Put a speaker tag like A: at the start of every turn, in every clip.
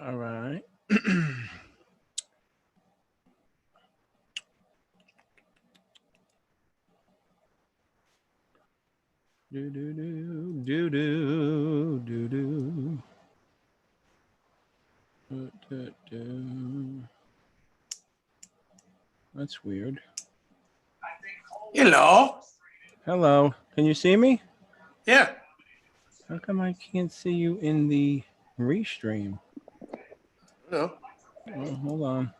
A: All right. Do do do do do do do. That's weird.
B: Hello.
A: Hello. Can you see me?
B: Yeah.
A: How come I can't see you in the restream?
B: No.
A: Oh, hold on.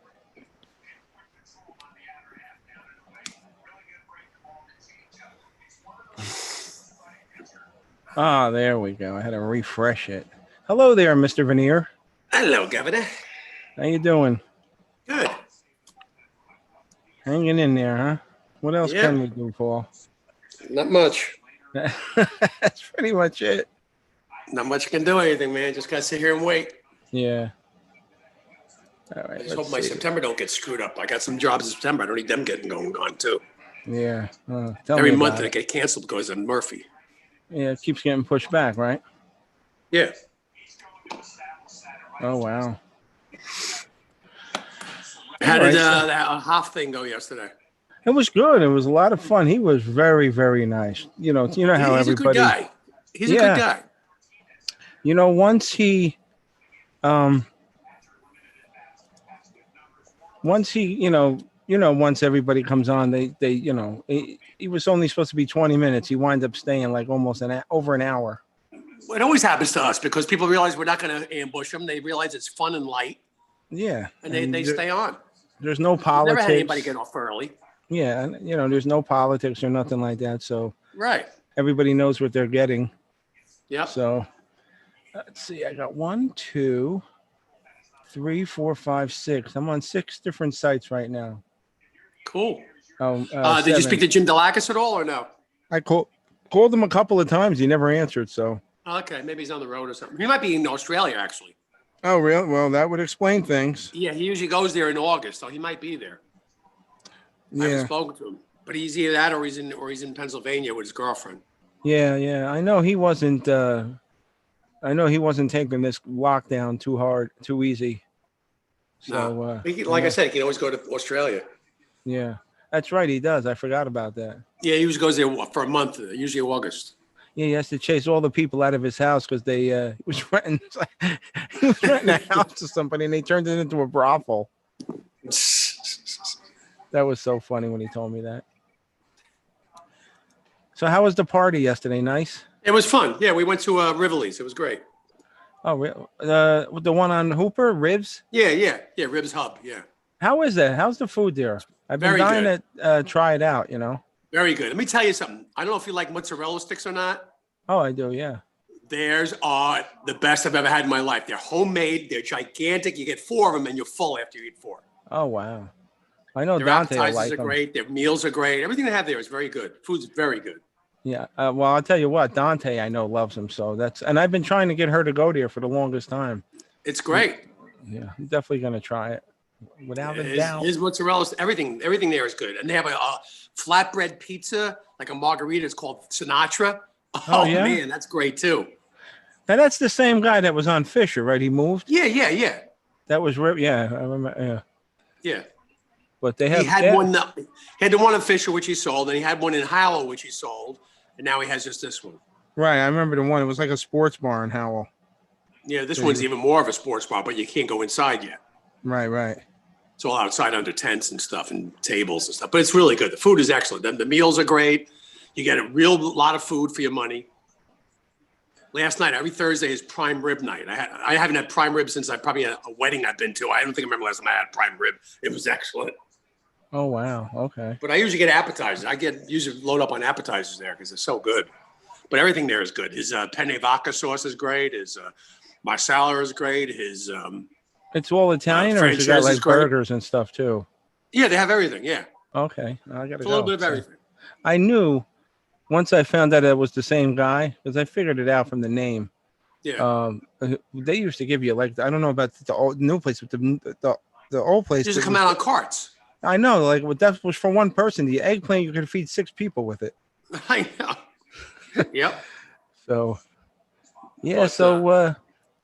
A: Ah, there we go. I had to refresh it. Hello there, Mr. Veneer.
B: Hello, Governor.
A: How you doing?
B: Good.
A: Hanging in there, huh? What else
B: Yeah.
A: can we do, Paul?
B: Not much.
A: That's pretty much it.
B: Not much can do anything, man. Just gotta sit here and wait.
A: Yeah. All right.
B: I just hope my September don't get screwed up. I got some jobs in September. I don't need them getting gone too.
A: Yeah. Tell
B: Every
A: me
B: month
A: about
B: they
A: it.
B: get canceled because of Murphy.
A: Yeah, it keeps getting pushed back, right?
B: Yeah.
A: Oh wow.
B: How
A: All
B: did
A: right, so-
B: that Hoff thing go yesterday?
A: It was good. It was a lot of fun. He was very, very nice. You know how
B: He's a good
A: everybody.
B: guy. He's a
A: Yeah.
B: good guy.
A: Once he, once everybody comes on, they, he was only supposed to be 20 minutes. He wind up staying like almost over an hour.
B: It always happens to us because people realize we're not going to ambush them. They realize it's fun and light,
A: Yeah.
B: and they stay on.
A: There's no
B: We've
A: politics.
B: never had anybody get off early.
A: Yeah. There's no politics or nothing like that. So
B: Right.
A: everybody knows what they're getting.
B: Yep.
A: So let's see. I got 1, 2, 3, 4, 5, 6. I'm on 6 different sites right now.
B: Cool.
A: Oh,
B: did you
A: 7.
B: speak to Jim Delakis at all or no?
A: I called him a couple of times. He never answered. So.
B: Okay, maybe he's on the road or something. He might be in Australia, actually.
A: Oh, really? Well, that would explain things.
B: Yeah, he usually goes there in August, so he might be there. I haven't
A: Yeah.
B: spoken to him, but he's either that or he's in Pennsylvania with his girlfriend.
A: Yeah. I know he wasn't. I know he wasn't taking this lockdown too hard, too easy. So,
B: No. Like I said, he can always go to Australia.
A: Yeah, that's right. He does. I forgot about that.
B: Yeah, he usually goes there for a month, usually August.
A: Yeah, he has to chase all the people out of his house because he was renting a house to somebody and they turned it into a brothel. That was so funny when he told me that. So how was the party yesterday? Nice?
B: It was fun. Yeah, we went to Rivoli's. It was great.
A: Oh, the one on Hooper, Ribs?
B: Yeah, Ribs Hub, yeah.
A: How is that? How's the food there? I've been
B: Very
A: dying
B: good.
A: to try it out,
B: Very good. Let me tell you something. I don't know if you like mozzarella sticks or not.
A: Oh, I do, yeah.
B: Theirs are the best I've ever had in my life. They're homemade. They're gigantic. You get 4 of them and you're full after you eat 4.
A: Oh, wow. I know
B: Their
A: Dante will
B: appetizers
A: like
B: are
A: them.
B: great. Their meals are great. Everything they have there is very good. Food's very good.
A: Yeah. Well, I'll tell you what, Dante, I know loves them. So and I've been trying to get her to go there for the longest time.
B: It's great.
A: Yeah, I'm definitely going to try it. Without a doubt.
B: His mozzarella, everything there is good. And they have a flatbread pizza, like a margarita. It's called Sinatra. Oh yeah? Man, that's great too.
A: Now that's the same guy that was on Fisher, right? He moved.
B: Yeah.
A: That was yeah. I remember.
B: Yeah.
A: But he
B: had one. He had the one in Fisher, which he sold, and he had one in Howell, which he sold, and now he has just this one.
A: Right, I remember the one. It was like a sports bar in Howell.
B: Yeah, this one's even more of a sports bar, but you can't go inside yet.
A: Right.
B: It's all outside under tents and stuff and tables and stuff. But it's really good. The food is excellent. The meals are great. You get a real lot of food for your money. Last night, every Thursday is prime rib night. I haven't had prime rib since probably a wedding I've been to. I don't think I remember last time I had prime rib. It was excellent.
A: Oh, wow. Okay.
B: But I usually get appetizers. Usually load up on appetizers there because they're so good. But everything there is good. His penne vodka sauce is great. His marsala is great. His
A: it's all Italian, or has it got like burgers and stuff too?
B: Yeah, they have everything. Yeah.
A: Okay, I gotta
B: go. A little bit of everything.
A: I knew once I found out it was the same guy because I figured it out from the name.
B: Yeah.
A: They used to give you like I don't know about the old new place, but the old place
B: used to come out on carts.
A: I know, like that was for one person. The eggplant you could feed 6 people with it.
B: I know. Yep.
A: So, yeah.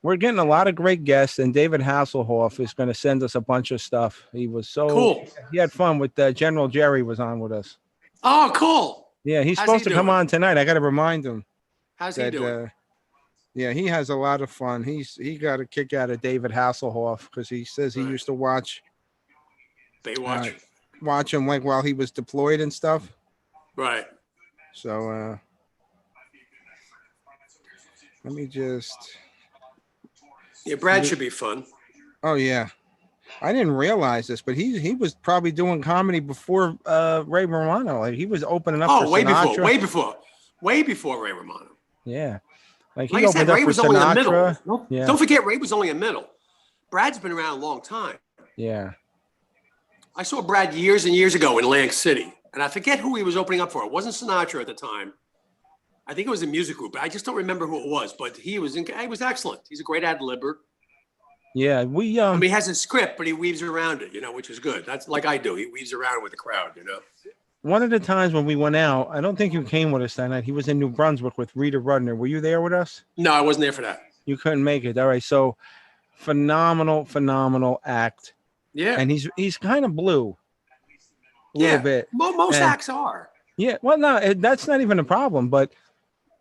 A: we're getting a lot of great guests, and David Hasselhoff is going to send us a bunch of stuff.
B: Cool.
A: He had fun with General Jerry was on with us.
B: Oh, cool.
A: Yeah, he's
B: How's he
A: supposed to come
B: doing?
A: on tonight. I got to remind him
B: How's he
A: that.
B: doing?
A: Yeah, he has a lot of fun. He got a kick out of David Hasselhoff because he says he
B: Right.
A: used to watch
B: Baywatch.
A: watch him like while he was deployed and stuff.
B: Right.
A: So let me just.
B: Yeah, Brad should be fun.
A: Oh yeah, I didn't realize this, but he was probably doing comedy before Ray Romano. Like he was opening up for Sinatra.
B: Way before Ray Romano.
A: Yeah, like
B: Like
A: he
B: I said,
A: opened up
B: Ray
A: for
B: was only a middle.
A: Sinatra. Yeah,
B: Don't forget, Ray was only a middle. Brad's been around a long time.
A: yeah.
B: I saw Brad years and years ago in Atlantic City, and I forget who he was opening up for. It wasn't Sinatra at the time. I think it was a music group. I just don't remember who it was, but he was excellent. He's a great ad-libber.
A: Yeah,
B: I mean, he has a script, but he weaves around it, which is good. That's like I do. He weaves around with the crowd,
A: One of the times when we went out, I don't think you came with us that night. He was in New Brunswick with Rita Rudner. Were you there with us?
B: No, I wasn't there for that.
A: You couldn't make it. All right. So phenomenal act.
B: Yeah.
A: And he's kind of blue. A little bit.
B: Most acts are.
A: Yeah. Well, no, that's not even a problem. But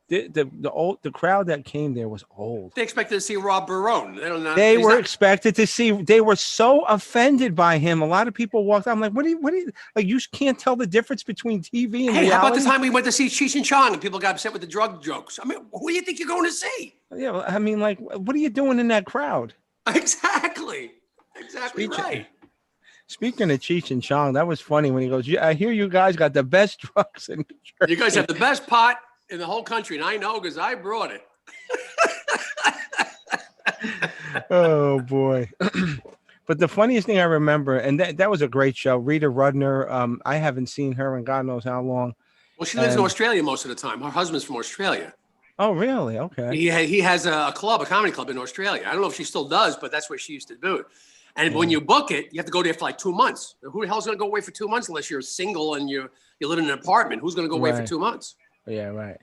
A: the crowd that came there was old.
B: They expected to see Rob Barone.
A: They were expected to see. They were so offended by him. A lot of people walked out. I'm like, what do you like? You can't tell the difference between TV and reality.
B: How about the time we went to see Cheech and Chong and people got upset with the drug jokes? I mean, who do you think you're going to see?
A: Yeah, well, I mean, like, what are you doing in that crowd?
B: Exactly right.
A: Speaking of Cheech and Chong, that was funny when he goes, I hear you guys got the best drugs in New Jersey.
B: You guys have the best pot in the whole country, and I know because I brought it.
A: Oh, boy. But the funniest thing I remember, and that was a great show, Rita Rudner, I haven't seen her in God knows how long.
B: Well, she lives in Australia most of the time. Her husband's from Australia.
A: Oh, really? Okay.
B: He has a comedy club in Australia. I don't know if she still does, but that's where she used to do it. And when you book it, you have to go there for like 2 months. Who the hell's going to go away for 2 months unless you're single and you live in an apartment? Who's going to go away for 2 months?
A: Yeah, right.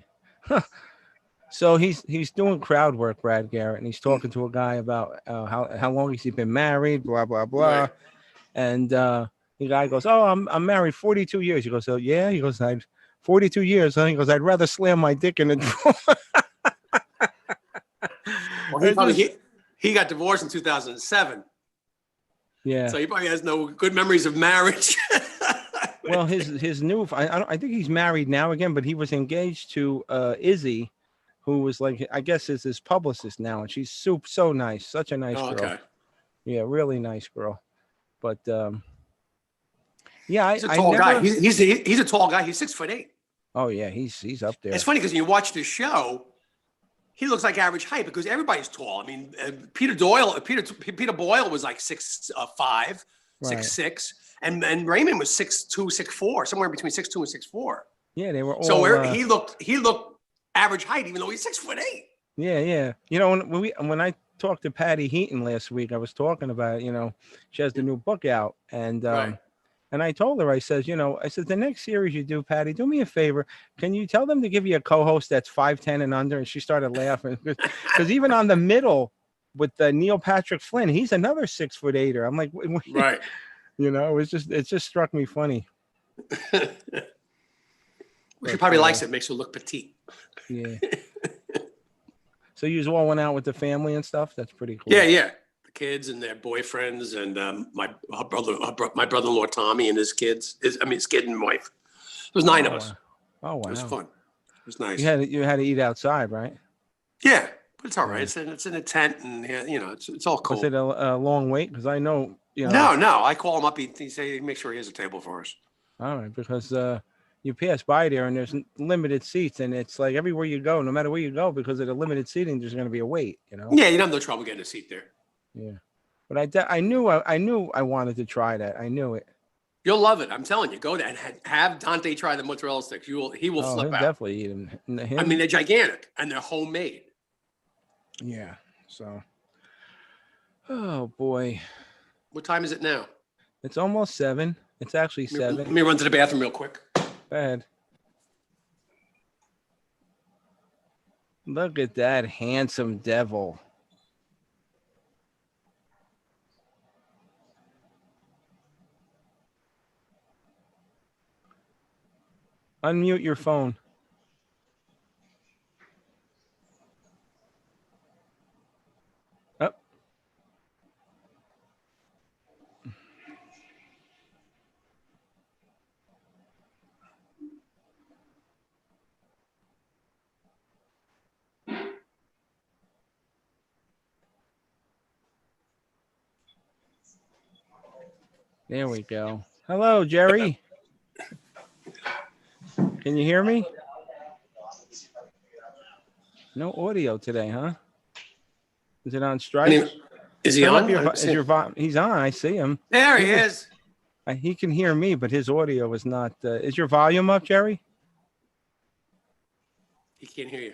A: So he's doing crowd work, Brad Garrett, and he's talking to a guy about how long has he been married, blah blah blah, right. And the guy goes, "Oh, I'm married 42 years." He goes, "Oh yeah." He goes, "I 42 years." Huh? He goes, "I'd rather slam my dick in the."
B: Well, he got divorced in 2007.
A: Yeah.
B: So he probably has no good memories of marriage.
A: Well, his new, I think he's married now again, but he was engaged to Izzy, who was like, I guess is his publicist now, and she's so nice, such a nice girl. Okay. Yeah, really nice girl. But yeah,
B: he's a tall guy. He's a tall guy. He's 6'8".
A: Oh yeah, he's up there.
B: It's funny because when you watch the show, he looks like average height because everybody's tall. I mean, Peter Boyle was like 6'5", 6'6", and Raymond was 6'2", 6'4", somewhere between 6'2" and 6'4".
A: Yeah, they were all.
B: So he looked average height, even though he's 6'8".
A: Yeah. When I talked to Patty Heaton last week, I was talking about she has the new book out, and
B: right.
A: And I told her, I said, the next series you do, Patty, do me a favor. Can you tell them to give you a co-host that's 5'10" and under? And she started laughing because even on the middle with Neil Patrick Flynn, he's another 6'8". I'm like,
B: right.
A: It just struck me funny.
B: She probably likes it. Makes her look petite.
A: Yeah. So you all went out with the family and stuff. That's pretty cool.
B: Yeah. Kids and their boyfriends and my brother-in-law Tommy and his kids. His kid and wife. It was 9 of us.
A: Oh wow!
B: It was fun. It was nice.
A: You had to eat outside, right?
B: Yeah, but it's all right. It's in a tent and it's all cool.
A: Was it a long wait? Because I know
B: No. I call him up. He say make sure he has a table for us.
A: All right, because you pass by there and there's limited seats and it's like everywhere you go, no matter where you go, because of the limited seating, there's going to be a wait.
B: Yeah, you don't have no trouble getting a seat there.
A: Yeah, but I knew I wanted to try that. I knew it.
B: You'll love it. I'm telling you. Go there and have Dante try the mozzarella sticks. He will flip out.
A: Definitely eat them.
B: I mean, they're gigantic and they're homemade.
A: Yeah. So. Oh boy.
B: What time is it now?
A: It's almost 7. It's actually 7.
B: Let me run to the bathroom real quick.
A: Go ahead. Look at that handsome devil. Unmute your phone. Oh. There we go. Hello, Jerry. Can you hear me? No audio today, huh? Is it on strike?
B: Is he
A: Turn up
B: on?
A: he's on. I see him.
B: There he is.
A: He can hear me, but his audio is not. Is your volume up, Jerry?
B: He can't hear you.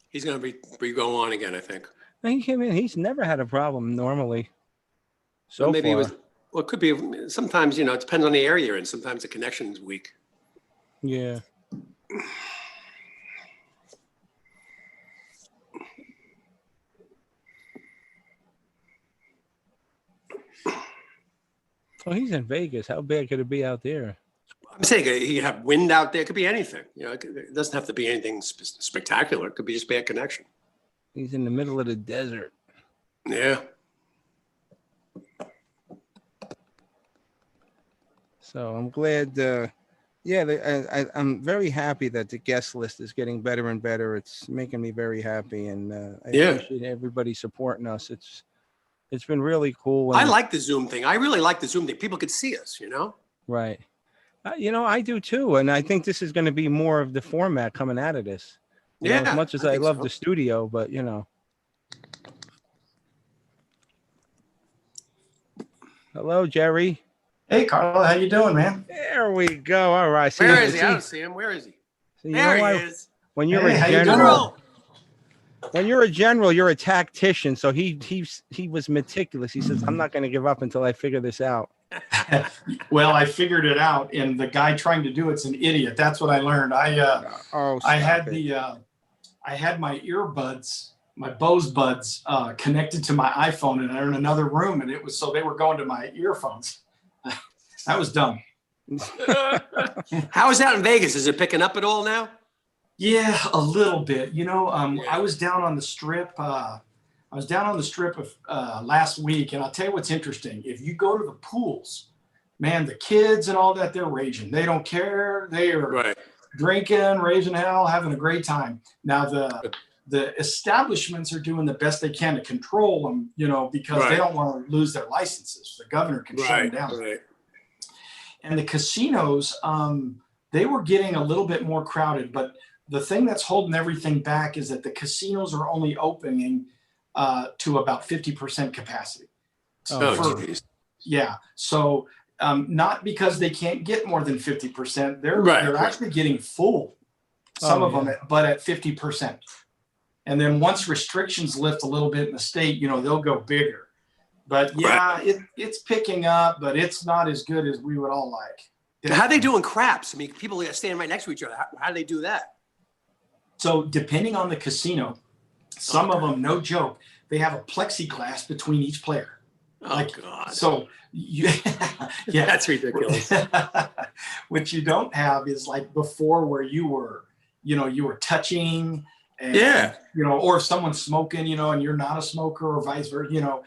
B: He's going to go on again, I think.
A: No, he came in. He's never had a problem normally. So
B: Well, maybe
A: far.
B: it could be, sometimes, it depends on the area you're in. Sometimes the connection is weak.
A: Yeah. Well, he's in Vegas. How bad could it be out there?
B: I'm saying you have wind out there. It could be anything. It doesn't have to be anything spectacular. It could be just bad connection.
A: He's in the middle of the desert.
B: Yeah.
A: So I'm glad. I'm very happy that the guest list is getting better and better. It's making me very happy, and I appreciate everybody supporting us. It's been really cool.
B: I like the Zoom thing. I really like the Zoom thing. People could see us,
A: Right. I do too. And I think this is going to be more of the format coming out of this. As much as I love the studio, but Hello, Jerry.
C: Hey, Carlo. How you doing, man?
A: There we go. All right.
B: Where is he? I don't see him. Where is he? There he is.
A: When you're a general, you're a tactician. So he was meticulous. He says, "I'm not going to give up until I figure this out."
C: Well, I figured it out, and the guy trying to do it's an idiot. That's what I learned. I had my earbuds, my Bose buds, connected to my iPhone, and they're in another room, and it was so they were going to my earphones. That was dumb.
B: How is that in Vegas? Is it picking up at all now?
C: Yeah, a little bit. I was down on the strip. Last week, and I'll tell you what's interesting. If you go to the pools, man, the kids and all that, they're raging. They don't care. They are drinking, raising hell, having a great time. Now the establishments are doing the best they can to control them, because they don't want to lose their licenses. The governor can shut them down. Right. And the casinos, they were getting a little bit more crowded, but the thing that's holding everything back is that the casinos are only opening to about 50% capacity. Yeah. So not because they can't get more than 50%. They're actually getting full, some of them, but at 50%. And then once restrictions lift a little bit in the state, they'll go bigger. But it's picking up, but it's not as good as we would all like.
B: How are they doing craps? I mean, people are standing right next to each other. How do they do that?
C: So depending on the casino, some of them, no joke, they have a plexiglass between each player.
B: Oh, God.
C: So
B: that's ridiculous.
C: What you don't have is like before where you were touching and, or if someone's smoking, and you're not a smoker or vice versa,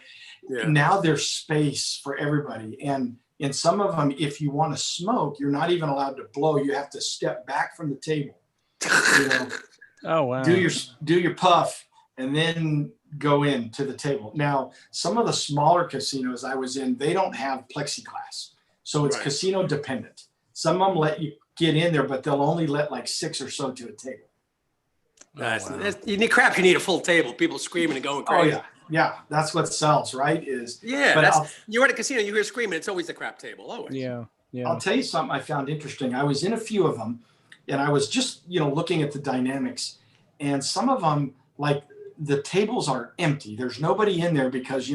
C: Now there's space for everybody. And in some of them, if you want to smoke, you're not even allowed to blow. You have to step back from the table,
A: Oh, wow.
C: do your puff and then go into the table. Now, some of the smaller casinos I was in, they don't have plexiglass. So it's casino dependent. Some of them let you get in there, but they'll only let like 6 or so to a table.
B: You need craps. You need a full table. People screaming and going crazy.
C: Oh, yeah. That's what sells, right?
B: You're at a casino, you hear screaming. It's always the crap table. Always.
A: Yeah.
C: I'll tell you something I found interesting. I was in a few of them, and I was just, looking at the dynamics, and some of them, like the tables are empty. There's nobody in there because,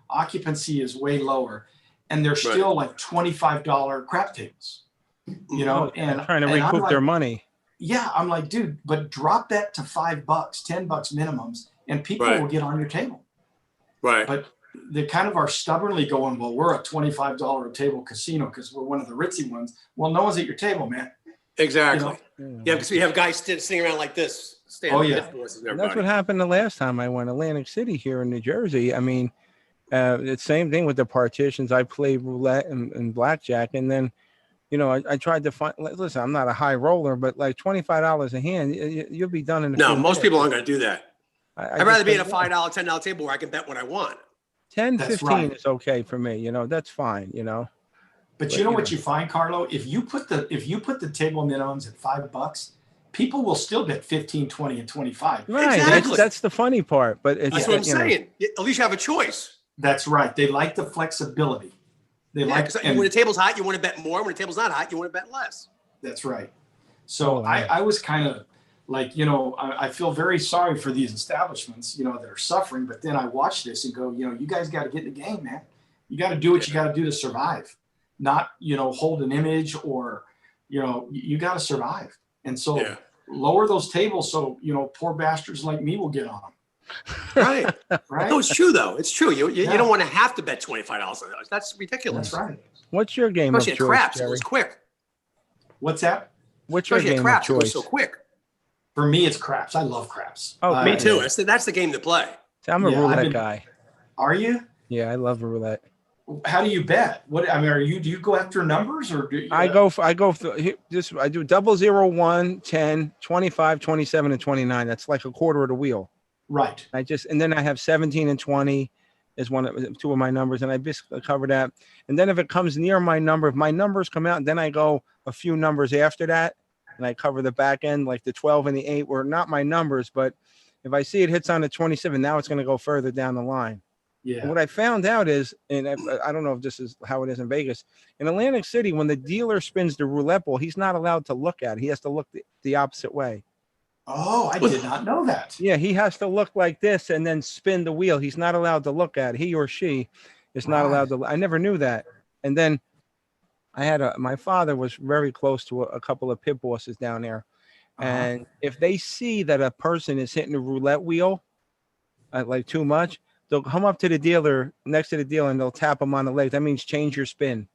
C: occupancy is way lower, and they're still like $25 crap tables, and
A: trying to recoup their money.
C: Yeah. I'm like, dude, but drop that to $5, $10 minimums, and people will get on your table.
B: Right.
C: But they kind of are stubbornly going, well, we're a $25 a table casino because we're one of the ritzy ones. Well, no one's at your table, man.
B: Exactly.
C: You know?
B: Yeah, because we have guys sitting around like this.
C: Oh, yeah.
A: That's what happened the last time I went Atlantic City here in New Jersey. I mean, it's the same thing with the partitions. I played roulette and blackjack, and then, you know, I tried to find. Listen, I'm not a high roller, but like $25 a hand, you'll be done in a
B: No,
A: few
B: most
A: minutes.
B: people aren't going to do that. I'd rather
A: just
B: be at a
A: don't know.
B: $5, $10 table where I can bet what I want.
A: 10,
C: That's
A: 15
C: right.
A: is okay for me. You know, that's fine. You know,
C: But you know what you find, Carlo? If you put the table minimums at $5, people will still bet 15, 20, and 25.
A: right?
B: Exactly.
A: That's the funny part. But it's,
B: That's what I'm
A: you know,
B: saying. At least you have a choice.
C: That's right. They like the flexibility. They
B: Yeah,
C: like,
B: 'cause
C: and
B: when the table's hot, you want to bet more. When the table's not hot, you want to bet less.
C: that's right. So
A: Oh, yeah.
C: I was kind of like, you know, I feel very sorry for these establishments, you know, that are suffering. But then I watch this and go, you know, you guys got to get in the game, man. You got to do what you got to do to survive, not, you know, hold an image or, you know, you got to survive. And so
B: Yeah.
C: lower those tables so, you know, poor bastards like me will get on them.
B: Right.
C: Right.
B: No, it's true though. It's true. You
C: Yeah.
B: don't want to have to bet $25. That's ridiculous.
C: That's right.
A: What's your game
B: Especially
A: of
B: at
A: choice,
B: craps, it
A: Jerry?
B: goes quick.
C: What's that?
A: What's your
B: Especially at
A: game of
B: craps, it goes
A: choice?
B: so quick.
C: For me, it's craps. I love craps.
A: Oh,
B: Me too. That's the game to play.
A: See, I'm a
C: Yeah, I've
A: roulette
C: been-
A: guy.
C: Are you?
A: Yeah, I love roulette.
C: How do you bet? What I mean, do you go after numbers or do you,
A: I go for this. I do 0, 1, 10, 25, 27, and 29. That's like a quarter of the wheel.
C: right?
A: And then I have 17 and 20 is two of my numbers, and I just cover that. And then if it comes near my number, if my numbers come out, then I go a few numbers after that, and I cover the back end, like the 12 and the 8 were not my numbers, but if I see it hits on the 27, now it's going to go further down the line. And
C: Yeah.
A: what I found out is, and I don't know if this is how it is in Vegas, in Atlantic City, when the dealer spins the roulette ball, he's not allowed to look at it. He has to look the opposite way.
C: Oh, I did not know that.
A: Yeah, he has to look like this and then spin the wheel. He's not allowed to look at it. He or she is not allowed to. I never knew that. And then I had my father was very close to a couple of pit bosses down there. And if they see that a person is hitting the roulette wheel like too much, they'll come up to the dealer next to the dealer and they'll tap him on the leg. That means change your spin.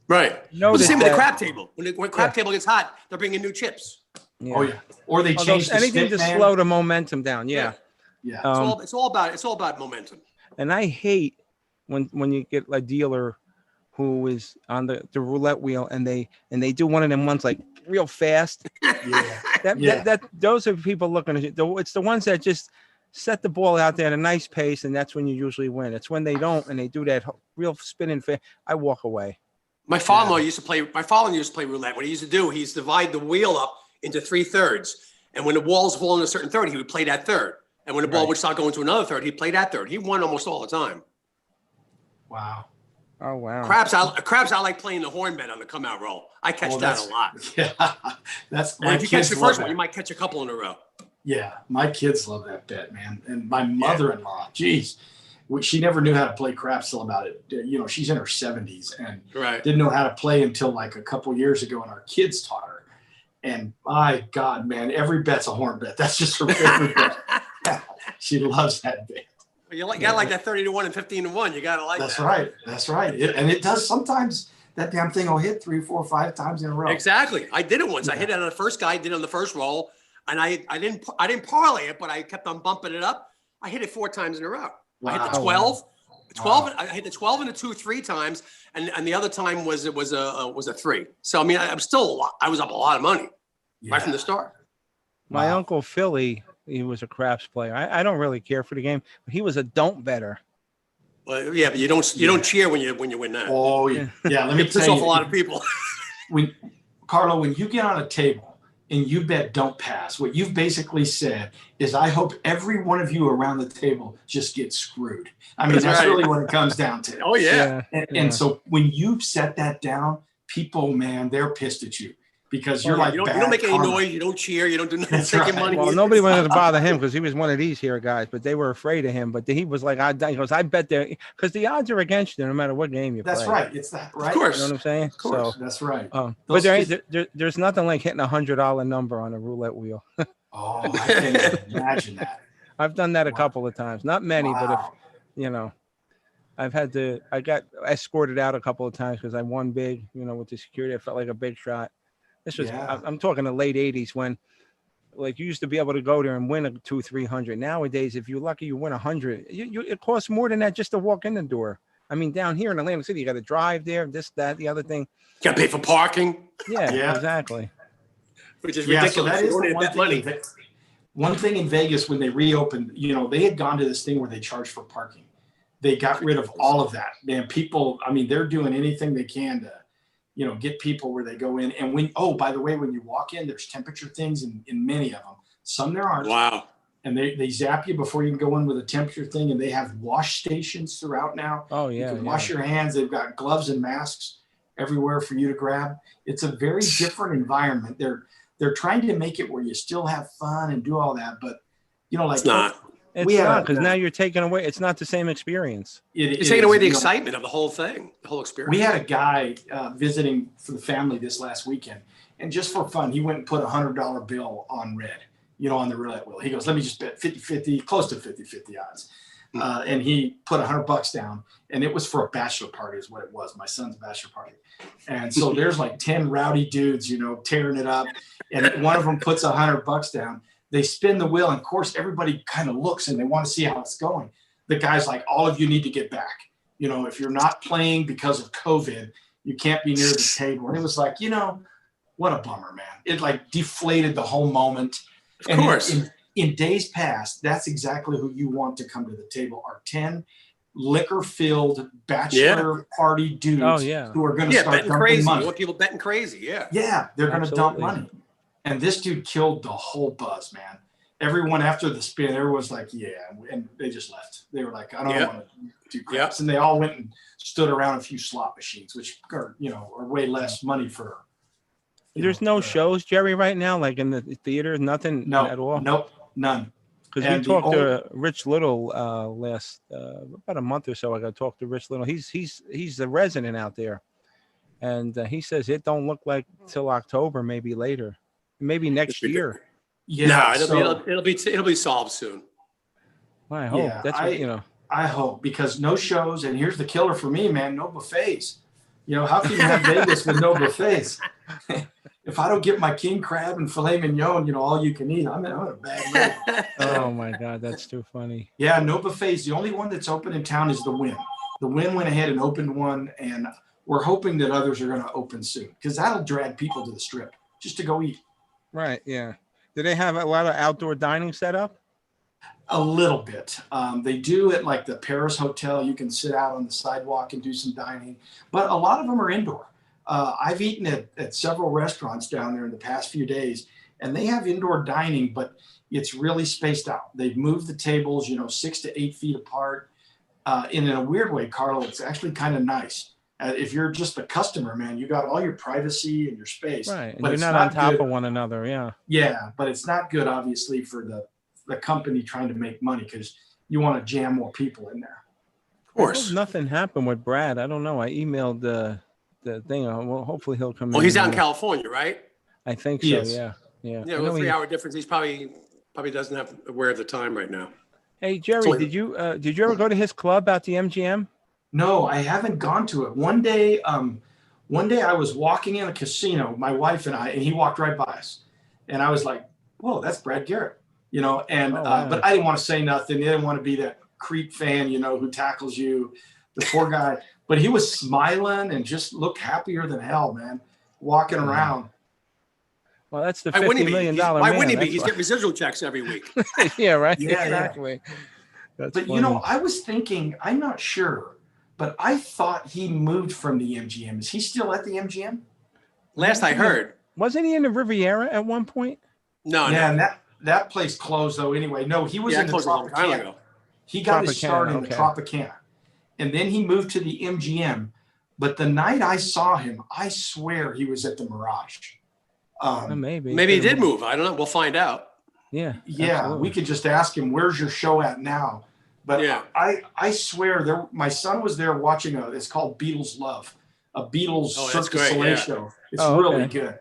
B: Right. Well, the
A: Notice
B: same with the
A: that-
B: crap table. When the crap table gets hot, they're bringing new chips.
A: Yeah.
C: Oh yeah. Or they
A: Although
C: change the
A: anything
C: stick,
A: to
C: man.
A: slow the momentum down. Yeah.
C: Yeah.
B: It's all about momentum.
A: And I hate when you get a dealer who is on the roulette wheel and they do one of them ones like real fast.
C: Yeah.
A: That those are people looking at you. It's the ones that just set the ball out there at a nice pace, and that's when you usually win. It's when they don't and they do that real spinning fast. I walk away.
B: My father-in-law used to play roulette. What he used to do, he's divide the wheel up into 3/3. And when the balls fall in a certain third, he would play that third. And when the ball would start going to another third, he'd play that third. He won almost all the time.
C: Wow.
A: Oh wow.
B: Craps, I like playing the horn bet on the come out roll. I catch that a lot.
C: Yeah. That's
B: And
C: my
B: if you catch
C: kids
B: the
C: love
B: first
C: that.
B: one, you might catch a couple in a row.
C: Yeah, my kids love that bet, man. And my mother-in-law, geez, she never knew how to play craps till about it. You know, she's in her 70s and
B: Right.
C: didn't know how to play until like a couple years ago, and our kids taught her. And my God, man, every bet's a horn bet. That's just her favorite bet. She loves that bet.
B: You got like that 30-1 and 15-1. You gotta like
C: That's
B: that.
C: right. That's right. And it does sometimes. That damn thing will hit 3, 4, 5 times in a row.
B: Exactly. I did it once. I hit it on the first guy. I did it on the first roll, and I didn't parlay it, but I kept on bumping it up. I hit it 4 times in a row. I hit the
C: Wow.
B: 12.
C: Wow.
B: I hit the 12 and the 2 3 times, and the other time was a 3. So I mean, I was up a lot of money right from the start.
A: My
C: Wow.
A: uncle Philly, he was a craps player. I don't really care for the game, but he was a don't better.
B: Well, yeah, but you don't cheer when you win that.
C: Oh yeah. Yeah. Let me
B: It pisses
C: tell
B: off
C: you.
B: a lot of people.
C: When you get on a table and you bet don't pass, what you've basically said is, I hope every one of you around the table just gets screwed. I mean,
B: That's
C: that's
B: right.
C: really what it comes down to.
B: Oh yeah.
C: And so when you set that down, people, man, they're pissed at you because you're like,
B: you
C: bad
B: don't make any
C: karma.
B: noise. You don't cheer. You don't do nothing.
C: That's
B: Taking
C: right.
B: money.
A: Well, nobody wanted to bother him because he was one of these here guys, but they were afraid of him. But he was like, he goes, I bet there, because the odds are against you no matter what game you
C: That's
A: play.
C: right. It's that, right?
B: Of course.
A: You know what I'm saying?
B: Of course.
A: So,
C: That's right.
A: but
C: Those
A: there's nothing like hitting $100 number on a roulette wheel.
C: Oh, I can't even imagine that.
A: I've done that a
C: Wow.
A: couple of times, not many, but if
C: Wow.
A: you know, I got escorted out a couple of times because I won big, with the security. I felt like a big shot. This was,
C: Yeah.
A: I'm talking the late 80s when, like, you used to be able to go there and win a 200-300. Nowadays, if you're lucky, you win 100. It costs more than that just to walk in the door. I mean, down here in Atlantic City, you got to drive there, this, that, the other thing.
B: Got to pay for parking.
A: Yeah, exactly.
B: Which is
C: Yeah, so
B: ridiculous.
C: that
B: You
C: is
B: don't
C: the
B: need
C: one
B: that
C: thing.
B: money.
C: One thing in Vegas when they reopened, they had gone to this thing where they charge for parking. They got rid of all of that. Man, people, I mean, they're doing anything they can to, get people where they go in. And by the way, when you walk in, there's temperature things in many of them. Some there aren't.
B: Wow.
C: And they zap you before you can go in with a temperature thing. And they have wash stations throughout now.
A: Oh, yeah.
C: You can wash your hands. They've got gloves and masks everywhere for you to grab. It's a very different environment. They're trying to make it where you still have fun and do all that. But,
B: it's not.
A: It's not, because now you're taking away. It's not the same experience.
B: It's taking away the excitement of the whole thing, the whole experience.
C: We had a guy visiting for the family this last weekend, and just for fun, he went and put $100 bill on red, on the roulette wheel. He goes, let me just bet 50-50, close to 50-50 odds. And he put $100 down, and it was for a bachelor party is what it was, my son's bachelor party. And so there's like 10 rowdy dudes, tearing it up. And one of them puts $100 down. They spin the wheel, and of course, everybody kind of looks and they want to see how it's going. The guy's like, all of you need to get back. If you're not playing because of COVID, you can't be near the table. And it was like, what a bummer, man. It like deflated the whole moment.
B: Of course.
C: In days past, that's exactly who you want to come to the table are 10 liquor-filled bachelor party dudes who are going to start dumping
B: crazy.
C: money.
B: You want people betting crazy, yeah.
C: Yeah, they're going to dump money. And this dude killed the whole buzz, man. Everyone after the spin, everyone's like, yeah, and they just left. They were like, I don't want to do craps. And they all went and stood around a few slot machines, which are, are way less money for.
A: There's no shows, Jerry, right now, like in the theater, nothing at all?
C: Nope, none.
A: Because we talked to Rich Little last about a month or so ago. I talked to Rich Little. He's the resident out there, and he says it don't look like till October, maybe later, maybe next year.
C: Yeah,
B: it'll be solved soon.
A: I hope.
C: Yeah,
A: that's what,
C: I hope, because no shows, and here's the killer for me, man. No buffets. How can you have Vegas with no buffets? If I don't get my king crab and filet mignon, all you can eat, I'm in a bad mood.
A: Oh my God, that's too funny.
C: Yeah, no buffets. The only one that's open in town is the Wynn. The Wynn went ahead and opened one, and we're hoping that others are going to open soon because that'll drag people to the Strip just to go eat.
A: Right. Yeah. Do they have a lot of outdoor dining set up?
C: A little bit. They do at like the Paris Hotel. You can sit out on the sidewalk and do some dining, but a lot of them are indoor. I've eaten at several restaurants down there in the past few days, and they have indoor dining, but it's really spaced out. They've moved the tables, 6 to 8 feet apart. In a weird way, Carlo, it's actually kind of nice. If you're just a customer, man, you got all your privacy and your space.
A: Right. And you're not on top of one another. Yeah.
C: Yeah. But it's not good, obviously, for the company trying to make money because you want to jam more people in there.
B: Of course.
A: Nothing happened with Brad. I don't know. I emailed the thing. Well, hopefully he'll come in.
B: Well, he's out in California, right?
A: I think so.
C: Yes.
A: Yeah. Yeah.
B: Yeah. With a 3-hour difference, he's probably doesn't have aware of the time right now.
A: Hey, Jerry, did you ever go to his club out the MGM?
C: No, I haven't gone to it. One day I was walking in a casino, my wife and I, and he walked right by us. And I was like, whoa, that's Brad Garrett, wow. But I didn't want to say nothing. I didn't want to be that creep fan, who tackles you, the poor guy. But he was smiling and just looked happier than hell, man, walking around.
A: Well, that's the $50 million man.
B: Why wouldn't he be? He's getting residual checks every week.
A: Yeah, right.
C: Yeah,
A: exactly.
C: Yeah.
A: That's
C: but
A: funny.
C: I was thinking, I'm not sure, but I thought he moved from the MGM. Is he still at the MGM?
B: Last I heard.
A: Wasn't he in the Riviera at one point?
B: No.
C: And that place closed though. Anyway, no, he was in the Tropicana. He got his start in the Tropicana, and then he moved to the MGM. But the night I saw him, I swear he was at the Mirage.
A: Maybe
B: he did move. I don't know. We'll find out.
A: Yeah.
C: Yeah,
A: absolutely.
C: we could just ask him, "Where's your show at now?" But
B: yeah.
C: I swear my son was there watching it's called Beatles Love, a Beatles Cirque du Soleil show. It's really good.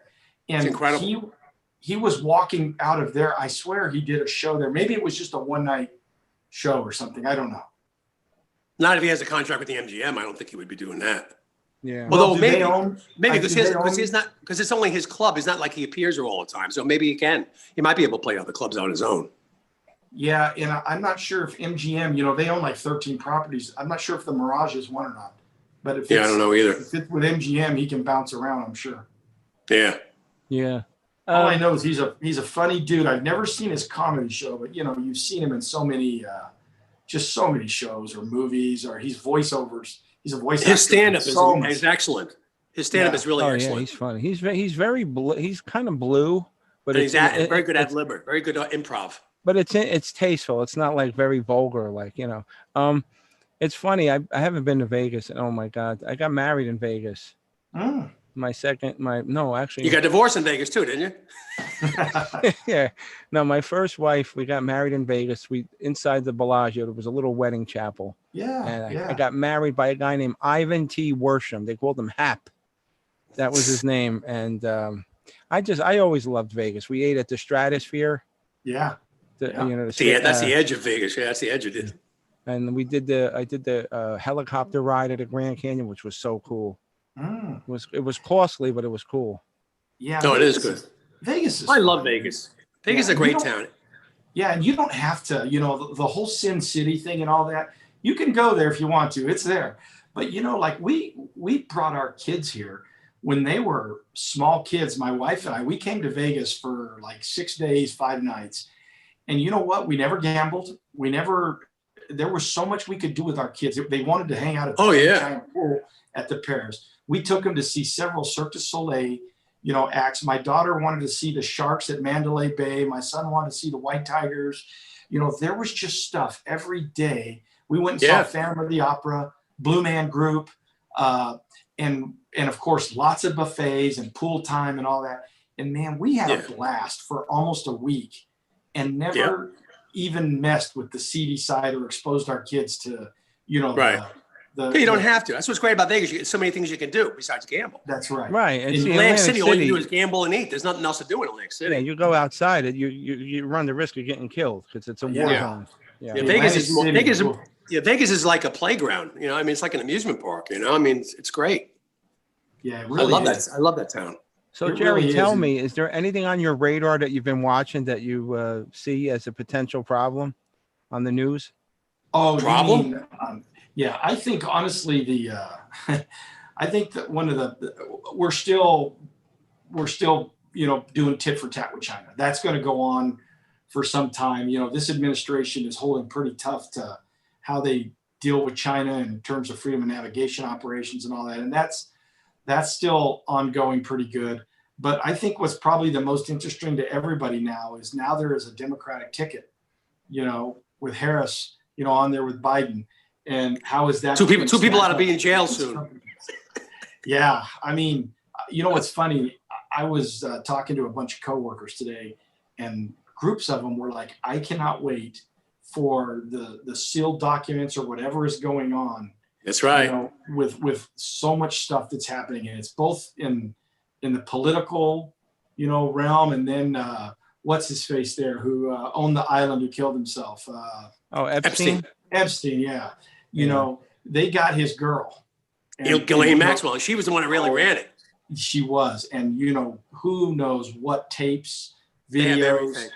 C: And
B: it's incredible.
C: He was walking out of there. I swear he did a show there. Maybe it was just a one night show or something. I don't know.
B: Not if he has a contract with the MGM. I don't think he would be doing that.
A: Yeah.
B: Although
C: do
B: maybe,
C: they own-
B: maybe
C: do
B: because
C: they own-
B: he's not, because it's only his club. It's not like he appears there all the time. So maybe he can. He might be able to play other clubs on his own.
C: Yeah, and I'm not sure if MGM, they own like 13 properties. I'm not sure if the Mirage is one or not. But if
B: Yeah, I don't know either.
C: if it's with MGM, he can bounce around, I'm sure.
B: Yeah.
A: Yeah.
C: All I know is he's a funny dude. I've never seen his comedy show, but you've seen him in so many just so many shows or movies, or he's voiceovers. He's a voice actor.
B: His stand-up
C: So
B: is excellent. His stand-up is really
A: Oh yeah,
B: excellent.
A: he's funny. He's very blue. He's kind of blue, but
B: And
A: it's
B: he's very good ad libber, very good improv.
A: but it's tasteful. It's not like very vulgar, It's funny. I haven't been to Vegas, and oh my God, I got married in Vegas.
C: Mm.
B: You got divorced in Vegas too, didn't you?
A: Yeah. No, my first wife, we got married in Vegas. We inside the Bellagio, there was a little wedding chapel.
C: Yeah,
A: And
C: yeah.
A: I got married by a guy named Ivan T. Worsham. They called him Hap. That was his name. And I always loved Vegas. We ate at the Stratosphere.
C: Yeah.
B: That's the edge of Vegas. Yeah, that's the edge of it.
A: And I did the helicopter ride at the Grand Canyon, which was so cool.
C: Mm.
A: It was costly, but it was cool.
C: Yeah.
B: No, it is good.
C: Vegas is
B: I love
C: fun.
B: Vegas. Vegas is a
C: You
B: great
C: don't-
B: town.
C: Yeah, and you don't have to, the whole Sin City thing and all that. You can go there if you want to. It's there. But like we brought our kids here when they were small kids. My wife and I, we came to Vegas for like 6 days, 5 nights. And you know what? We never gambled. There was so much we could do with our kids. They wanted to hang out at the giant pool at the Paris. We took them to see several Cirque du Soleil, acts. My daughter wanted to see the sharks at Mandalay Bay. My son wanted to see the white tigers. There was just stuff every day. We went and saw Phantom of the Opera, Blue Man Group, and of course, lots of buffets and pool time and all that. And man, we had a blast for almost a week and never even messed with the seedy side or exposed our kids to,
B: Right. You don't have to. That's what's great about Vegas. You get so many things you can do besides gamble.
C: That's right.
A: Right.
B: In Atlantic City, all you do is gamble and eat. There's nothing else to do in Atlantic City.
A: Yeah, you go outside, you run the risk of getting killed because it's a war zone.
B: Yeah, Vegas is like a playground. It's like an amusement park. It's great.
C: Yeah, it really
B: I love
C: is.
B: that. I love that town.
A: So
C: It
A: Jerry,
C: really
A: tell
C: is.
A: me, is there anything on your radar that you've been watching that you see as a potential problem on the news?
C: Oh, you
B: Problem?
C: mean, I think honestly I think that one of we're still doing tit for tat with China. That's going to go on for some time. This administration is holding pretty tough to how they deal with China in terms of freedom of navigation operations and all that. And that's still ongoing pretty good. But I think what's probably the most interesting to everybody now is there is a Democratic ticket, with Harris, on there with Biden. And how is that?
B: Two people ought to be in jail soon.
C: Yeah. I mean, what's funny? I was talking to a bunch of coworkers today, and groups of them were like, I cannot wait for the sealed documents or whatever is going on.
B: That's right.
C: With so much stuff that's happening. And it's both in the political, realm, and then what's his face there who owned the island, who killed himself.
A: Epstein?
C: Epstein, yeah. They got his girl.
B: Ghislaine Maxwell. She was the one that really ran it.
C: She was. And, who knows what tapes,
B: They have
C: videos,
B: everything.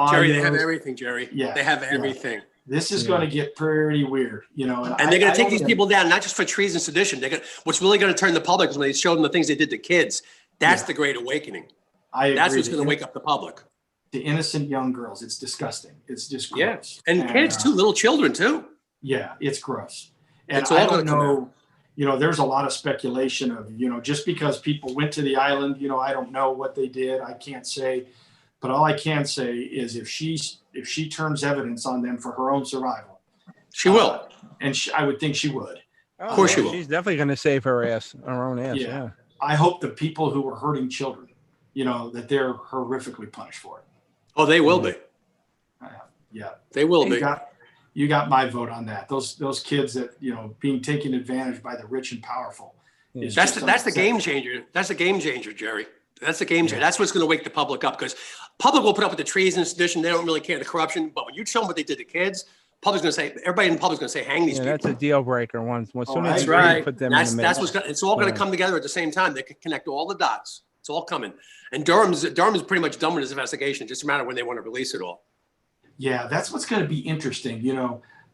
B: Jerry, they have
C: audios.
B: everything, Jerry.
C: Yeah,
B: They have
C: yeah.
B: everything.
C: This is going to get pretty weird,
B: And they're going to take these people down, not just for treason, sedition. What's really going to turn the public is when they show them the things they did to kids. That's the Great Awakening. That's what's going to wake up the public.
C: The innocent young girls. It's disgusting. It's just gross.
B: And kids too, little children too.
C: Yeah, it's gross. And
B: It's all
C: I
B: gonna
C: don't
B: come
C: know, there's a lot of speculation of, just because people went to the island, I don't know what they did. I can't say. But all I can say is if she turns evidence on them for her own survival.
B: She will.
C: And I would think she would.
A: Of
B: course she will.
A: She's definitely going to save her own ass.
C: Yeah.
A: Yeah.
C: I hope the people who were hurting children, that they're horrifically punished for it.
B: Oh, they will be.
C: Yeah.
B: They will be.
C: You got my vote on that. Those kids that, being taken advantage by the rich and powerful.
A: Yeah.
C: is
B: That's
C: just
B: the game
C: unacceptable.
B: changer. That's the game changer, Jerry. That's the game changer. That's what's going to wake the public up, because public will put up with the treason and sedition. They don't really care the corruption. But when you show them what they did to kids, public's going to say, everybody in the public's going to say, hang these
A: Yeah,
B: people.
A: that's a deal breaker. Once soon
C: I
A: as
B: That's
A: you
C: agree.
B: right.
A: put them
B: That's
A: in the middle.
B: what's it's all going to
A: Yeah.
B: come together at the same time. They can connect all the dots. It's all coming. And Durham's pretty much done with his investigation. Just a matter of when they want to release it all.
C: Yeah, that's what's going to be interesting.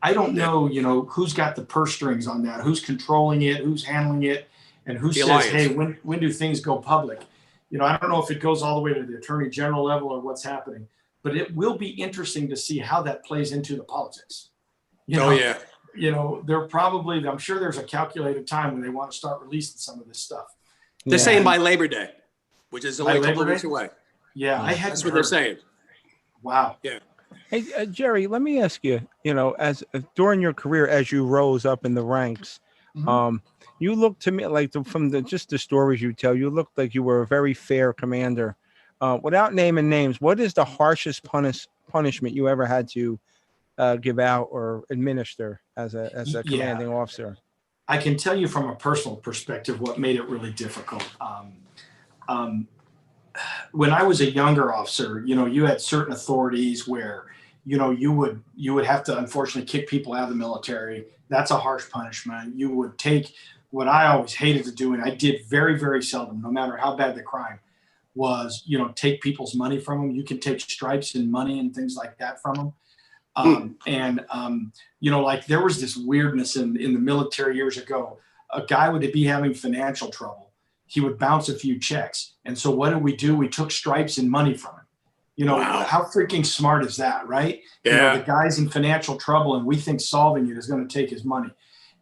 C: I don't know, who's got the purse strings on that, who's controlling it, who's handling it, and who says,
B: alliance.
C: hey, when do things go public? I don't know if it goes all the way to the attorney general level or what's happening, but it will be interesting to see how that plays into the politics.
B: Yeah.
C: I'm sure there's a calculated time when they want to start releasing some of this stuff.
B: They're
A: Yeah.
B: saying by Labor Day, which is only
C: By
B: a couple of
C: Labor
B: weeks
C: Day?
B: away.
C: Yeah, I hadn't
B: That's what
C: heard.
B: they're saying.
C: Wow.
A: Hey, Jerry, let me ask you, as during your career, as you rose up in the ranks,
C: Mhm.
A: you looked to me like from just the stories you tell, you looked like you were a very fair commander. Without naming names, what is the harshest punishment you ever had to give out or administer as a
C: Yeah.
A: commanding officer?
C: I can tell you from a personal perspective what made it really difficult. When I was a younger officer, you had certain authorities where, you would have to unfortunately kick people out of the military. That's a harsh punishment. You would take what I always hated to do, and I did very, very seldom, no matter how bad the crime was, take people's money from them. You can take stripes and money and things like that from them. Like there was this weirdness in the military years ago. A guy would be having financial trouble. He would bounce a few checks. And so what did we do? We took stripes and money from him.
B: Wow.
C: How freaking smart is that, right?
B: Yeah.
C: The guy's in financial trouble and we think solving it is going to take his money.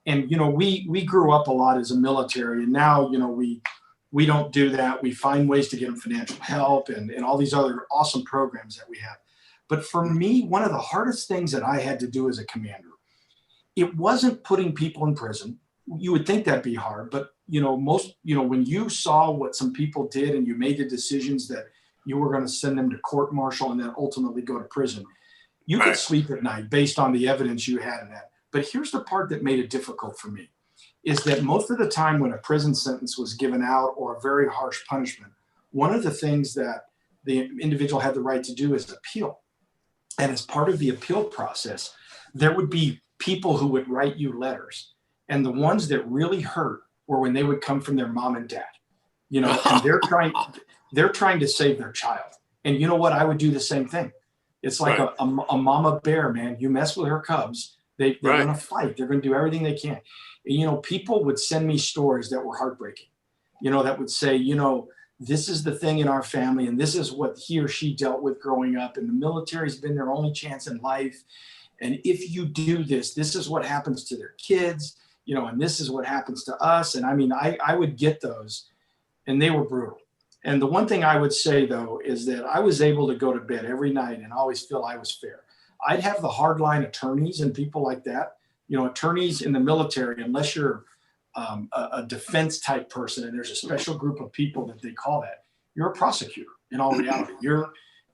C: And, we grew up a lot as a military, and now, we don't do that. We find ways to get them financial help and all these other awesome programs that we have. But for me, one of the hardest things that I had to do as a commander, it wasn't putting people in prison. You would think that'd be hard, but when you saw what some people did and you made the decisions that you were going to send them to court martial and then ultimately go to prison, you could sleep at night based on the evidence you had in that. But here's the part that made it difficult for me, is that most of the time when a prison sentence was given out or a very harsh punishment, one of the things that the individual had the right to do is appeal. And as part of the appeal process, there would be people who would write you letters. And the ones that really hurt were when they would come from their mom and dad, and they're trying to save their child. And you know what? I would do the same thing. It's like a mama bear, man. You mess with her cubs, they're going to fight. They're going to do everything they can. And, people would send me stories that were heartbreaking, that would say, this is the thing in our family, and this is what he or she dealt with growing up. And the military's been their only chance in life. And if you do this, this is what happens to their kids, and this is what happens to us. And I would get those, and they were brutal. And the one thing I would say, though, is that I was able to go to bed every night and always feel I was fair. I'd have the hardline attorneys and people like that. Attorneys in the military, unless you're a defense type person and there's a special group of people that they call that, you're a prosecutor in all reality.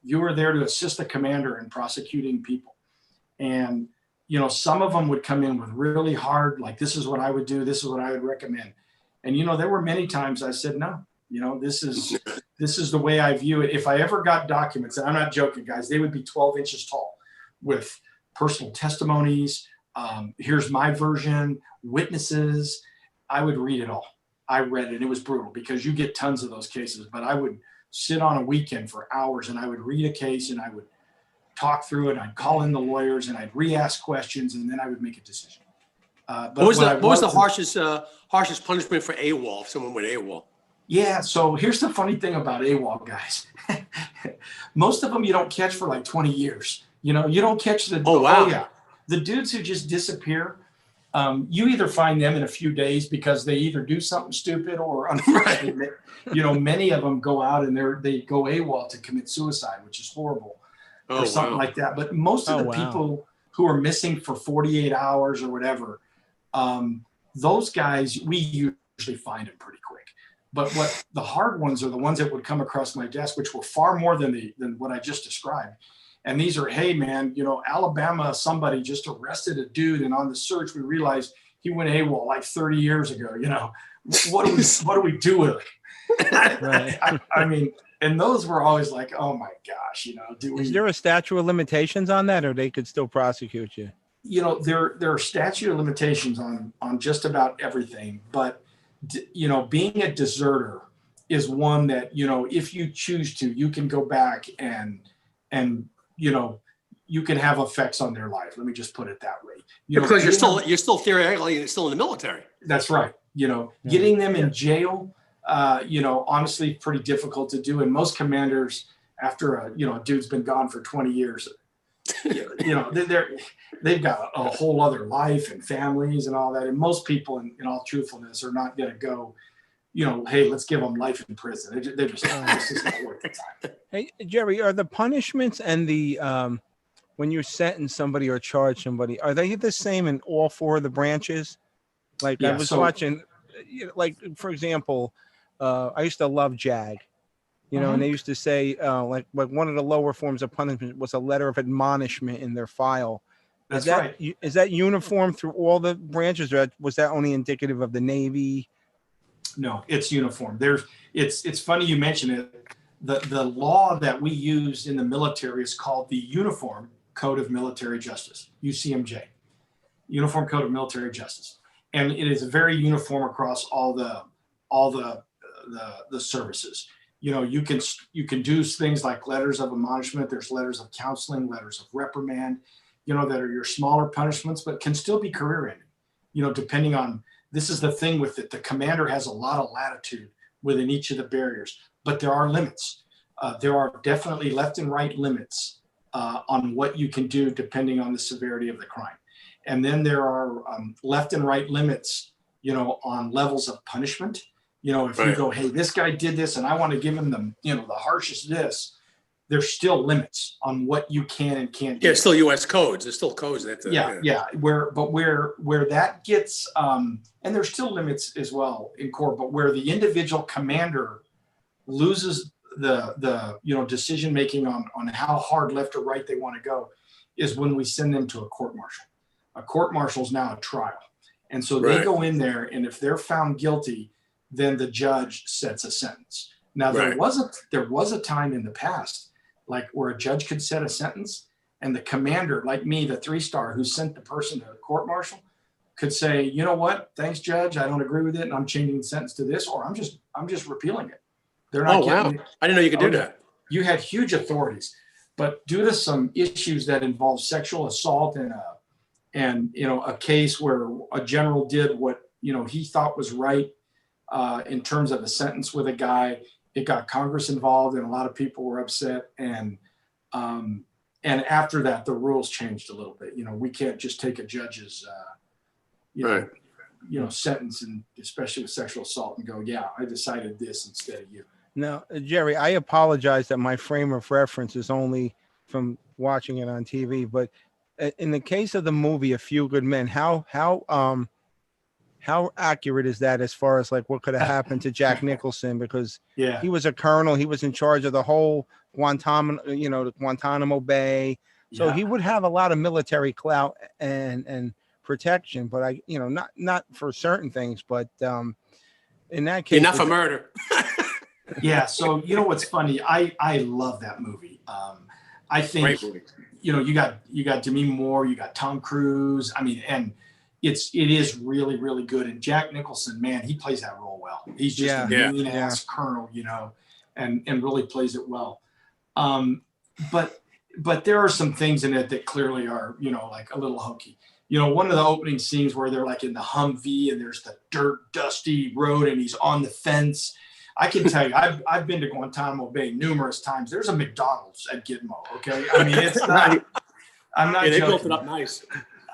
C: You are there to assist the commander in prosecuting people. And, some of them would come in with really hard, like, this is what I would do. This is what I would recommend. And, there were many times I said, no, this is the way I view it. If I ever got documents, and I'm not joking, guys, they would be 12 inches tall with personal testimonies. Here's my version, witnesses. I would read it all. I read it. It was brutal because you get tons of those cases, but I would sit on a weekend for hours and I would read a case and I would talk through it. I'd call in the lawyers and I'd re-ask questions and then I would make a decision. But
B: what was the harshest punishment for AWOL, if someone went AWOL?
C: Yeah. So here's the funny thing about AWOL guys. Most of them you don't catch for like 20 years. You don't catch the, the dudes who just disappear. You either find them in a few days because they either do something stupid or unfortunately, many of them go out and they go AWOL to commit suicide, which is horrible or something like that. But most of the people who are missing for 48 hours or whatever, those guys, we usually find them pretty quick. But what the hard ones are the ones that would come across my desk, which were far more than what I just described. And these are, hey, man, Alabama, somebody just arrested a dude. And on the search, we realized he went AWOL like 30 years ago. What do we do with it?
A: Right.
C: And those were always like, oh, my gosh,
A: Is there a statute of limitations on that or they could still prosecute you?
C: you know, there are statute of limitations on just about everything, but you know, being a deserter is one that, you know, if you choose to, you can go back and you know, you can have effects on their life. Let me just put it that way. You know,
B: Because you're still theoretically still in the military.
C: that's right. You know, getting them in jail, you know, honestly, pretty difficult to do. And most commanders, after a dude's been gone for 20 years, you know, they've got a whole other life and families and all that. And most people, in all truthfulness, are not going to go, you know, hey, let's give them life in prison. They're just, it's just not worth the time.
A: Hey, Jerry, are the punishments and the when you sentence somebody or charge somebody, are they the same in all four of the branches? Like I was watching, like for example, I used to love JAG, you know, and they used to say like one of the lower forms of punishment was a letter of admonishment in their file.
C: That's right.
A: Is that uniform through all the branches, or was that only indicative of the Navy?
C: No, it's uniform. It's funny you mention it. The law that we use in the military is called the Uniform Code of Military Justice, UCMJ, Uniform Code of Military Justice, and it is very uniform across all the services. You know, you can do things like letters of admonishment. There's letters of counseling, letters of reprimand, you know, that are your smaller punishments, but can still be career ending. You know, depending on, this is the thing with it. The commander has a lot of latitude within each of the barriers, but there are limits. There are definitely left and right limits on what you can do depending on the severity of the crime. And then there are left and right limits, you know, on levels of punishment. You know, if you go, hey, this guy did this and I want to give him the harshest this, there's still limits on what you can and can't do.
B: Yeah, it's still U.S. codes. There's still codes that.
C: Where that gets, and there's still limits as well in court, but where the individual commander loses the decision making on how hard left or right they want to go is when we send them to a court martial. A court martial is now a trial, and so they go in there, and if they're found guilty, then the judge sets a sentence. Now there was a time in the past, like where a judge could set a sentence, and the commander, like me, the 3-star who sent the person to the court martial, could say, you know what, thanks, judge, I don't agree with it, and I'm changing the sentence to this, or I'm just repealing it. They're not.
B: Oh wow! I didn't know you could do that.
C: You had huge authorities, but due to some issues that involve sexual assault and a case where a general did what he thought was right in terms of a sentence with a guy, it got Congress involved, and a lot of people were upset. And after that, the rules changed a little bit. We can't just take a judge's sentence, and especially with sexual assault, and go, yeah, I decided this instead of you.
A: Now, Jerry, I apologize that my frame of reference is only from watching it on TV, but in the case of the movie A Few Good Men, how accurate is that as far as like what could have happened to Jack Nicholson? Because he was a colonel, he was in charge of the whole Guantanamo Bay, so he would have a lot of military clout and protection. But not for certain things, but in that case,
B: enough for murder.
C: Yeah. So what's funny? I love that movie. I think you got Demi Moore, you got Tom Cruise. I mean, and it is really, really good. And Jack Nicholson, man, he plays that role well. He's just a mean ass colonel, and really plays it well. But there are some things in it that clearly are, like a little hokey. One of the opening scenes where they're like in the Humvee and there's the dirt, dusty road and he's on the fence. I can tell you, I've been to Guantanamo Bay numerous times. There's a McDonald's at Gitmo. Okay, I mean it's not. I'm not.
B: They
C: joking.
B: built it up nice.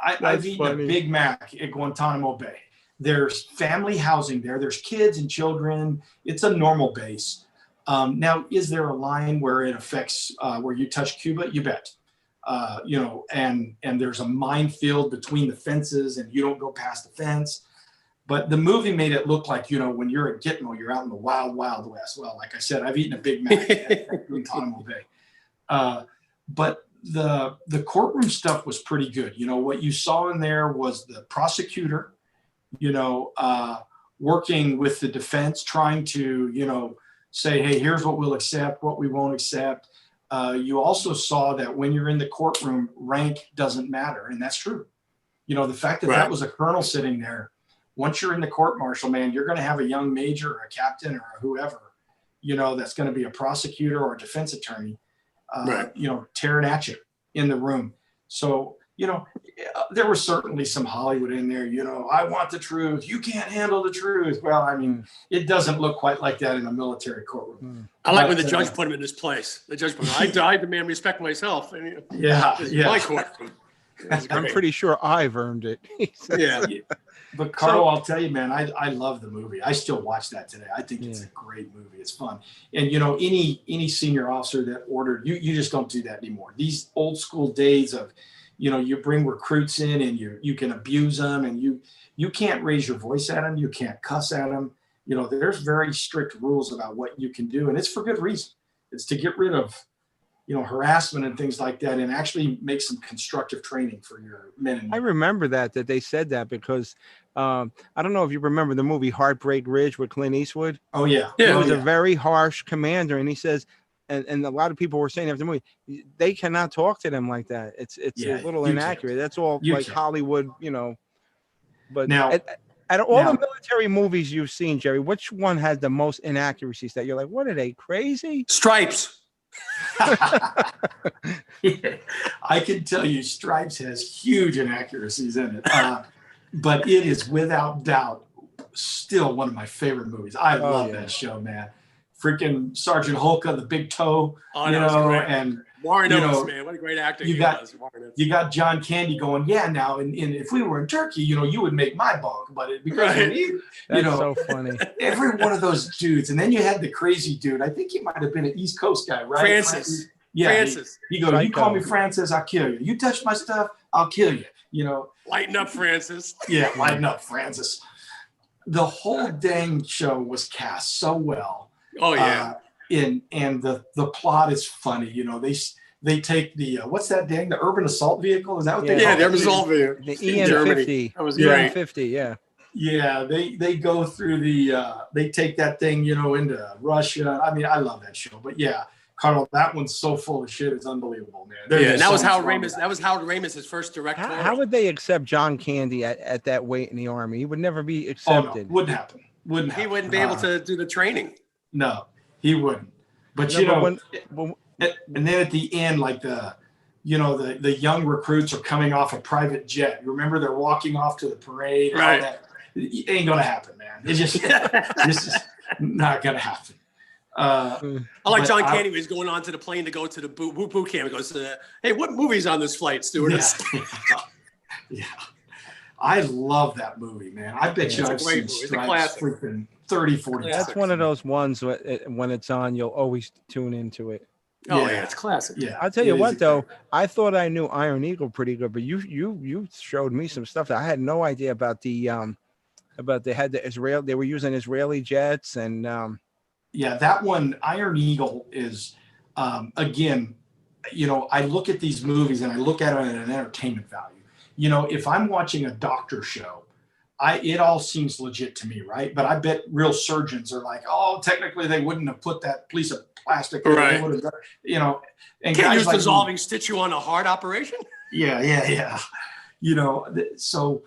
C: I've eaten a Big Mac at Guantanamo Bay. There's family housing there. There's kids and children. It's a normal base. Now, is there a line where it affects where you touch Cuba? You bet. And there's a minefield between the fences, and you don't go past the fence. But the movie made it look like, when you're at Gitmo, you're out in the wild, wild west. Well, like I said, I've eaten a Big Mac at Guantanamo Bay. But the courtroom stuff was pretty good. What you saw in there was the prosecutor, working with the defense, trying to, say, hey, here's what we'll accept, what we won't accept. You also saw that when you're in the courtroom, rank doesn't matter. And that's true. You know, the fact that
B: Right.
C: that was a colonel sitting there. Once you're in the court martial, man, you're going to have a young major or a captain or whoever, you know, that's going to be a prosecutor or a defense attorney,
B: Right.
C: you know, tearing at you in the room. So, you know, there was certainly some Hollywood in there, you know, I want the truth. You can't handle the truth. Well, I mean, it doesn't look quite like that in a military courtroom.
B: I like
C: But,
B: when the judge put him in his place. The judge put him, I demand respect myself. And
C: Yeah.
B: it's
C: Yeah.
B: my courtroom. It was
A: I'm
B: great.
A: pretty sure I've earned it.
B: Yeah.
C: But Carl, I'll tell you, man, I love the movie. I still watch that today. I think it's a great movie. It's fun. And you know, any senior officer that ordered, you just don't do that anymore. These old school days of, you know, you bring recruits in and you can abuse them, and you can't raise your voice at them, you can't cuss at them. You know, there's very strict rules about what you can do, and it's for good reason. It's to get rid of, you know, harassment and things like that, and actually make some constructive training for your men and
A: I
C: women.
A: remember that they said that because I don't know if you remember the movie Heartbreak Ridge with Clint Eastwood.
C: Oh yeah.
B: Yeah.
A: He
C: Oh,
A: was
C: yeah.
A: a very harsh commander, and he says, and a lot of people were saying after the movie, they cannot talk to them like that. It's
C: Yeah,
A: a little
C: you
A: inaccurate.
C: can't.
A: That's all
C: You
A: like
C: can't.
A: Hollywood, you know. But
C: Now-
A: out of all
C: now-
A: the military movies you've seen, Jerry, which one has the most inaccuracies that you're like, what are they crazy?
B: Stripes.
C: I can tell you Stripes has huge inaccuracies in it. But it is without doubt still one of my favorite movies. I love
A: yeah.
C: that show, man. Freaking Sergeant Holka, the big toe,
B: Oh,
C: you
B: that was
C: know,
B: great.
C: and
B: Warren
C: you
B: Oates,
C: know,
B: man. What a great actor
C: you
B: he
C: got-
B: was. Warren Oates.
C: you got John Candy going, yeah, now, and if we were in Turkey, you know, you would make my bunk, but because
B: Right.
C: you
A: That's
C: know,
A: so funny.
C: every one of those dudes. And then you had the crazy dude. I think he might have been an East Coast guy, right?
B: Francis.
C: Yeah.
B: Francis.
C: He goes, you call
A: Psycho.
C: me Francis, I'll kill you. You touch my stuff, I'll kill you. You know,
B: Lighten up, Francis.
C: yeah, lighten up, Francis. The whole dang show was cast so well.
B: Oh, yeah.
C: And the plot is funny. You know, they take the what's that dang, the urban assault vehicle? Is that what they
B: Yeah,
C: call
B: there
C: it?
B: was all the
A: The
B: in Germany.
A: EN50.
B: That was
C: Yeah.
B: great.
A: EN50, yeah.
C: Yeah, they go through they take that thing, you know, into Russia. I mean, I love that show. But yeah, Carl, that one's so full of shit. It's unbelievable, man. There's
B: Yeah,
C: just
B: that was
C: so much
B: Howard
C: wrong with
B: Ramis. That was Howard Ramis' first
A: How
B: directorial.
A: would they accept John Candy at that weight in the army? He would never be
C: Oh, no,
A: accepted.
C: wouldn't happen. Wouldn't happen.
B: He wouldn't be able to do the training.
C: No, he wouldn't. But
A: No,
C: you
A: but
C: know,
A: when
C: and then at the end, like the young recruits are coming off a private jet. You remember they're walking off to the parade.
B: Right.
C: All that. It ain't gonna happen, man. It's just this is not gonna happen.
B: I like
C: But
B: John
C: I-
B: Candy was going on to the plane to go to the boot camp. He goes, hey, what movie's on this flight, stewardess?
C: Yeah. Yeah. I love that movie, man. I bet you
B: It's a
C: I've
B: great
C: seen
B: movie. It's a
C: Stripes
B: classic.
C: freaking 30, 40
B: Yeah,
C: times.
A: that's one of those ones when it's on, you'll always tune into it.
B: Oh,
C: Yeah.
B: yeah, it's classic.
C: Yeah.
A: I'll tell you
C: it
A: what
C: is
A: though, I thought I knew Iron Eagle pretty good, but you showed me some stuff that I had no idea about they had they were using Israeli jets and
C: Yeah, that one, Iron Eagle, is again, you know, I look at these movies and I look at it at an entertainment value. You know, if I'm watching a doctor show, it all seems legit to me, right? But I bet real surgeons are like, oh, technically they wouldn't have put that piece of plastic there. They
B: Right.
C: would have done, you know, and
B: Can't
C: guys
B: use
C: like me-
B: dissolving stitch you on a heart operation?
C: Yeah. You know, so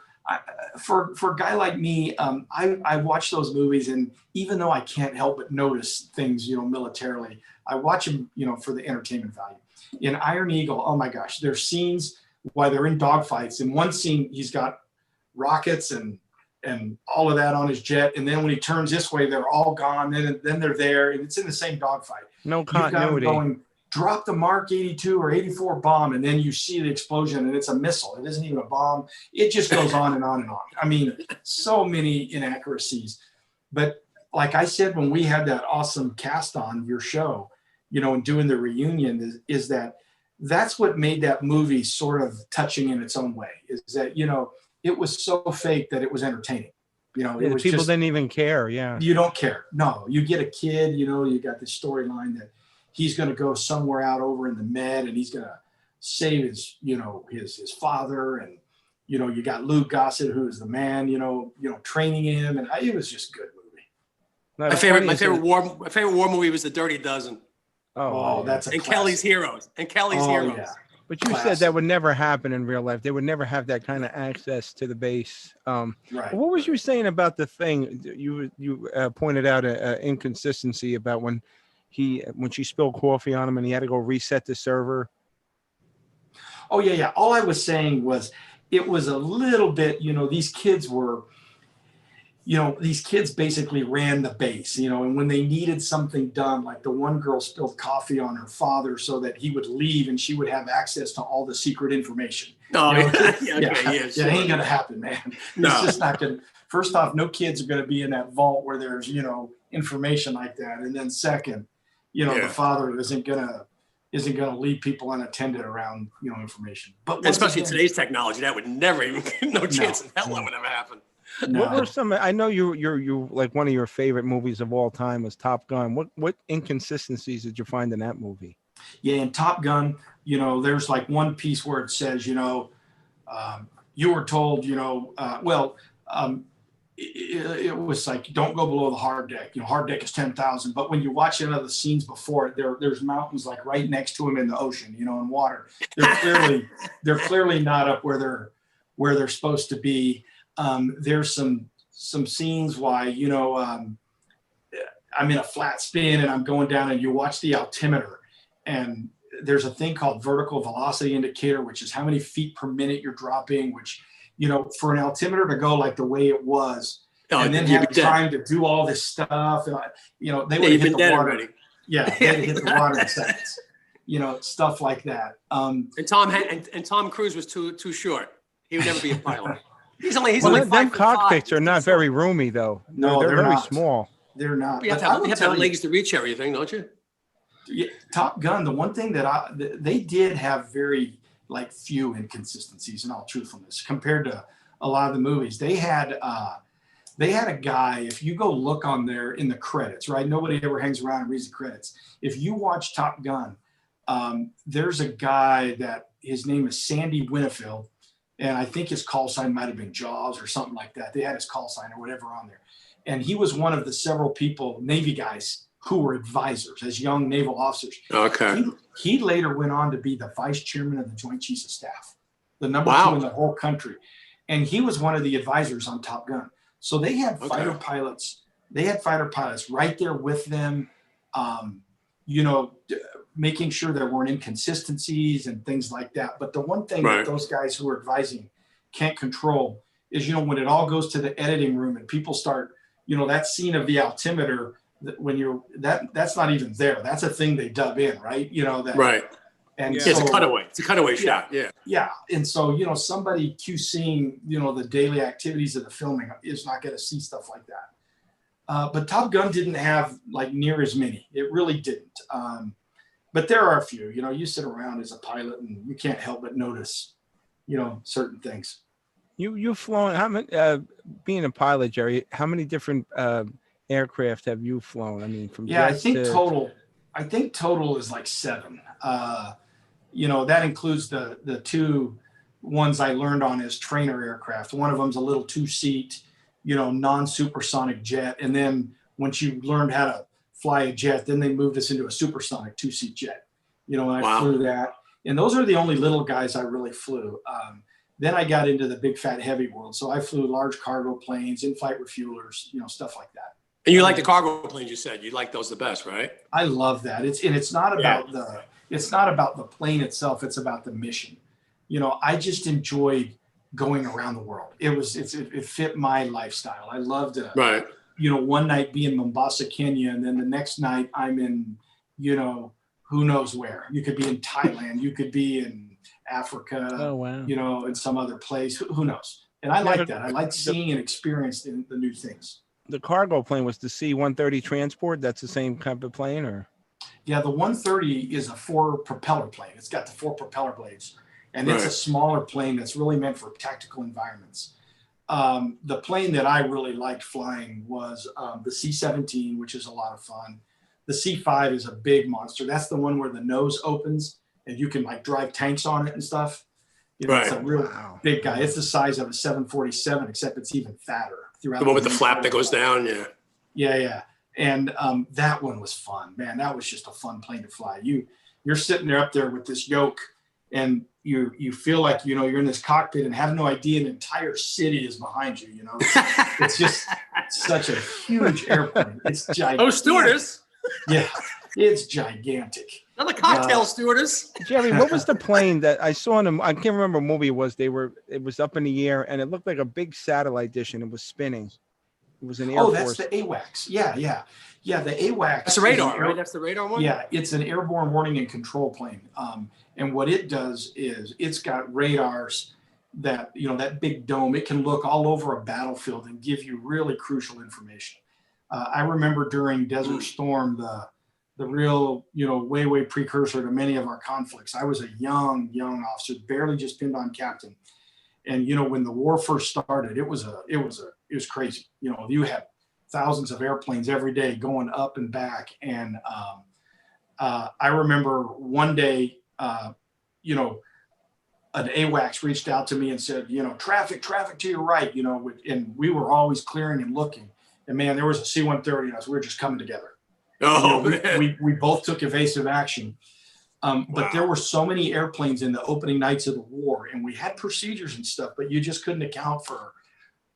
C: for a guy like me, I watch those movies, and even though I can't help but notice things, you know, militarily, I watch them, you know, for the entertainment value. In Iron Eagle, oh my gosh, there's scenes while they're in dogfights. In one scene, he's got rockets and all of that on his jet, and then when he turns this way, they're all gone. Then they're there, and it's in the same dogfight.
A: no
C: You've got him
A: continuity.
C: going, drop the Mark 82 or 84 bomb, and then you see the explosion, and it's a missile. It isn't even a bomb. It just goes on and on and on. I mean, so many inaccuracies. But like I said, when we had that awesome cast on your show, you know, and doing the reunion, is that's what made that movie sort of touching in its own way. Is that, you know, it was so fake that it was entertaining. You know,
A: Yeah,
C: it was
A: people
C: just,
A: didn't even care. Yeah.
C: you don't care. No, you get a kid, you know, you got the storyline that he's going to go somewhere out over in the Med, and he's going to save his, you know, his father. And, you know, you got Lou Gossett, who is the man, you know, training him. And it was just a good movie.
A: No,
B: My
A: it's
B: favorite
A: funny
B: war movie was The Dirty Dozen.
C: Oh,
A: yeah.
C: that's a
B: And
C: classic.
B: Kelly's Heroes.
C: Oh,
B: Heroes.
C: yeah.
A: But you said that would never happen in real life. They would never have that kind of access to the base.
C: Right.
A: What was you saying about the thing? You pointed out an inconsistency about when she spilled coffee on him and he had to go reset the server.
C: Oh yeah. All I was saying was it was a little bit, these kids basically ran the base, and when they needed something done, like the one girl spilled coffee on her father so that he would leave and she would have access to all the secret information.
B: Oh,
C: It ain't going to happen, man.
B: No.
C: It's just not going to. First off, no kids are going to be in that vault where there's, information like that. And then second, the father isn't going to leave people unattended around, information. But
B: especially today's technology, that would never even, no chance in hell that would ever happen.
A: No. What were some? I know you like one of your favorite movies of all time was Top Gun. What inconsistencies did you find in that movie?
C: Yeah, in Top Gun, there's like one piece where it says, you were told, it was like, don't go below the hard deck. Hard deck is 10,000. But when you watch any of the scenes before it, there's mountains like right next to them in the ocean, in water. They're clearly not up where they're supposed to be. There's some scenes why, I'm in a flat spin and I'm going down and you watch the altimeter and there's a thing called vertical velocity indicator, which is how many feet per minute you're dropping, which, for an altimeter to go like the way it was and then have time to do all this stuff. And, they would hit the water. Already. Yeah. They hit the water in seconds, stuff like that.
B: And Tom Cruise was too short. He would never be a pilot. He's only
A: them cockpits are not very roomy though.
C: No,
A: they're very
C: not.
A: Small.
C: They're not.
B: You have to have legs to reach everything, don't you?
C: Yeah, Top Gun. The one thing that they did have very few inconsistencies in all truthfulness compared to a lot of the movies. They had a guy. If you go look on there in the credits, right? Nobody ever hangs around and reads the credits. If you watch Top Gun, there's a guy that his name is Sandy Winfield. And I think his call sign might have been Jaws or something like that. They had his call sign or whatever on there. And he was one of the several people, Navy guys, who were advisors as young naval officers.
B: Okay.
C: He later went on to be the vice chairman of the Joint Chiefs of Staff, the number 2 in the whole country. And he was one of the advisors on Top Gun. So they had fighter pilots. They had fighter pilots right there with them, making sure there weren't inconsistencies and things like that. But the one thing that those guys who are advising can't control is, when it all goes to the editing room and people start, that scene of the altimeter, when that's not even there. That's a thing they dub in, right?
B: Right.
C: And
B: it's a cutaway. It's a cutaway shot. Yeah.
C: Yeah. And so, somebody QCing, the daily activities of the filming is not going to see stuff like that. But Top Gun didn't have near as many. It really didn't. But there are a few, you sit around as a pilot and you can't help but notice, certain things.
A: You've flown, how many, being a pilot, Jerry, how many different aircraft have you flown? I mean, from
C: I think total is 7. That includes the 2 ones I learned on as trainer aircraft. One of them's a little 2-seat, non-supersonic jet. And then once you learned how to fly a jet, then they moved us into a supersonic 2-seat jet, and I flew that. And those are the only little guys I really flew. Then I got into the big fat heavy world. So I flew large cargo planes, in-flight refuelers, stuff like that.
B: And you like the cargo planes, you said. You like those the best, right?
C: I love that. It's not about the plane itself. It's about the mission. I just enjoyed going around the world. It fit my lifestyle. I loved it.
B: Right.
C: One night be in Mombasa, Kenya, and then the next night I'm in, who knows where. You could be in Thailand. You could be in Africa,
A: oh, wow.
C: In some other place. Who knows? And I like that. I like seeing and experiencing the new things.
A: The cargo plane was the C-130 transport. That's the same type of plane, or?
C: Yeah, the 130 is a 4-propeller plane. It's got the 4 propeller blades, and it's a smaller plane that's really meant for tactical environments. The plane that I really liked flying was the C-17, which is a lot of fun. The C-5 is a big monster. That's the one where the nose opens and you can drive tanks on it and stuff. It's a real big guy. It's the size of a 747, except it's even fatter.
B: The one with the flap that goes down,
C: Yeah. And that one was fun, man. That was just a fun plane to fly. You're sitting there up there with this yoke, and you feel like, you know, you're in this cockpit and have no idea an entire city is behind you. You know, it's just such a huge airplane. It's gigantic.
B: Oh, stewardess.
C: Yeah, it's gigantic.
B: Not the cocktail stewardess.
A: Jerry, what was the plane that I saw in I can't remember what movie it was. It was up in the air and it looked like a big satellite dish and it was spinning. It was an Air Force.
C: That's the AWACS. Yeah. The AWACS.
B: That's the radar, right? That's the radar one.
C: Yeah, it's an airborne warning and control plane. And what it does is it's got radars that, you know, that big dome, it can look all over a battlefield and give you really crucial information. I remember during Desert Storm, the real, you know, way precursor to many of our conflicts. I was a young officer, barely just pinned on captain. And, you know, when the war first started, it was crazy. You know, you had thousands of airplanes every day going up and back. And I remember one day, you know, an AWACS reached out to me and said, you know, traffic to your right, you know, and we were always clearing and looking. And man, there was a C-130 and us. We were just coming together.
B: Oh,
C: you know, we both took evasive action. But there were so many airplanes in the opening nights of the war, and we had procedures and stuff, but you just couldn't account for,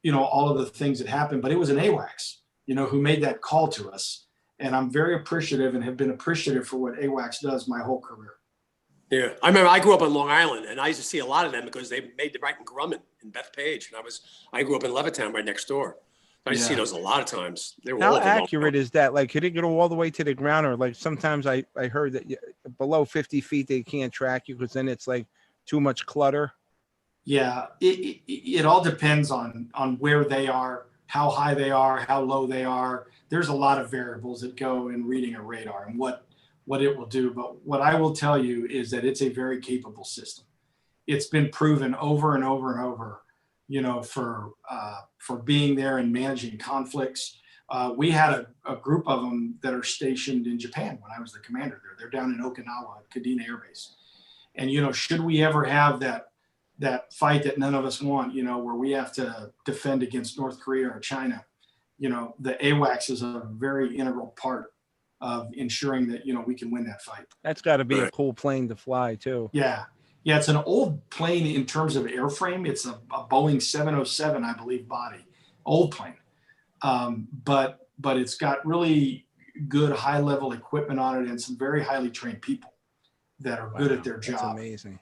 C: you know, all of the things that happened. But it was an AWACS, you know, who made that call to us. And I'm very appreciative and have been appreciative for what AWACS does my whole career.
B: Yeah, I remember I grew up on Long Island, and I used to see a lot of them because they made them right in Grumman and Bethpage, and I grew up in Levittown, right next door. I see those a lot of times. They were
A: How accurate is that? Like, could it go all the way to the ground, or like sometimes I heard that below 50 feet they can't track you because then it's like too much clutter.
C: Yeah, it all depends on where they are, how high they are, how low they are. There's a lot of variables that go in reading a radar and what it will do. But what I will tell you is that it's a very capable system. It's been proven over and over and over, you know, for being there and managing conflicts. We had a group of them that are stationed in Japan when I was the commander there. They're down in Okinawa at Kadena Air Base. And, you know, should we ever have that fight that none of us want, you know, where we have to defend against North Korea or China, you know, the AWACS is a very integral part of ensuring that, you know, we can win that fight.
A: That's got to be a cool plane to fly too.
C: Yeah, it's an old plane in terms of airframe. It's a Boeing 707, I believe, body, old plane. But it's got really good high level equipment on it and some very highly trained people that are good at their job.
A: That's amazing.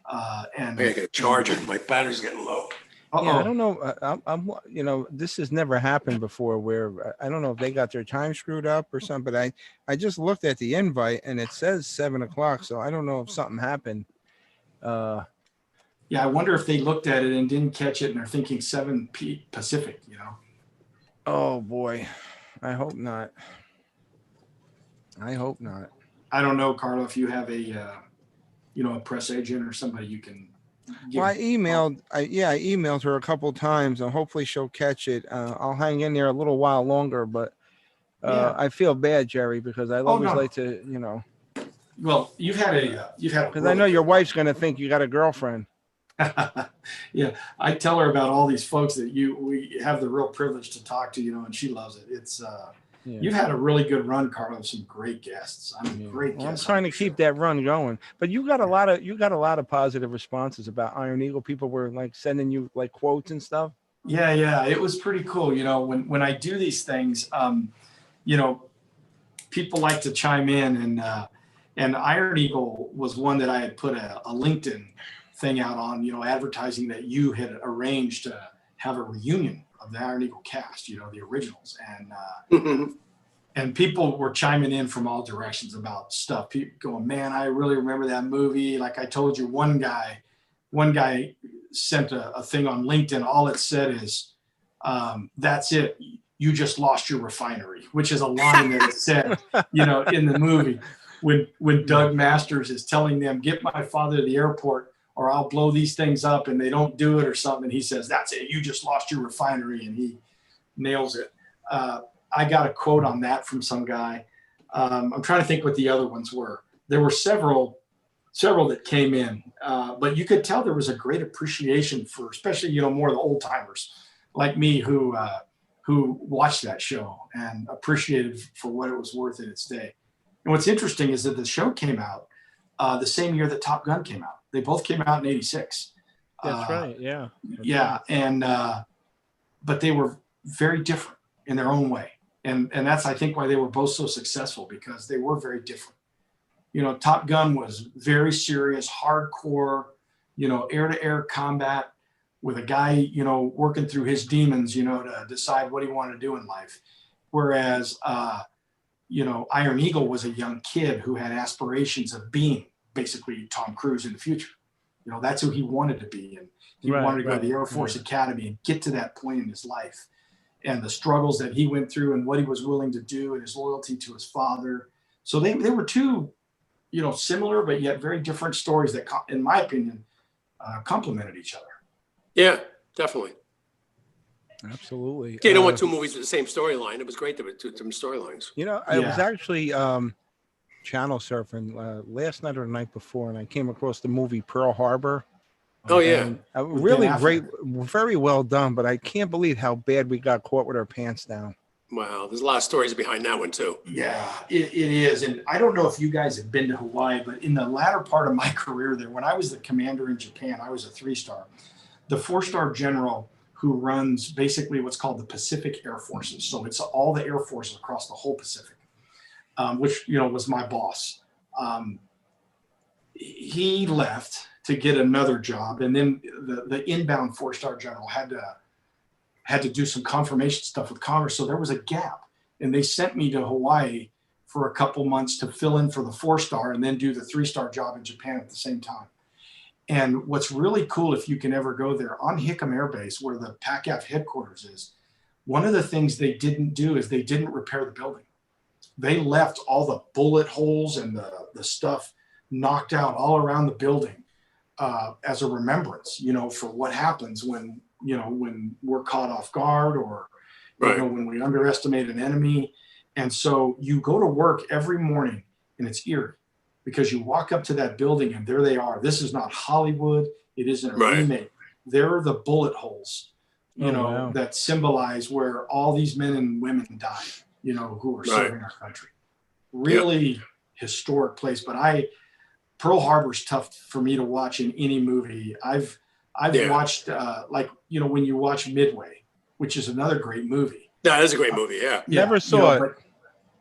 C: And
B: I got a charger. My battery's getting low.
A: Yeah, I don't know. I'm you know, this has never happened before where I don't know if they got their time screwed up or something, but I just looked at the invite and it says 7 o'clock. So I don't know if something happened.
C: Yeah, I wonder if they looked at it and didn't catch it and they're thinking 7 Pacific, you know?
A: Oh boy. I hope not. I don't
C: know, Carlo, if you have a press agent or somebody you can
A: Well, I emailed her a couple times and hopefully she'll catch it. I'll hang in there a little while longer, but I feel bad, Jerry, because I always like to, you know.
C: Well, you've had
A: because I know your wife's going to think you got a girlfriend.
C: Yeah, I tell her about all these folks that we have the real privilege to talk to, you know, and she loves it. It's you've had a really good run, Carlo. Some great guests. Great guests.
A: I'm trying to keep that run going, but you got a lot of positive responses about Iron Eagle. People were like sending you like quotes and stuff.
C: Yeah, it was pretty cool. You know, when I do these things, you know, people like to chime in, and Iron Eagle was one that I had put a LinkedIn thing out on, you know, advertising that you had arranged to have a reunion of the Iron Eagle cast, you know, the originals, and people were chiming in from all directions about stuff. People going, man, I really remember that movie. Like I told you, one guy sent a thing on LinkedIn. All it said is, that's it. You just lost your refinery, which is a line that it said, you know, in the movie when Doug Masters is telling them, get my father to the airport or I'll blow these things up, and they don't do it or something. He says, that's it. You just lost your refinery, and he nails it. I got a quote on that from some guy. I'm trying to think what the other ones were. There were several that came in, but you could tell there was a great appreciation for, especially, you know, more of the old timers like me who watched that show and appreciated for what it was worth in its day. And what's interesting is that the show came out the same year that Top Gun came out. They both came out in '86.
A: That's right. Yeah. That's
C: Yeah,
A: right.
C: and but they were very different in their own way, and that's I think why they were both so successful, because they were very different. You know, Top Gun was very serious, hardcore, you know, air-to-air combat with a guy, you know, working through his demons, you know, to decide what he wanted to do in life. Whereas, you know, Iron Eagle was a young kid who had aspirations of being basically Tom Cruise in the future. You know, that's who he wanted to be. And he wanted to go to the Air Force Academy and get to that point in his life. And the struggles that he went through and what he was willing to do and his loyalty to his father. So they were two, you know, similar but yet very different stories that, in my opinion, complemented each other.
B: Yeah, definitely.
A: Absolutely.
B: You don't want two movies with the same storyline. It was great to have two different storylines.
A: You know, I was actually channel surfing last night or the night before, and I came across the movie Pearl Harbor.
B: Oh yeah,
A: really great, very well done. But I can't believe how bad we got caught with our pants down.
B: Wow, there's a lot of stories behind that one too.
C: Yeah, it is. And I don't know if you guys have been to Hawaii, but in the latter part of my career there, when I was the commander in Japan, I was a 3-star. The 4-star general who runs basically what's called the Pacific Air Forces. So it's all the Air Forces across the whole Pacific, which, you know, was my boss. He left to get another job. And then the inbound 4-star general had to do some confirmation stuff with Congress. So there was a gap, and they sent me to Hawaii for a couple months to fill in for the 4-star and then do the 3-star job in Japan at the same time. And what's really cool, if you can ever go there, on Hickam Air Base, where the PACAF headquarters is, one of the things they didn't do is they didn't repair the building. They left all the bullet holes and the stuff knocked out all around the building as a remembrance, you know, for what happens when, you know, when we're caught off guard or, you know, when we underestimate an enemy. And so you go to work every morning and it's eerie, because you walk up to that building and there they are. This is not Hollywood. It isn't a remake. There are the bullet holes, you know, that symbolize where all these men and women died, you know, who are serving our country. Really historic place. But Pearl Harbor's tough for me to watch in any movie. I've watched, like, you know, when you watch Midway, which is another great movie.
B: That is a great movie.
A: Never saw it.
C: But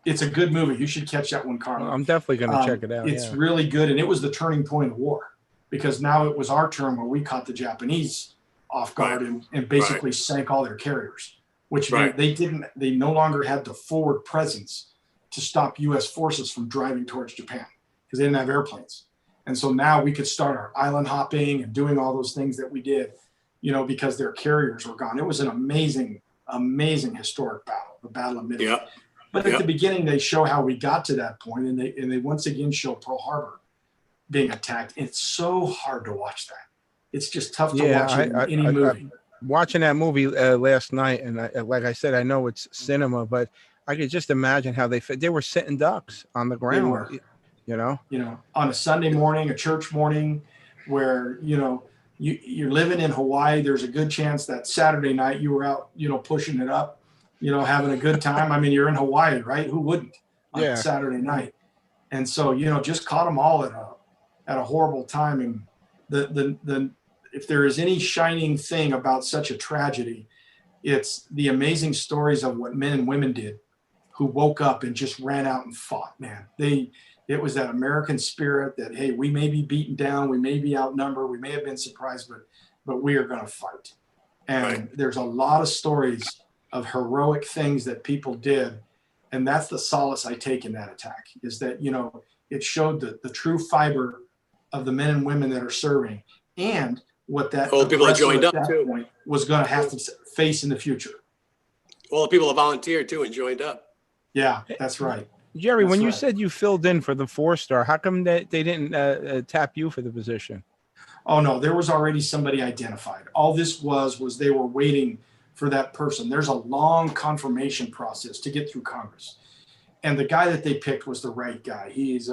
C: it's a good movie. You should catch that one, Carlo.
A: I'm definitely going to check it out.
C: It's really good. And it was the turning point of the war, because now it was our turn where we caught the Japanese off guard and basically sank all their carriers, which they no longer had the forward presence to stop U.S. forces from driving towards Japan, because they didn't have airplanes. And so now we could start our island hopping and doing all those things that we did, you know, because their carriers were gone. It was an amazing, amazing historic battle, the Battle of Midway. But at the beginning, they show how we got to that point, and they once again show Pearl Harbor being attacked. It's so hard to watch that. It's just tough to watch in any movie.
A: Watching that movie last night, and like I said, I know it's cinema, but I could just imagine how they were sitting ducks on the ground. You know,
C: on a Sunday morning, a church morning, where, you know, you're living in Hawaii. There's a good chance that Saturday night you were out, you know, pushing it up, you know, having a good time. I mean, you're in Hawaii, right? Who wouldn't on Saturday night? And so, you know, just caught them all at a horrible time. And the if there is any shining thing about such a tragedy, it's the amazing stories of what men and women did who woke up and just ran out and fought, man. It was that American spirit that, hey, we may be beaten down, we may be outnumbered, we may have been surprised, but we are going to fight. And there's a lot of stories of heroic things that people did. And that's the solace I take in that attack, is that, you know, it showed the true fiber of the men and women that are serving, and what that
B: all the people that joined up too
C: point was going to have to face in the future.
B: All the people that volunteered too and joined up.
C: Yeah, that's right.
A: Jerry, when you said you filled in for the 4-star, how come they didn't tap you for the position?
C: Oh, no, there was already somebody identified. All this was they were waiting for that person. There's a long confirmation process to get through Congress. And the guy that they picked was the right guy. His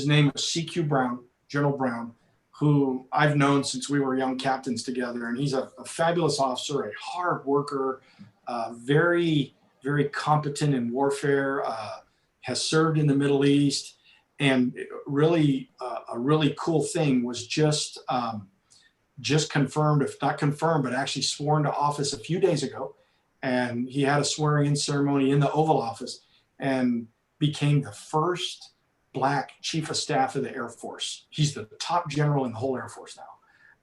C: name was C.Q. Brown, General Brown, who I've known since we were young captains together. And he's a fabulous officer, a hard worker, very, very competent in warfare, has served in the Middle East. And really, a really cool thing was just confirmed, if not confirmed, but actually sworn to office a few days ago. And he had a swearing in ceremony in the Oval Office and became the first Black chief of staff of the Air Force. He's the top general in the whole Air Force now.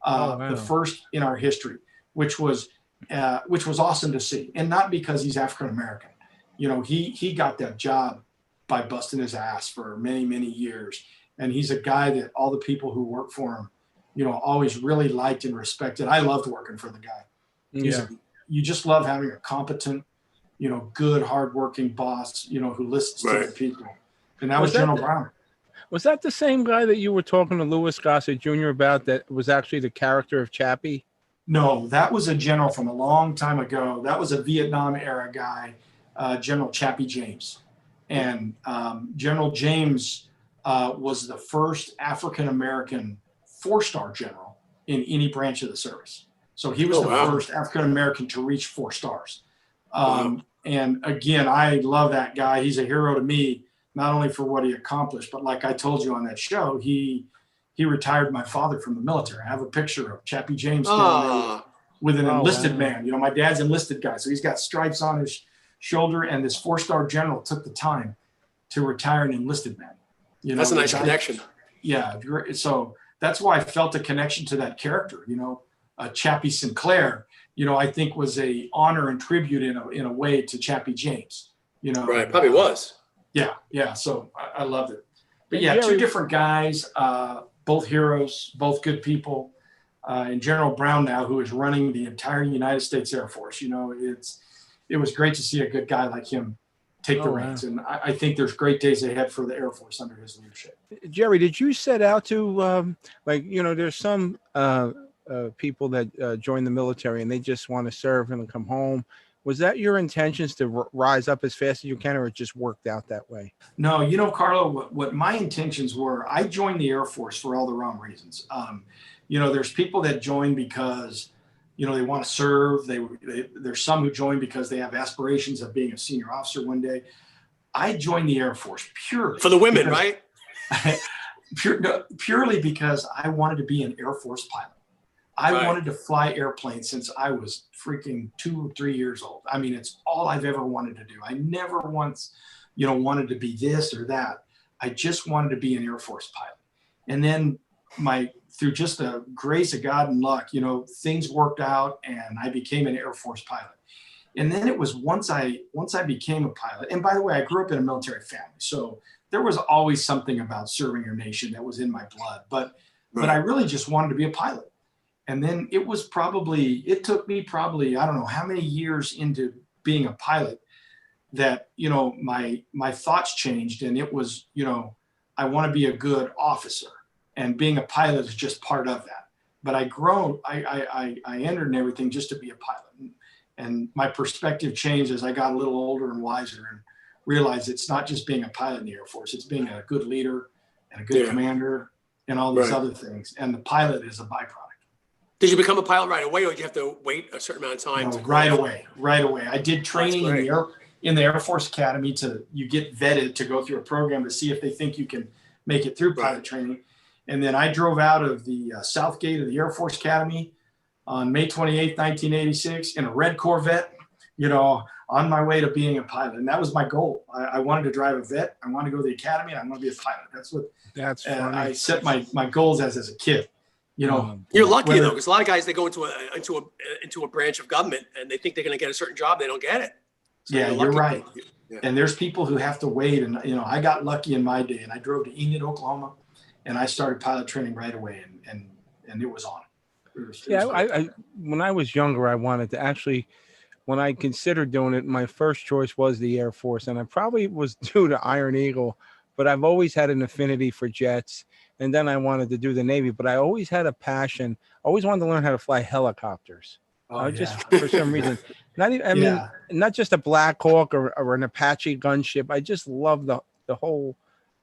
A: Wow.
C: The first in our history, which was awesome to see. And not because he's African-American. You know, he got that job by busting his ass for many, many years. And he's a guy that all the people who work for him, you know, always really liked and respected. I loved working for the guy.
A: Yeah.
C: You just love having a competent, you know, good, hardworking boss, you know, who listens to the people. And that was General Brown.
A: Was that the same guy that you were talking to Louis Gossett Jr. about that was actually the character of Chappie?
C: No, that was a general from a long time ago. That was a Vietnam era guy, General Chappie James. And General James was the first African-American 4-star general in any branch of the service. So he was the first African-American to reach 4 stars. And again, I love that guy. He's a hero to me, not only for what he accomplished, but like I told you on that show, he retired my father from the military. I have a picture of Chappie James with an enlisted man. You know, my dad's enlisted guy. So he's got stripes on his shoulder, and this 4-star general took the time to retire an enlisted man. You know,
B: that's a nice connection.
C: Yeah. So that's why I felt a connection to that character, you know. Chappie Sinclair, you know, I think was a honor and tribute in a way to Chappie James, you know.
B: Right, probably was.
C: Yeah. So I loved it. But yeah, 2 different guys, both heroes, both good people. And General Brown now, who is running the entire United States Air Force, you know, it was great to see a good guy like him take the reins. And I think there's great days ahead for the Air Force under his leadership.
A: Jerry, did you set out to, like, you know, there's some people that join the military and they just want to serve and come home. Was that your intentions to rise up as fast as you can, or it just worked out that way?
C: No, you know, Carlo, what my intentions were, I joined the Air Force for all the wrong reasons. You know, there's people that join because, you know, they want to serve. There's some who join because they have aspirations of being a senior officer one day. I joined the Air Force purely
B: for the women, right?
C: Purely because I wanted to be an Air Force pilot. I wanted to fly airplanes since I was freaking 2 or 3 years old. I mean, it's all I've ever wanted to do. I never once, you know, wanted to be this or that. I just wanted to be an Air Force pilot. And then through just the grace of God and luck, you know, things worked out and I became an Air Force pilot. And then it was once I became a pilot, and by the way, I grew up in a military family. So there was always something about serving your nation that was in my blood, but I really just wanted to be a pilot. And then it took me probably, I don't know how many years into being a pilot that, you know, my thoughts changed, and it was, you know, I want to be a good officer, and being a pilot is just part of that. But I entered in everything just to be a pilot. And my perspective changed as I got a little older and wiser and realized it's not just being a pilot in the Air Force, it's being a good leader and a good commander and all these other things. And the pilot is a byproduct.
B: Did you become a pilot right away, or did you have to wait a certain amount of time?
C: No, right away. I did training in the Air Force Academy you get vetted to go through a program to see if they think you can make it through pilot training. And then I drove out of the South Gate of the Air Force Academy on May 28th, 1986 in a red Corvette, you know, on my way to being a pilot. And that was my goal. I wanted to drive a vet. I wanted to go to the academy, and I want to be a pilot. That's funny. I set my goals as a kid. You know,
B: you're lucky though, because a lot of guys, they go into a branch of government and they think they're going to get a certain job, they don't get it. So
C: you're right. Yeah. And there's people who have to wait. And you know, I got lucky in my day, and I drove to Enid, Oklahoma, and I started pilot training right away, and it was on. When
A: I was younger, I wanted to actually. When I considered doing it, my first choice was the Air Force, and I probably was due to Iron Eagle, but I've always had an affinity for jets. And then I wanted to do the Navy, but I always had a passion. I always wanted to learn how to fly helicopters. Just for some reason, not just a Black Hawk or an Apache gunship. I just love the whole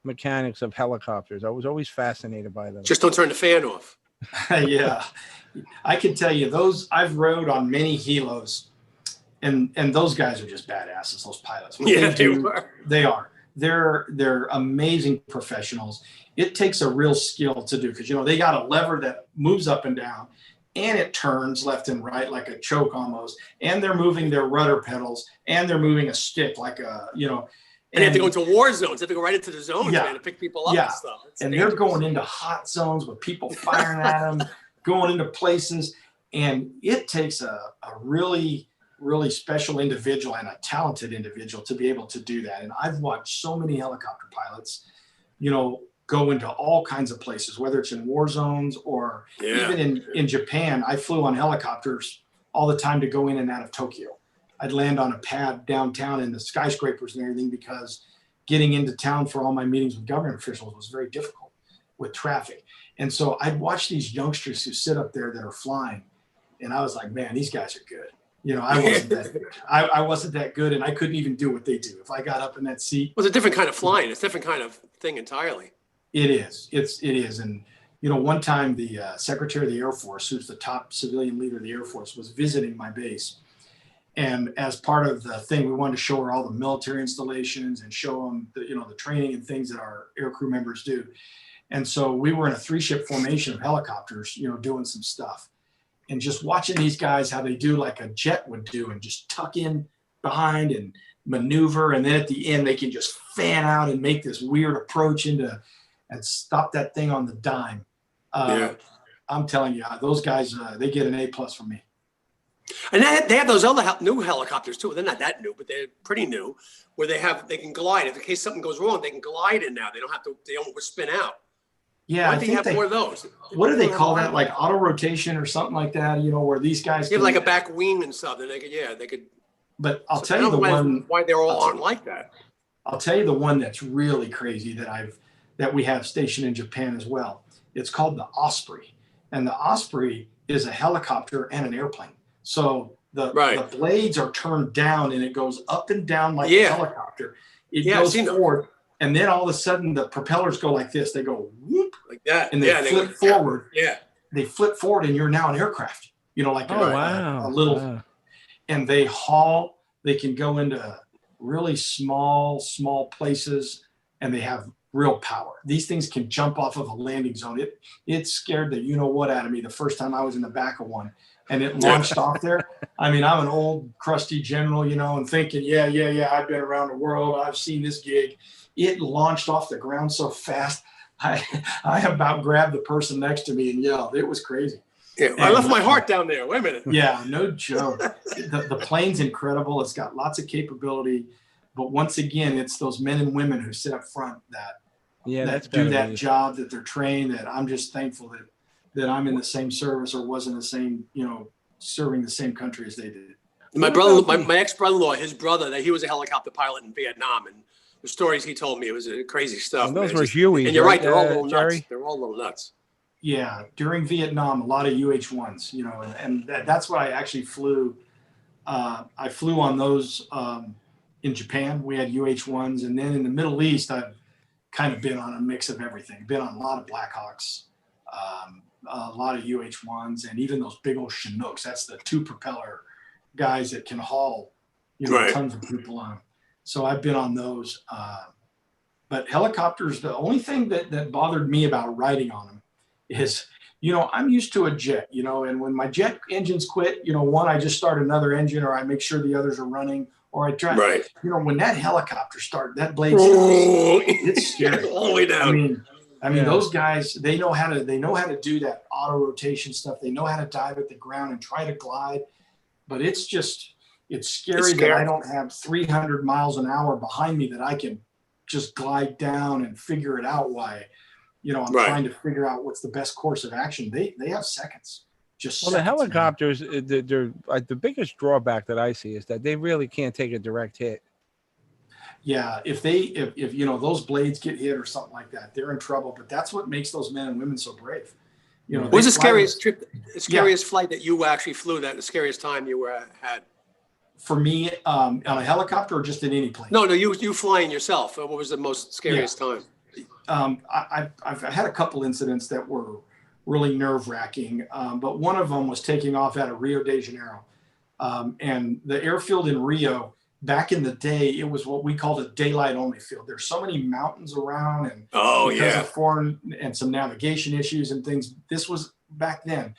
A: mechanics of helicopters. I was always fascinated by them.
B: Just don't turn the fan off.
C: Yeah, I can tell you I've rode on many helos, and those guys are just badasses. Those pilots. They are. they're amazing professionals. It takes a real skill to do, because they got a lever that moves up and down, and it turns left and right like a choke almost, and they're moving their rudder pedals, and they're moving a stick like
B: and they have to go into war zones. They have to go right into the zones, man, to pick people up and stuff.
C: And they're going into hot zones with people firing at them, going into places. And it takes a really, really special individual and a talented individual to be able to do that. And I've watched so many helicopter pilots, go into all kinds of places, whether it's in war zones or even in Japan. I flew on helicopters all the time to go in and out of Tokyo. I'd land on a pad downtown in the skyscrapers and everything, because getting into town for all my meetings with government officials was very difficult with traffic. And so I'd watch these youngsters who sit up there that are flying, and I was like, man, these guys are good. I wasn't that good. I wasn't that good, and I couldn't even do what they do. If I got up in that seat.
B: Well, it's a different kind of flying. It's a different kind of thing entirely.
C: It is. It is. And, one time the Secretary of the Air Force, who's the top civilian leader of the Air Force, was visiting my base. And as part of the thing, we wanted to show her all the military installations and show them the training and things that our aircrew members do. And so we were in a 3-ship formation of helicopters, doing some stuff, and just watching these guys, how they do like a jet would do, and just tuck in behind and maneuver. And then at the end, they can just fan out and make this weird approach and stop that thing on the dime. I'm telling you, those guys, they get an A+ from me.
B: And they have those other new helicopters too. They're not that new, but they're pretty new, where they can glide. If in case something goes wrong, they can glide in now. They don't spin out.
C: Yeah,
B: Why do they have more of those?
C: What do they call that? Like auto rotation or something like that? Where these guys
B: have like a back wing and stuff. And they could.
C: But I'll tell you the one.
B: Why they're all on like that?
C: I'll tell you the one that's really crazy that we have stationed in Japan as well. It's called the Osprey, and the Osprey is a helicopter and an airplane. So the blades are turned down, and it goes up and down like a helicopter. It goes forward, and then all of a sudden the propellers go like this. They go whoop
B: like that,
C: and they flip forward.
B: Yeah,
C: they flip forward, and you're now an aircraft. Like a little, and they haul. They can go into really small places, and they have real power. These things can jump off of a landing zone. It scared the what out of me the first time I was in the back of one. And it launched off there. I mean, I'm an old crusty general, and thinking, I've been around the world. I've seen this gig. It launched off the ground so fast. I about grabbed the person next to me and yelled. It was crazy.
B: Yeah, I left my heart down there. Wait a minute.
C: Yeah, no joke. The plane's incredible. It's got lots of capability. But once again, it's those men and women who sit up front that do that job, that they're trained, that I'm just thankful that I'm in the same service or was in the same, serving the same country as they did.
B: My ex-brother-in-law, his brother, he was a helicopter pilot in Vietnam, and the stories he told me, it was crazy stuff.
A: And those were Hueys.
B: And you're right, they're all little nuts. They're all little nuts.
C: Yeah, during Vietnam, a lot of UH-1s, and that's what I actually flew. I flew on those in Japan. We had UH-1s, and then in the Middle East, I've kind of been on a mix of everything. Been on a lot of Blackhawks. A lot of UH-1s, and even those big old Chinooks. That's the 2-propeller guys that can haul, tons of people on them. So I've been on those. But helicopters, the only thing that bothered me about riding on them is, I'm used to a jet, and when my jet engines quit, I just start another engine, or I make sure the others are running, or I try. Right. When that helicopter started, that blade, it's scary.
B: All the way down.
C: I mean, those guys, they know how to do that auto rotation stuff. They know how to dive at the ground and try to glide, but it's scary that I don't have 300 miles an hour behind me that I can just glide down and figure it out. Why, I'm trying to figure out what's the best course of action. They have seconds.
A: The helicopters, they're like the biggest drawback that I see is that they really can't take a direct hit.
C: Yeah, if those blades get hit or something like that, they're in trouble. But that's what makes those men and women so brave.
B: What was the scariest flight that you actually flew? The scariest time you had? For me, on a helicopter or just in any plane? No, you flying yourself. What was the most scariest time?
C: I've had a couple incidents that were really nerve-wracking, but one of them was taking off out of Rio de Janeiro, and the airfield in Rio back in the day, it was what we called a daylight only field. There's so many mountains around, and
B: Oh
C: because
B: yeah.
C: of foreign and some navigation issues and things, this was back then.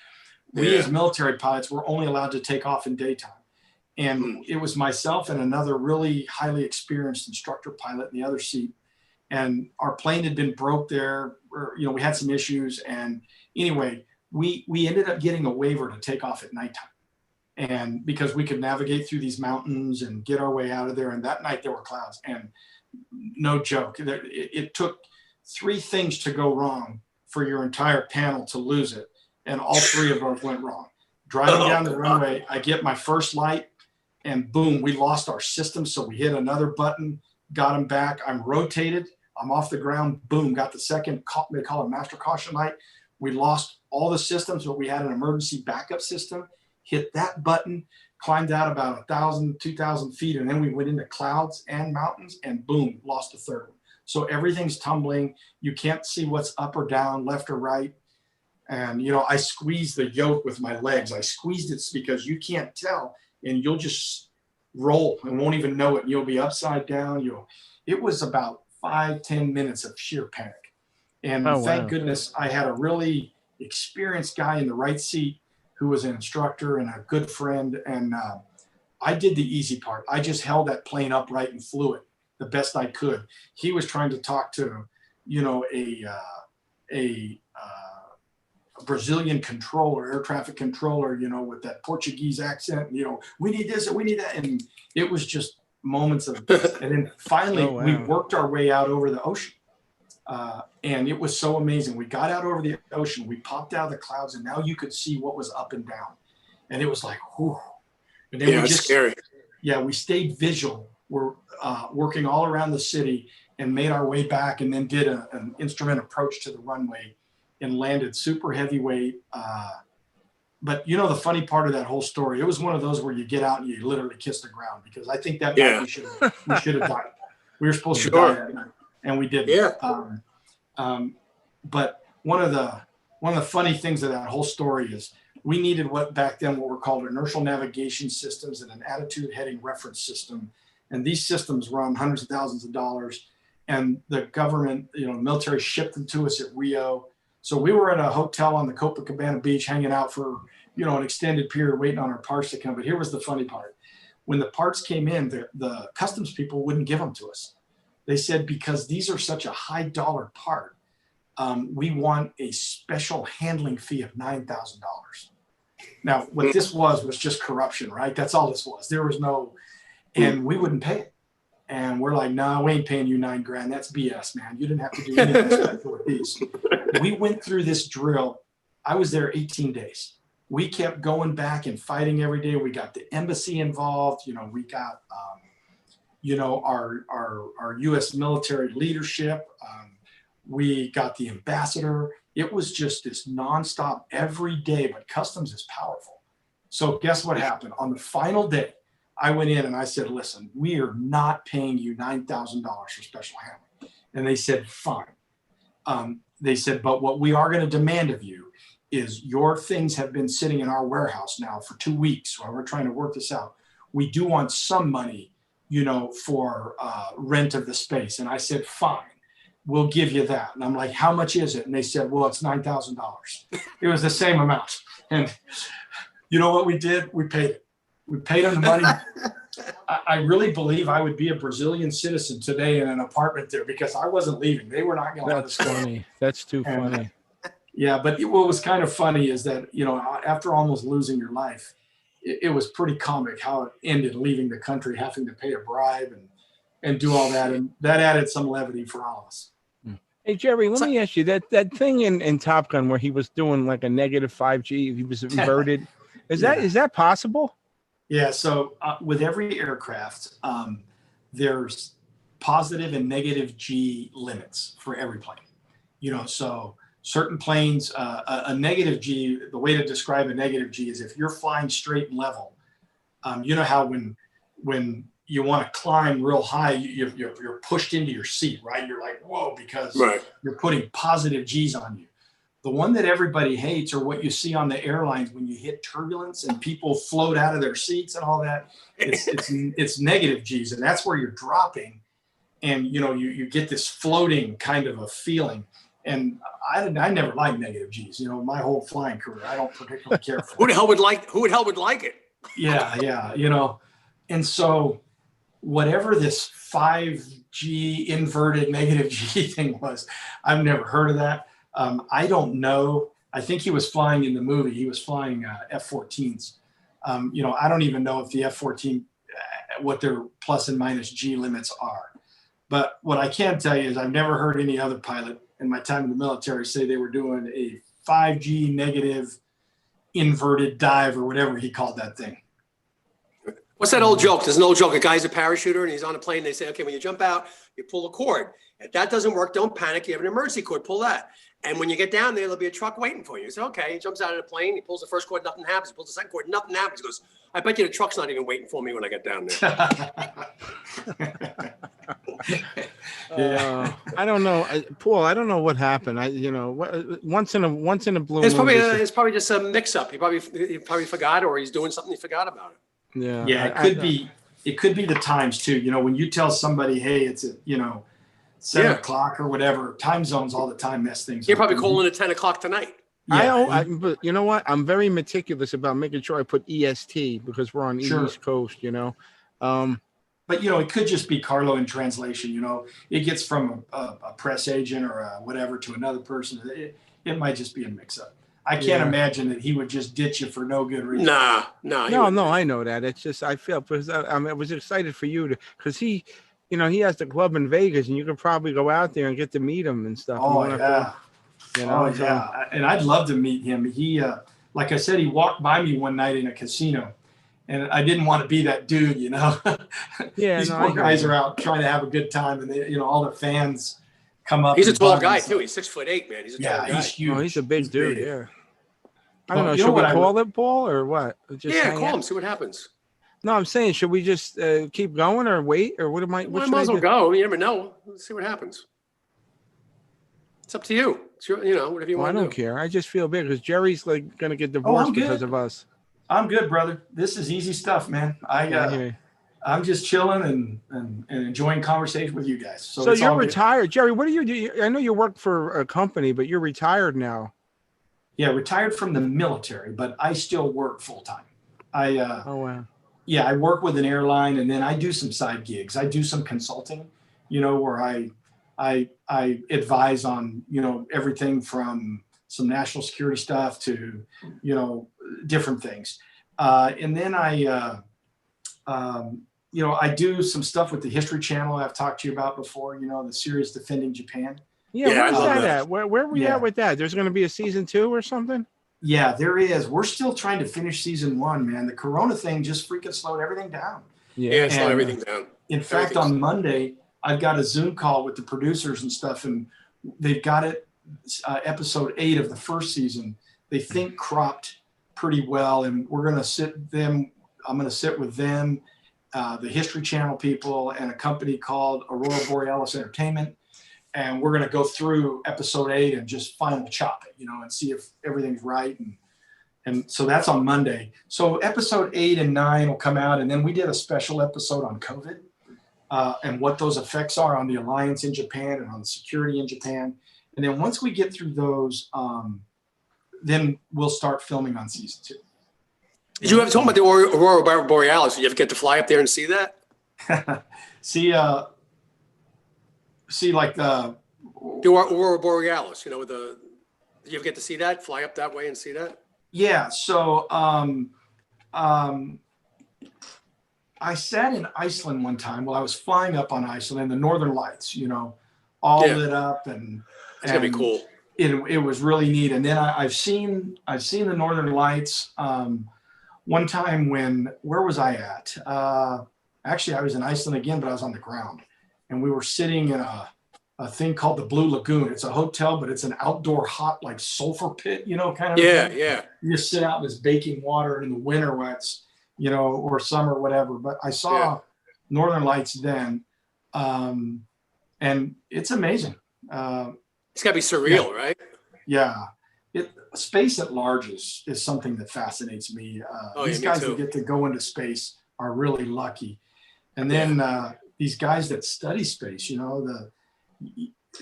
C: We
B: Yeah.
C: as military pilots were only allowed to take off in daytime. And it was myself and another really highly experienced instructor pilot in the other seat. And our plane had been broke there, or, you know, we had some issues. And anyway, we ended up getting a waiver to take off at nighttime. And because we could navigate through these mountains and get our way out of there. And that night there were clouds, and no joke, it took 3 things to go wrong for your entire panel to lose it. And all 3 of those went wrong. Driving down the runway, I get my first light, and boom, we lost our system. So we hit another button, got them back. I'm rotated. I'm off the ground. Boom, got the second, they call it master caution light. We lost all the systems, but we had an emergency backup system. Hit that button, climbed out about 1,000, 2,000 feet, and then we went into clouds and mountains, and boom, lost a third one. So everything's tumbling. You can't see what's up or down, left or right. And, you know, I squeezed the yoke with my legs. I squeezed it because you can't tell, and you'll just roll and won't even know it. You'll be upside down. It was about 5-10 minutes of sheer panic. And thank goodness I had a really experienced guy in the right seat who was an instructor and a good friend. And I did the easy part. I just held that plane upright and flew it the best I could. He was trying to talk to, you know, a Brazilian controller, air traffic controller, you know, with that Portuguese accent, you know, we need this and we need that. And it was just moments of, and then finally we worked our way out over the ocean. And it was so amazing. We got out over the ocean, we popped out of the clouds, and now you could see what was up and down. And it was like, whew. And then
B: it's scary.
C: Yeah, we stayed visual. We're working all around the city and made our way back, and then did an instrument approach to the runway and landed super heavyweight. But you know, the funny part of that whole story, it was one of those where you get out and you literally kiss the ground, because I think that night we should have died. We were supposed to die that night, and we didn't.
B: Yeah.
C: But one of the funny things of that whole story is we needed what were called inertial navigation systems and an attitude heading reference system. And these systems run hundreds of thousands of dollars, and the government, you know, military shipped them to us at Rio. So we were in a hotel on the Copacabana beach hanging out for, you know, an extended period waiting on our parts to come. But here was the funny part. When the parts came in, the customs people wouldn't give them to us. They said, because these are such a high dollar part, we want a special handling fee of $9,000. Now, what this was just corruption, right? That's all this was. There was no, and we wouldn't pay it. And we're like, no, we ain't paying you $9,000. That's BS, man. You didn't have to do anything special with these. We went through this drill. I was there 18 days. We kept going back and fighting every day. We got the embassy involved. You know, we got, you know, our U.S. military leadership. We got the ambassador. It was just this nonstop every day, but customs is powerful. So guess what happened? On the final day, I went in and I said, listen, we are not paying you $9,000 for special handling. And they said, fine. They said, but what we are going to demand of you is your things have been sitting in our warehouse now for 2 weeks while we're trying to work this out. We do want some money, you know, for rent of the space. And I said, fine, we'll give you that. And I'm like, how much is it? And they said, well, it's $9,000. It was the same amount. And you know what we did? We paid it. We paid them the money. I really believe I would be a Brazilian citizen today in an apartment there, because I wasn't leaving. They were not going to let us go.
A: That's funny. That's too funny.
C: Yeah, but what was kind of funny is that, you know, after almost losing your life, it was pretty comic how it ended, leaving the country, having to pay a bribe and do all that. And that added some levity for all of us.
A: Hey, Jerry, let me ask you, that thing in Top Gun where he was doing like a negative 5G, he was inverted. Is that possible?
C: Yeah, so with every aircraft, there's positive and negative G limits for every plane. You know, so certain planes, a negative G, the way to describe a negative G is if you're flying straight and level, you know how when you want to climb real high, you're pushed into your seat, right? You're like, whoa, because you're putting positive G's on you. The one that everybody hates are what you see on the airlines when you hit turbulence and people float out of their seats and all that. It's negative G's, and that's where you're dropping, and you get this floating kind of a feeling. And I never liked negative G's. My whole flying career, I don't particularly care for.
B: Who the hell would like it?
C: Yeah. And so whatever this 5G inverted negative G thing was, I've never heard of that. I don't know. I think he was flying in the movie. He was flying F-14s. I don't even know if the F-14, what their plus and minus G limits are. But what I can tell you is I've never heard any other pilot in my time in the military say they were doing a 5G negative inverted dive or whatever he called that thing.
B: What's that old joke? There's an old joke. A guy's a parachuter and he's on a plane. They say, okay, when you jump out, you pull a cord. If that doesn't work, don't panic. You have an emergency cord, pull that. And when you get down there, there'll be a truck waiting for you. You say, okay, he jumps out of the plane. He pulls the first cord, nothing happens. He pulls the second cord, nothing happens. He goes, I bet you the truck's not even waiting for me when I get down there.
A: I don't know, Paul. I don't know what happened. Once in a blue
B: It's
A: moon.
B: it's probably just a mix-up. He probably forgot, or he's doing something he forgot about it.
A: Yeah.
C: It could be the times too. When you tell somebody, hey, it's 7 o'clock or whatever, time zones all the time mess things
B: You're
C: up.
B: probably calling at 10 o'clock tonight.
A: But you know what? I'm very meticulous about making sure I put EST because we're on the East Coast.
C: But it could just be Carlo in translation. It gets from a press agent or whatever to another person. It might just be a mix-up. I can't imagine that he would just ditch you for no good reason.
B: No.
A: I know that. It's just I feel because I was excited for you because he has the club in Vegas and you can probably go out there and get to meet him and stuff. And
C: I'd love to meet him. He, like I said, he walked by me one night in a casino. And I didn't want to be that dude, These poor guys are out trying to have a good time, and they, all the fans come up.
B: He's a tall guy too. He's 6'8", man. He's a tall guy.
C: He's huge.
A: Oh, he's a big dude.
C: Big.
A: Yeah. I don't know. Should we call it, Paul, or what?
B: Call him. See what happens.
A: No, I'm saying, should we just keep going or wait, or what am I?
B: What might as well go. You never know. Let's see what happens. It's up to you. It's your, whatever you want to do.
A: I don't care. I just feel bad because Jerry's going to get divorced because of us.
C: I'm good, brother. This is easy stuff, man. I'm just chilling and enjoying conversation with you guys.
A: So you're retired, Jerry. What do you do? I know you work for a company, but you're retired now.
C: Yeah, retired from the military, but I still work full time.
A: Oh wow.
C: Yeah, I work with an airline, and then I do some side gigs. I do some consulting, where I advise on everything from some national security stuff to different things, and then I do some stuff with the History Channel I've talked to you about before. The series Defending Japan.
A: Yeah, where's that at? Where are we at with that? There's going to be a season 2 or something?
C: Yeah, there is. We're still trying to finish season 1, man. The Corona thing just freaking slowed everything down.
B: Yeah, it slowed everything down.
C: In fact, on Monday, I've got a Zoom call with the producers and stuff, and they've got it, episode 8 of the first season, they think cropped pretty well, and we're going to I'm going to sit with them, the History Channel people, and a company called Aurora Borealis Entertainment. And we're going to go through episode 8 and just final chop it, and see if everything's right. And so that's on Monday. So episode 8 and 9 will come out. And then we did a special episode on COVID and what those effects are on the alliance in Japan and on security in Japan. And then once we get through those, then we'll start filming on season 2.
B: Did you ever talk about the Aurora Borealis? Did you ever get to fly up there and see that? See like the Aurora Borealis, did you ever get to see that? Fly up that way and see that?
C: Yeah. So I sat in Iceland one time while I was flying up on Iceland, and the Northern Lights, all lit up, and
B: it's gonna be cool.
C: It was really neat. And then I've seen the Northern Lights one time where was I at? Actually, I was in Iceland again, but I was on the ground. And we were sitting in a thing called the Blue Lagoon. It's a hotel, but it's an outdoor hot, like sulfur pit, kind of.
B: Yeah.
C: You just sit out in this baking water in the winter when it's, or summer, whatever. But I saw Northern Lights then, and it's amazing.
B: It's got to be surreal, right?
C: Yeah. Space at large is something that fascinates me. These
B: me
C: guys
B: too.
C: that get to go into space are really lucky. And then these guys that study space,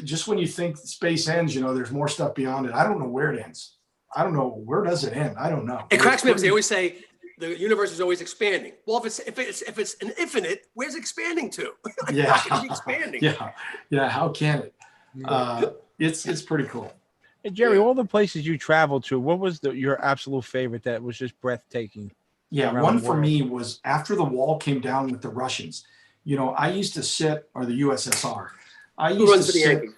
C: just when you think space ends, there's more stuff beyond it. I don't know where it ends. I don't know, where does it end? I don't know.
B: It cracks me up. They always say the universe is always expanding. Well, if it's an infinite, where's it expanding to?
C: Yeah.
B: How can it be expanding?
C: Yeah. How can it? It's pretty cool.
A: Hey, Jerry, all the places you traveled to, what was your absolute favorite that was just breathtaking?
C: Yeah, one for me was after the wall came down with the Russians. I used to sit, or the USSR.
B: Who runs for the Yankees?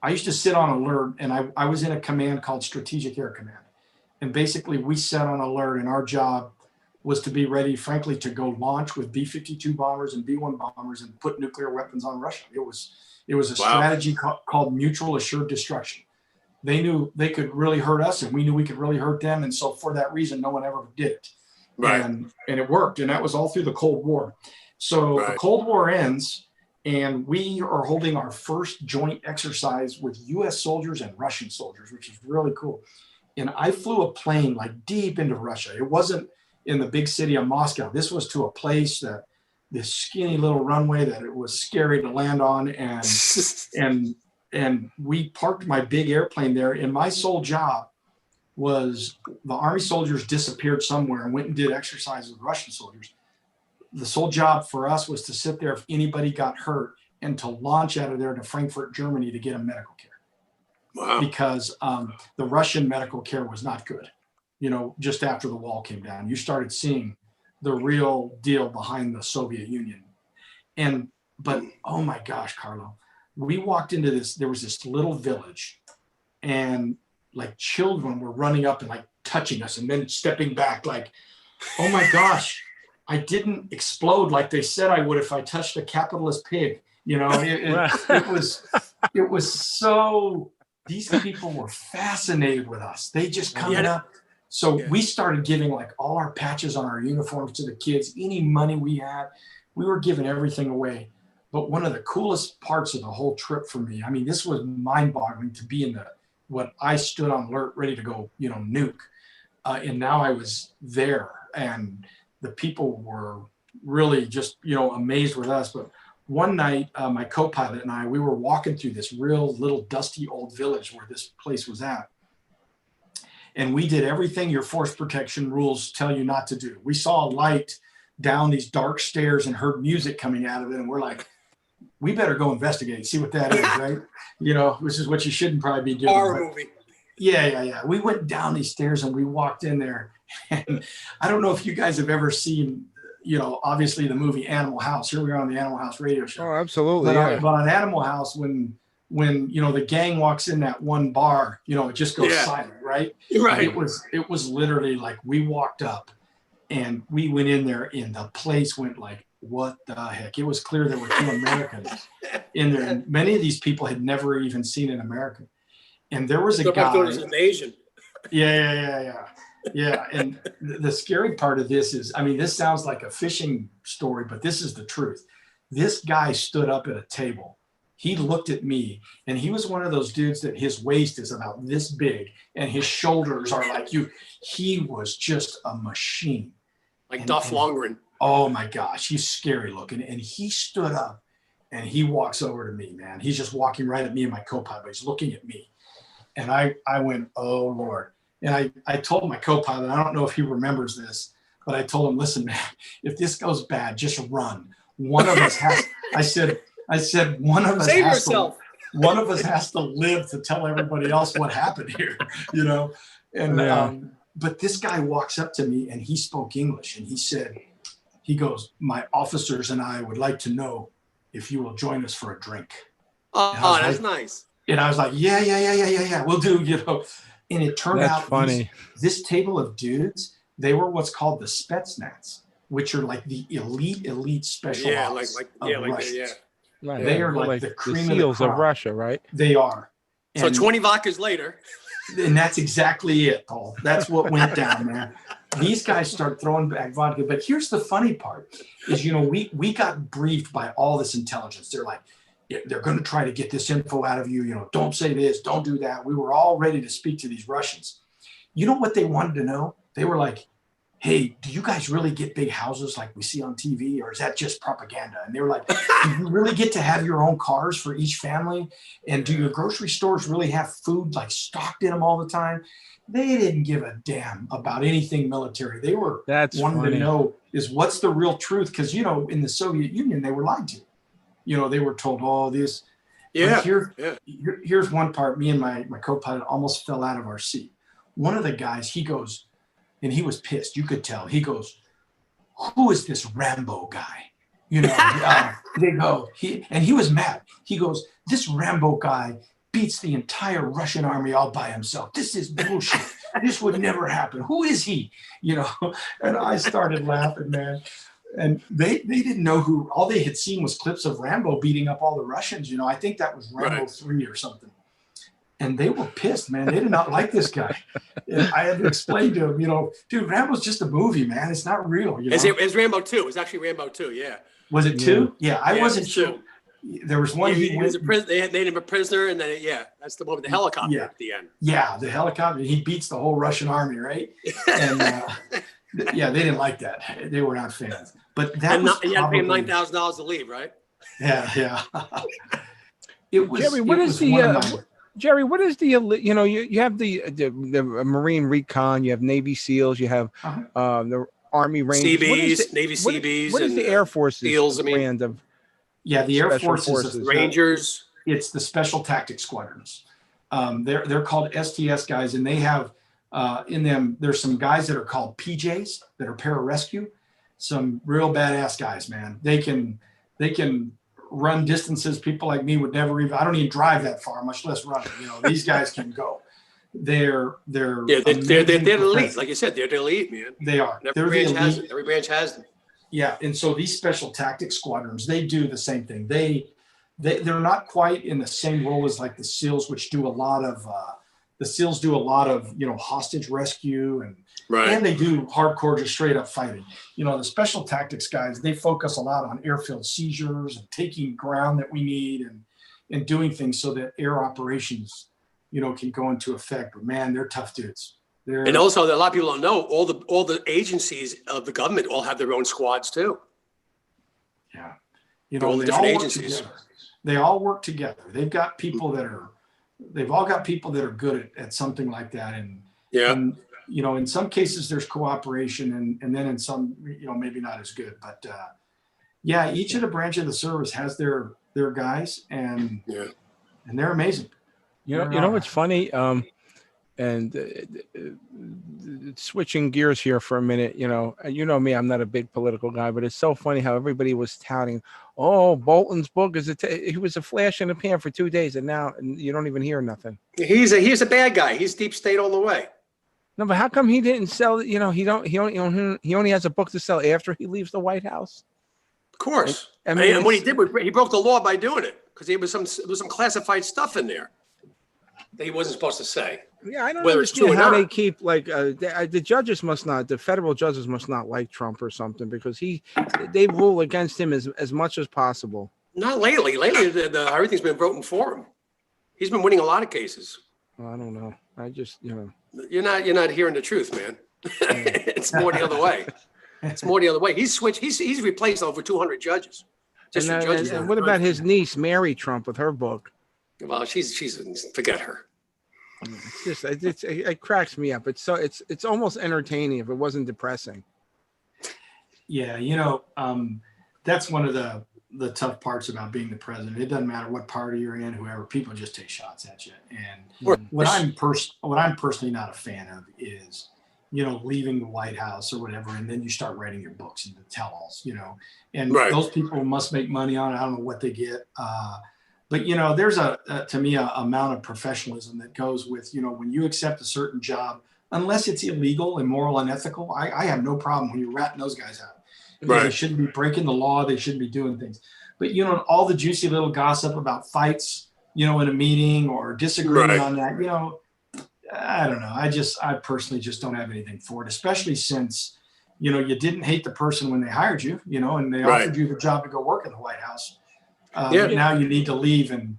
C: I used to sit on alert, and I was in a command called Strategic Air Command. And basically we sat on alert, and our job was to be ready, frankly, to go launch with B-52 bombers and B-1 bombers and put nuclear weapons on Russia. It was a strategy called mutual assured destruction. They knew they could really hurt us, and we knew we could really hurt them. And so for that reason, no one ever did it.
B: Right.
C: And it worked. And that was all through the Cold War. So the Cold War ends, and we are holding our first joint exercise with US soldiers and Russian soldiers, which is really cool. And I flew a plane like deep into Russia. It wasn't in the big city of Moscow. This was to a place that this skinny little runway that it was scary to land on. And we parked my big airplane there. And my sole job was the Army soldiers disappeared somewhere and went and did exercises with Russian soldiers. The sole job for us was to sit there if anybody got hurt and to launch out of there to Frankfurt, Germany to get them medical care.
B: Wow.
C: Because the Russian medical care was not good. Just after the wall came down, you started seeing the real deal behind the Soviet Union. But oh my gosh, Carlo, we walked into there was this little village, and like children were running up and like touching us and then stepping back like, oh my gosh, I didn't explode like they said I would if I touched a capitalist pig. It was so, these people were fascinated with us. They just coming up. So we started giving like all our patches on our uniforms to the kids, any money we had, we were giving everything away. But one of the coolest parts of the whole trip for me, I mean, this was mind-boggling to be in what I stood on alert, ready to go, nuke. And now I was there, and the people were really just, amazed with us. But one night, my co-pilot and I, we were walking through this real little dusty old village where this place was at. And we did everything your force protection rules tell you not to do. We saw a light down these dark stairs and heard music coming out of it. And we're like, we better go investigate, see what that is, right? Which is what you shouldn't probably be doing.
B: Horror movie.
C: Yeah. We went down these stairs and we walked in there. And I don't know if you guys have ever seen, obviously the movie Animal House. Here we are on the Animal House radio show.
A: Oh, absolutely.
C: But on Animal House, when the gang walks in that one bar, it just goes silent, right?
B: Right.
C: It was literally like we walked up and we went in there and the place went like, what the heck? It was clear there were two Americans in there. And many of these people had never even seen an American. And there was a guy.
B: I thought it was an Asian.
C: Yeah. And the scary part of this is, I mean, this sounds like a fishing story, but this is the truth. This guy stood up at a table. He looked at me, and he was one of those dudes that his waist is about this big and his shoulders are like you. He was just a machine.
B: Like Dolph Lundgren.
C: Oh my gosh, he's scary looking. And he stood up and he walks over to me, man. He's just walking right at me and my co-pilot. He's looking at me. And I went, oh Lord. And I told my co-pilot, I don't know if he remembers this, but I told him, listen, man, if this goes bad, just run. One of us has, I said, one of us
B: Save
C: has
B: yourself.
C: One of us has to live to tell everybody else what happened here, And, but this guy walks up to me and he spoke English and he goes, my officers and I would like to know if you will join us for a drink.
B: Oh, that's nice.
C: And I was like, yeah, we'll do, And it turned out
A: funny.
C: This table of dudes, they were what's called the Spetsnaz, which are like the elite special ops of Russia.
A: Right.
C: They are like the cream of the
A: SEALs of
C: crop.
A: Russia, right?
C: They are.
B: So 20 vodkas later.
C: And that's exactly it, Paul. That's what went down, man. These guys start throwing back vodka. But here's the funny part is, we got briefed by all this intelligence. They're like, they're going to try to get this info out of you. You know, don't say this, don't do that. We were all ready to speak to these Russians. You know what they wanted to know? They were like, hey, do you guys really get big houses like we see on TV, or is that just propaganda? And they were like, do you really get to have your own cars for each family? And do your grocery stores really have food like stocked in them all the time? They didn't give a damn about anything military. They were wanting to know is what's the real truth? Because, you know, in the Soviet Union, they were lied to. You know, they were told, oh, this.
B: Yeah.
C: Here's one part. Me and my co-pilot almost fell out of our seat. One of the guys, he goes, and he was pissed. You could tell. He goes, who is this Rambo guy? You know, they go, he was mad. He goes, this Rambo guy beats the entire Russian army all by himself. This is bullshit. This would never happen. Who is he? You know, and I started laughing, man. And they didn't know who, all they had seen was clips of Rambo beating up all the Russians. You know, I think that was Rambo 3 or something. And they were pissed, man. They did not like this guy. And I had to explain to him, you know, dude, Rambo's just a movie, man. It's not real. You know?
B: It's Rambo 2. It was actually Rambo 2, yeah.
C: Was it 2? Yeah, I wasn't sure. There was one.
B: He was a prisoner. They had made him a prisoner, and then that's the one with the helicopter at the end.
C: Yeah, the helicopter. He beats the whole Russian army, right? And yeah, they didn't like that. They were not fans. But that was
B: you had to pay him $9,000 to leave, right?
C: Yeah. It was.
A: Jerry, what is the Jerry? What is the you know you have the Marine Recon, you have Navy SEALs, you have the Army Rangers,
B: CBs, Navy CBs.
A: What is the Air Force's
B: SEALs,
A: brand of?
C: Yeah, the Air Force is
B: Rangers.
C: It's the Special Tactics Squadrons. They're called STS guys, and they have in them. There's some guys that are called PJs that are pararescue. Some real badass guys, man. They can run distances people like me would never even. I don't even drive that far, much less run. You know, these guys can go. They're the elite, like you said. They're the elite, man. They are.
B: Every branch has them.
C: Yeah, and so these Special Tactics Squadrons, they do the same thing. They're not quite in the same role as like the SEALs, which do a lot of you know, hostage rescue and they do hardcore, just straight up fighting. You know, the Special Tactics guys, they focus a lot on airfield seizures and taking ground that we need and doing things so that air operations, you know, can go into effect. But man, they're tough dudes.
B: And also, a lot of people don't know, all the agencies of the government all have their own squads too.
C: Yeah, you know,
B: all the different agencies.
C: They all work together. They've all got people that are good at something like that. And you know, in some cases there's cooperation, and then in some, you know, maybe not as good. But yeah, each of the branch of the service has their guys, and they're amazing.
A: You know what's funny? And switching gears here for a minute, you know me, I'm not a big political guy, but it's so funny how everybody was touting, oh, Bolton's book he was a flash in the pan for 2 days, and now you don't even hear nothing.
B: He's a bad guy. He's deep state all the way.
A: No, but how come he didn't sell? You know, he only has a book to sell after he leaves the White House.
B: Of course. And what he did was he broke the law by doing it, because there was some classified stuff in there that he wasn't supposed to say.
A: Yeah, I don't understand how they keep the judges must not, the federal judges must not like Trump or something, because they rule against him as much as possible. Not
B: lately. Lately, everything's been voting for him. He's been winning a lot of cases.
A: Well, I don't know. I just, you know.
B: You're not hearing the truth, man. It's more the other way. It's more the other way. He's switched. He's replaced over 200 judges.
A: And what about his niece, Mary Trump, with her book?
B: Well, she's forget her.
A: It's just it cracks me up. It's almost entertaining if it wasn't depressing.
C: Yeah, you know, that's one of the tough parts about being the president. It doesn't matter what party you're in, whoever, people just take shots at you. And what I'm personally not a fan of is, you know, leaving the White House or whatever, and then you start writing your books and the tell-alls, you know, and those people must make money on it. I don't know what they get. But, you know, there's to me, a amount of professionalism that goes with, you know, when you accept a certain job, unless it's illegal, immoral, unethical, I have no problem when you're ratting those guys out. They shouldn't be breaking the law. They shouldn't be doing things. But, you know, all the juicy little gossip about fights, you know, in a meeting or disagreeing on that, you know, I don't know. I personally just don't have anything for it, especially since, you know, you didn't hate the person when they hired you, you know, and they offered you the job to go work in the White House.
B: Yeah.
C: Now you need to leave and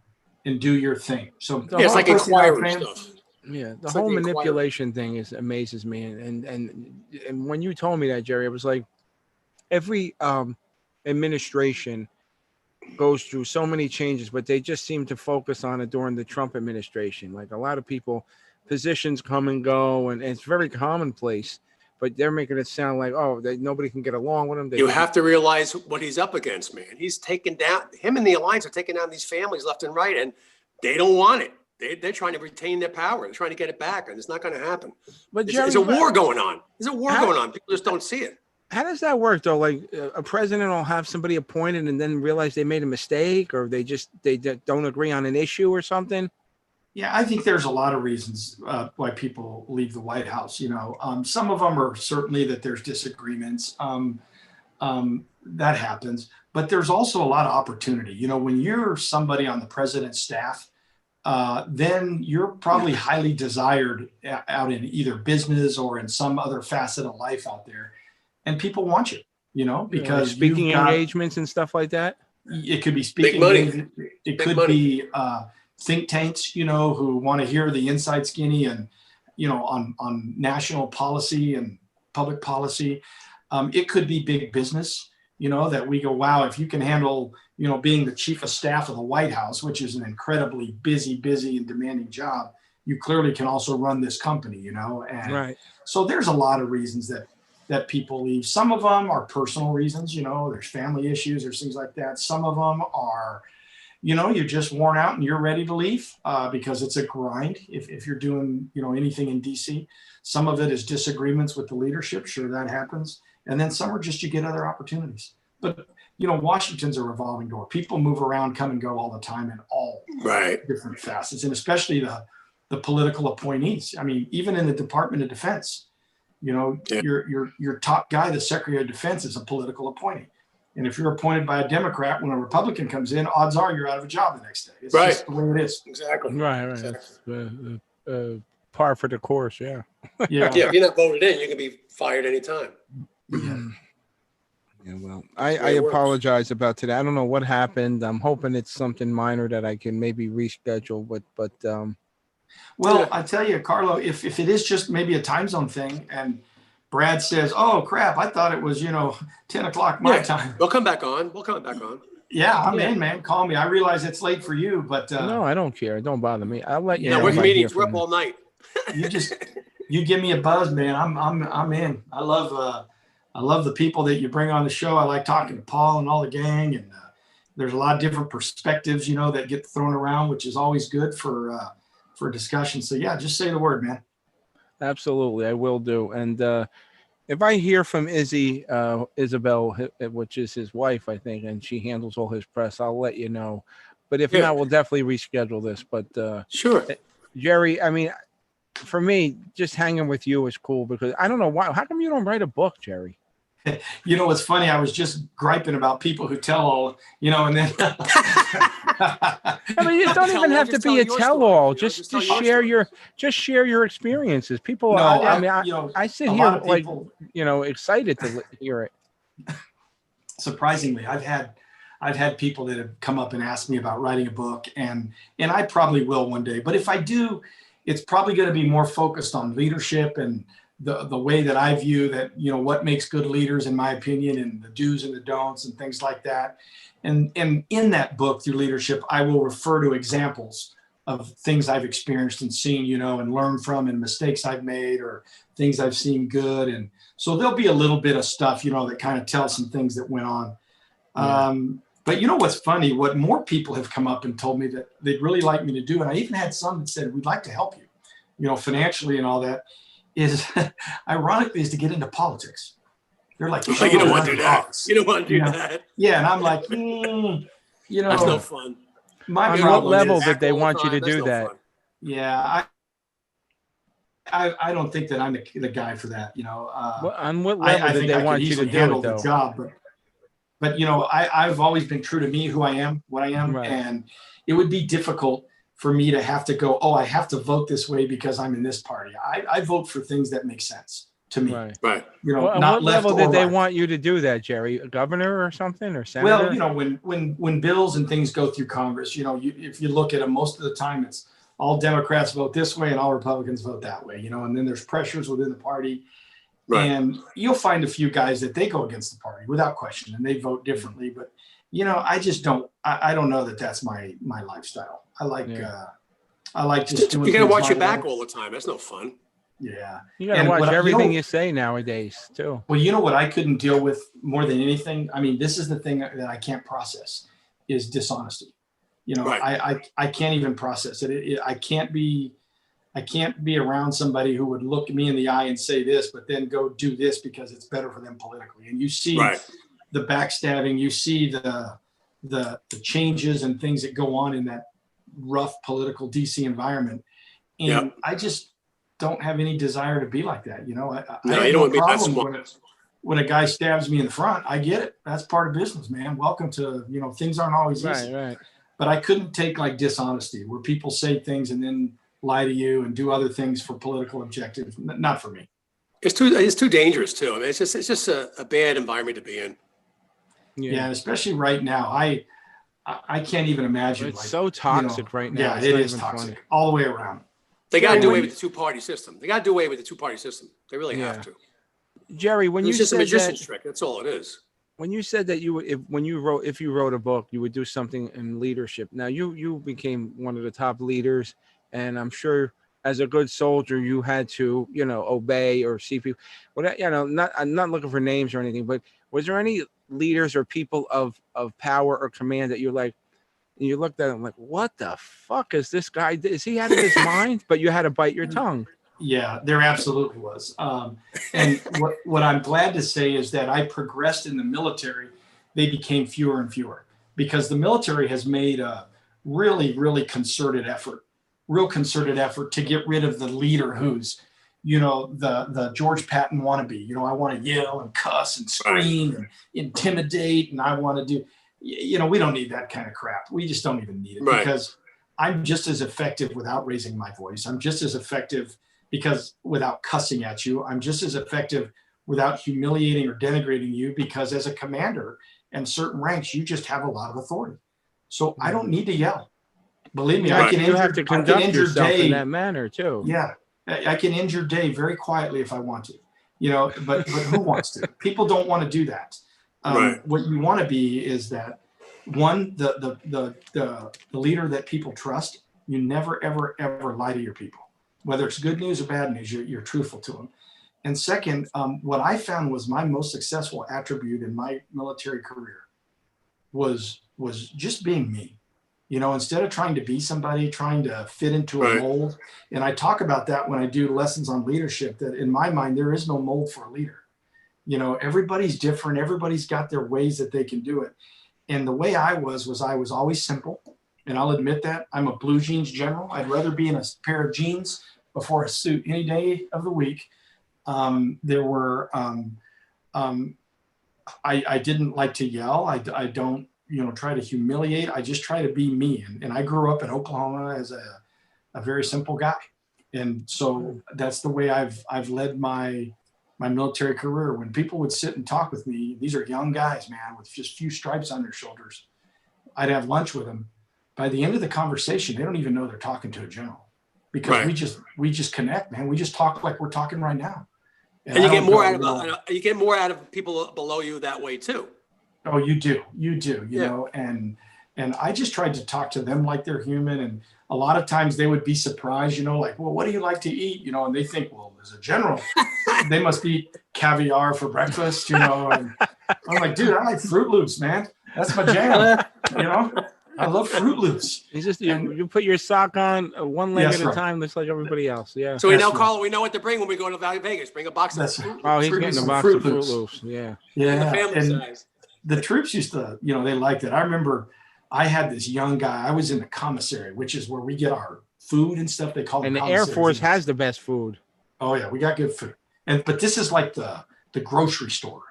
C: do your thing. So
A: The
B: It's like
C: personally, I'm a
B: inquiring
C: fan.
B: stuff.
A: Yeah, the
B: It's like
A: whole
B: the inquiry.
A: manipulation thing amazes me, and when you told me that, Jerry, it was like every administration goes through so many changes, but they just seem to focus on it during the Trump administration. Like a lot of people, positions come and go, and it's very commonplace. But they're making it sound like, oh, nobody can get along with him.
B: You have to realize what he's up against, man. He's taken down, him and the alliance are taking down these families left and right, and they don't want it. They're trying to retain their power. They're trying to get it back, and it's not going to happen.
A: But
B: There's a war going on. There's a war going on. People just don't see it.
A: How does that work though? Like a president will have somebody appointed and then realize they made a mistake, or they don't agree on an issue or something.
C: Yeah, I think there's a lot of reasons why people leave the White House. Some of them are certainly that there's disagreements. That happens, but there's also a lot of opportunity. When you're somebody on the president's staff, then you're probably highly desired out in either business or in some other facet of life out there, and people want you. Because
A: like speaking engagements and stuff like that.
C: It could be speaking.
B: Big money.
C: It could be think tanks, who want to hear the inside skinny and, on national policy and public policy. It could be big business, that we go, wow, if you can handle, being the chief of staff of the White House, which is an incredibly busy and demanding job, you clearly can also run this company, and
A: right.
C: So there's a lot of reasons that people leave. Some of them are personal reasons, there's family issues, there's things like that. Some of them are, you're just worn out and you're ready to leave because it's a grind if you're doing, anything in DC. Some of it is disagreements with the leadership. Sure, that happens. And then some are just you get other opportunities. But, Washington's a revolving door. People move around, come and go all the time in all different facets, and especially the political appointees. I mean, even in the Department of Defense, your top guy, the Secretary of Defense, is a political appointee. And if you're appointed by a Democrat, when a Republican comes in, odds are you're out of a job the next day. It's just the way it is.
B: Exactly.
A: Right.
B: Exactly.
A: Par for the course. Yeah.
C: Yeah.
B: Yeah. If you're not voted in, you can be fired anytime.
A: Yeah. Well, I apologize about today. I don't know what happened. I'm hoping it's something minor that I can maybe reschedule. But
C: Well, I tell you, Carlo, if it is just maybe a time zone thing, and Brad says, "Oh crap, I thought it was 10 o'clock my time."
B: We'll come back on.
C: Yeah, I'm in, man. Call me. I realize it's late for you, but
A: no, I don't care. Don't bother me. I'll let you.
B: Yeah,
A: know
B: we're
A: if I hear
B: meetings. We're
A: from
B: up all night.
C: you give me a buzz, man. I'm in. I love the people that you bring on the show. I like talking to Paul and all the gang, and there's a lot of different perspectives, that get thrown around, which is always good for discussion. So yeah, just say the word, man.
A: Absolutely, I will do. And if I hear from Isabel, which is his wife, I think, and she handles all his press, I'll let you know. But if not, we'll definitely reschedule this. But
B: sure,
A: Jerry, I mean, for me, just hanging with you is cool because I don't know why. How come you don't write a book, Jerry?
C: It's funny. I was just griping about people who tell all, and then.
A: I mean, you don't even have to be a tell-all. Just share your experiences. People, I sit here like, excited to hear it.
C: Surprisingly, I've had people that have come up and asked me about writing a book, and I probably will one day. But if I do, it's probably going to be more focused on leadership and the way that I view that, what makes good leaders, in my opinion, and the do's and the don'ts and things like that. And in that book, through leadership, I will refer to examples of things I've experienced and seen, and learned from, and mistakes I've made or things I've seen good. And so there'll be a little bit of stuff, that kind of tells some things that went on. Yeah. But what's funny, what more people have come up and told me that they'd really like me to do, and I even had some that said, we'd like to help you, financially and all that, is ironically is to get into politics. They're like,
B: you don't want to do that. You don't want to do that.
C: Yeah. And I'm like,
B: that's no fun.
C: My
A: on what level did they want you to do that?
C: Fun. Yeah. I don't think that I'm the guy for that,
A: on what level did they want you to do it though?
C: The job, but I've always been true to me, who I am, what I am. Right. And it would be difficult for me to have to go, I have to vote this way because I'm in this party. I vote for things that make sense. to me.
A: Right.
B: Right.
C: You know,
A: Well, at
C: not
A: what
C: left
A: level
C: or
A: did they
C: right.
A: want you to do that, Jerry? A governor or something, or senator?
C: Well, you know, when bills and things go through Congress, you know, if you look at them, most of the time it's all Democrats vote this way and all Republicans vote that way, you know, and then there's pressures within the party.
B: Right.
C: And you'll find a few guys that they go against the party without question and they vote differently. But, you know, I just don't, I don't know that that's my lifestyle. I like just doing
B: You got to
C: things
B: watch
C: my
B: your back
C: way.
B: all the time. That's no fun.
C: Yeah.
A: You got to
C: And
A: watch
C: what I-
A: everything
C: you
A: you say nowadays, too.
C: Well, you know what I couldn't deal with more than anything? I mean, this is the thing that I can't process is dishonesty. You know,
B: Right.
C: I can't even process it. I can't be around somebody who would look me in the eye and say this, but then go do this because it's better for them politically. And you see
B: Right.
C: the backstabbing, you see the changes and things that go on in that rough political DC environment. And
B: Yep.
C: I just don't have any desire to be like that. You know, I
B: No,
C: have
B: you don't
C: no
B: want to be that
C: problem
B: smart.
C: when a guy stabs me in the front. I get it. That's part of business, man. Welcome to, you know, things aren't always easy.
A: Right.
C: But I couldn't take like dishonesty where people say things and then lie to you and do other things for political objectives. Not for me.
B: It's too dangerous too. I mean, it's just a bad environment to be in.
C: Yeah. And especially right now, I can't even imagine.
A: It's
C: like,
A: so toxic right now.
C: Yeah,
A: It's
C: it
A: not
C: is
A: even
C: toxic
A: funny.
C: all the way around.
B: They got to do
C: when
B: away
C: you-
B: with the two-party system. They got to do away with the two-party system. They really
A: Yeah.
B: have to.
A: Jerry, when you
B: It's just a
A: said
B: magician's
A: that,
B: trick. That's all it is.
A: when you said that you would, if you wrote a book, you would do something in leadership. Now you became one of the top leaders, and I'm sure as a good soldier, you had to, you know, obey or see people. Well, you know, I'm not looking for names or anything, but was there any leaders or people of power or command that you're like, and you looked at him like, what the fuck is this guy? Is he out of his mind? But you had to bite your tongue.
C: Yeah, there absolutely was. And what I'm glad to say is that I progressed in the military. They became fewer and fewer because the military has made a really, really real concerted effort to get rid of the leader who's, you know, the George Patton wannabe. You know, I want to yell and cuss and scream and intimidate, and I want to do, you know, we don't need that kind of crap. We just don't even need it because I'm just as effective without raising my voice. I'm just as effective because without cussing at you. I'm just as effective without humiliating or denigrating you because as a commander and certain ranks, you just have a lot of authority. So I don't need to yell. Believe me, I can
A: You have to conduct yourself in that manner too.
C: Yeah, I can end your day very quietly if I want to, you know, but who wants to? People don't want to do that. What you want to be is that one, the leader that people trust. You never, ever, ever lie to your people, whether it's good news or bad news, you're truthful to them. And second, what I found was my most successful attribute in my military career was just being me. You know, instead of trying to be somebody, trying to fit into a mold. And I talk about that when I do lessons on leadership, that in my mind, there is no mold for a leader. You know, everybody's different. Everybody's got their ways that they can do it. And the way I was I was always simple. And I'll admit that I'm a blue jeans general. I'd rather be in a pair of jeans before a suit any day of the week. I didn't like to yell. I don't, you know, try to humiliate. I just try to be me. And I grew up in Oklahoma as a very simple guy. And so that's the way I've led my military career. When people would sit and talk with me, these are young guys, man, with just few stripes on their shoulders. I'd have lunch with them. By the end of the conversation, they don't even know they're talking to a general because we just connect, man. We just talk like we're talking right now.
B: And you get more out of people below you that way too.
C: Oh, you do, you know, and I just tried to talk to them like they're human. And a lot of times they would be surprised, you know, like, well, what do you like to eat? You know, and they think, well, as a general, they must eat caviar for breakfast, you know. And I'm like, dude, I like Fruit Loops, man. That's my jam, you know. I love Fruit Loops.
A: It's just you put your sock on one leg at a time, just like everybody else. Yeah.
B: So we know, Carl, we know what to bring when we go to Vegas. Bring a box of Fruit Loops.
A: Oh, he's getting a box of Fruit Loops. Yeah.
C: Yeah.
B: The family size.
C: The troops used to, you know, they liked it. I remember I had this young guy. I was in the commissary, which is where we get our food and stuff. They call it.
A: And the Air Force has the best food.
C: Oh yeah, we got good food. But this is like the grocery store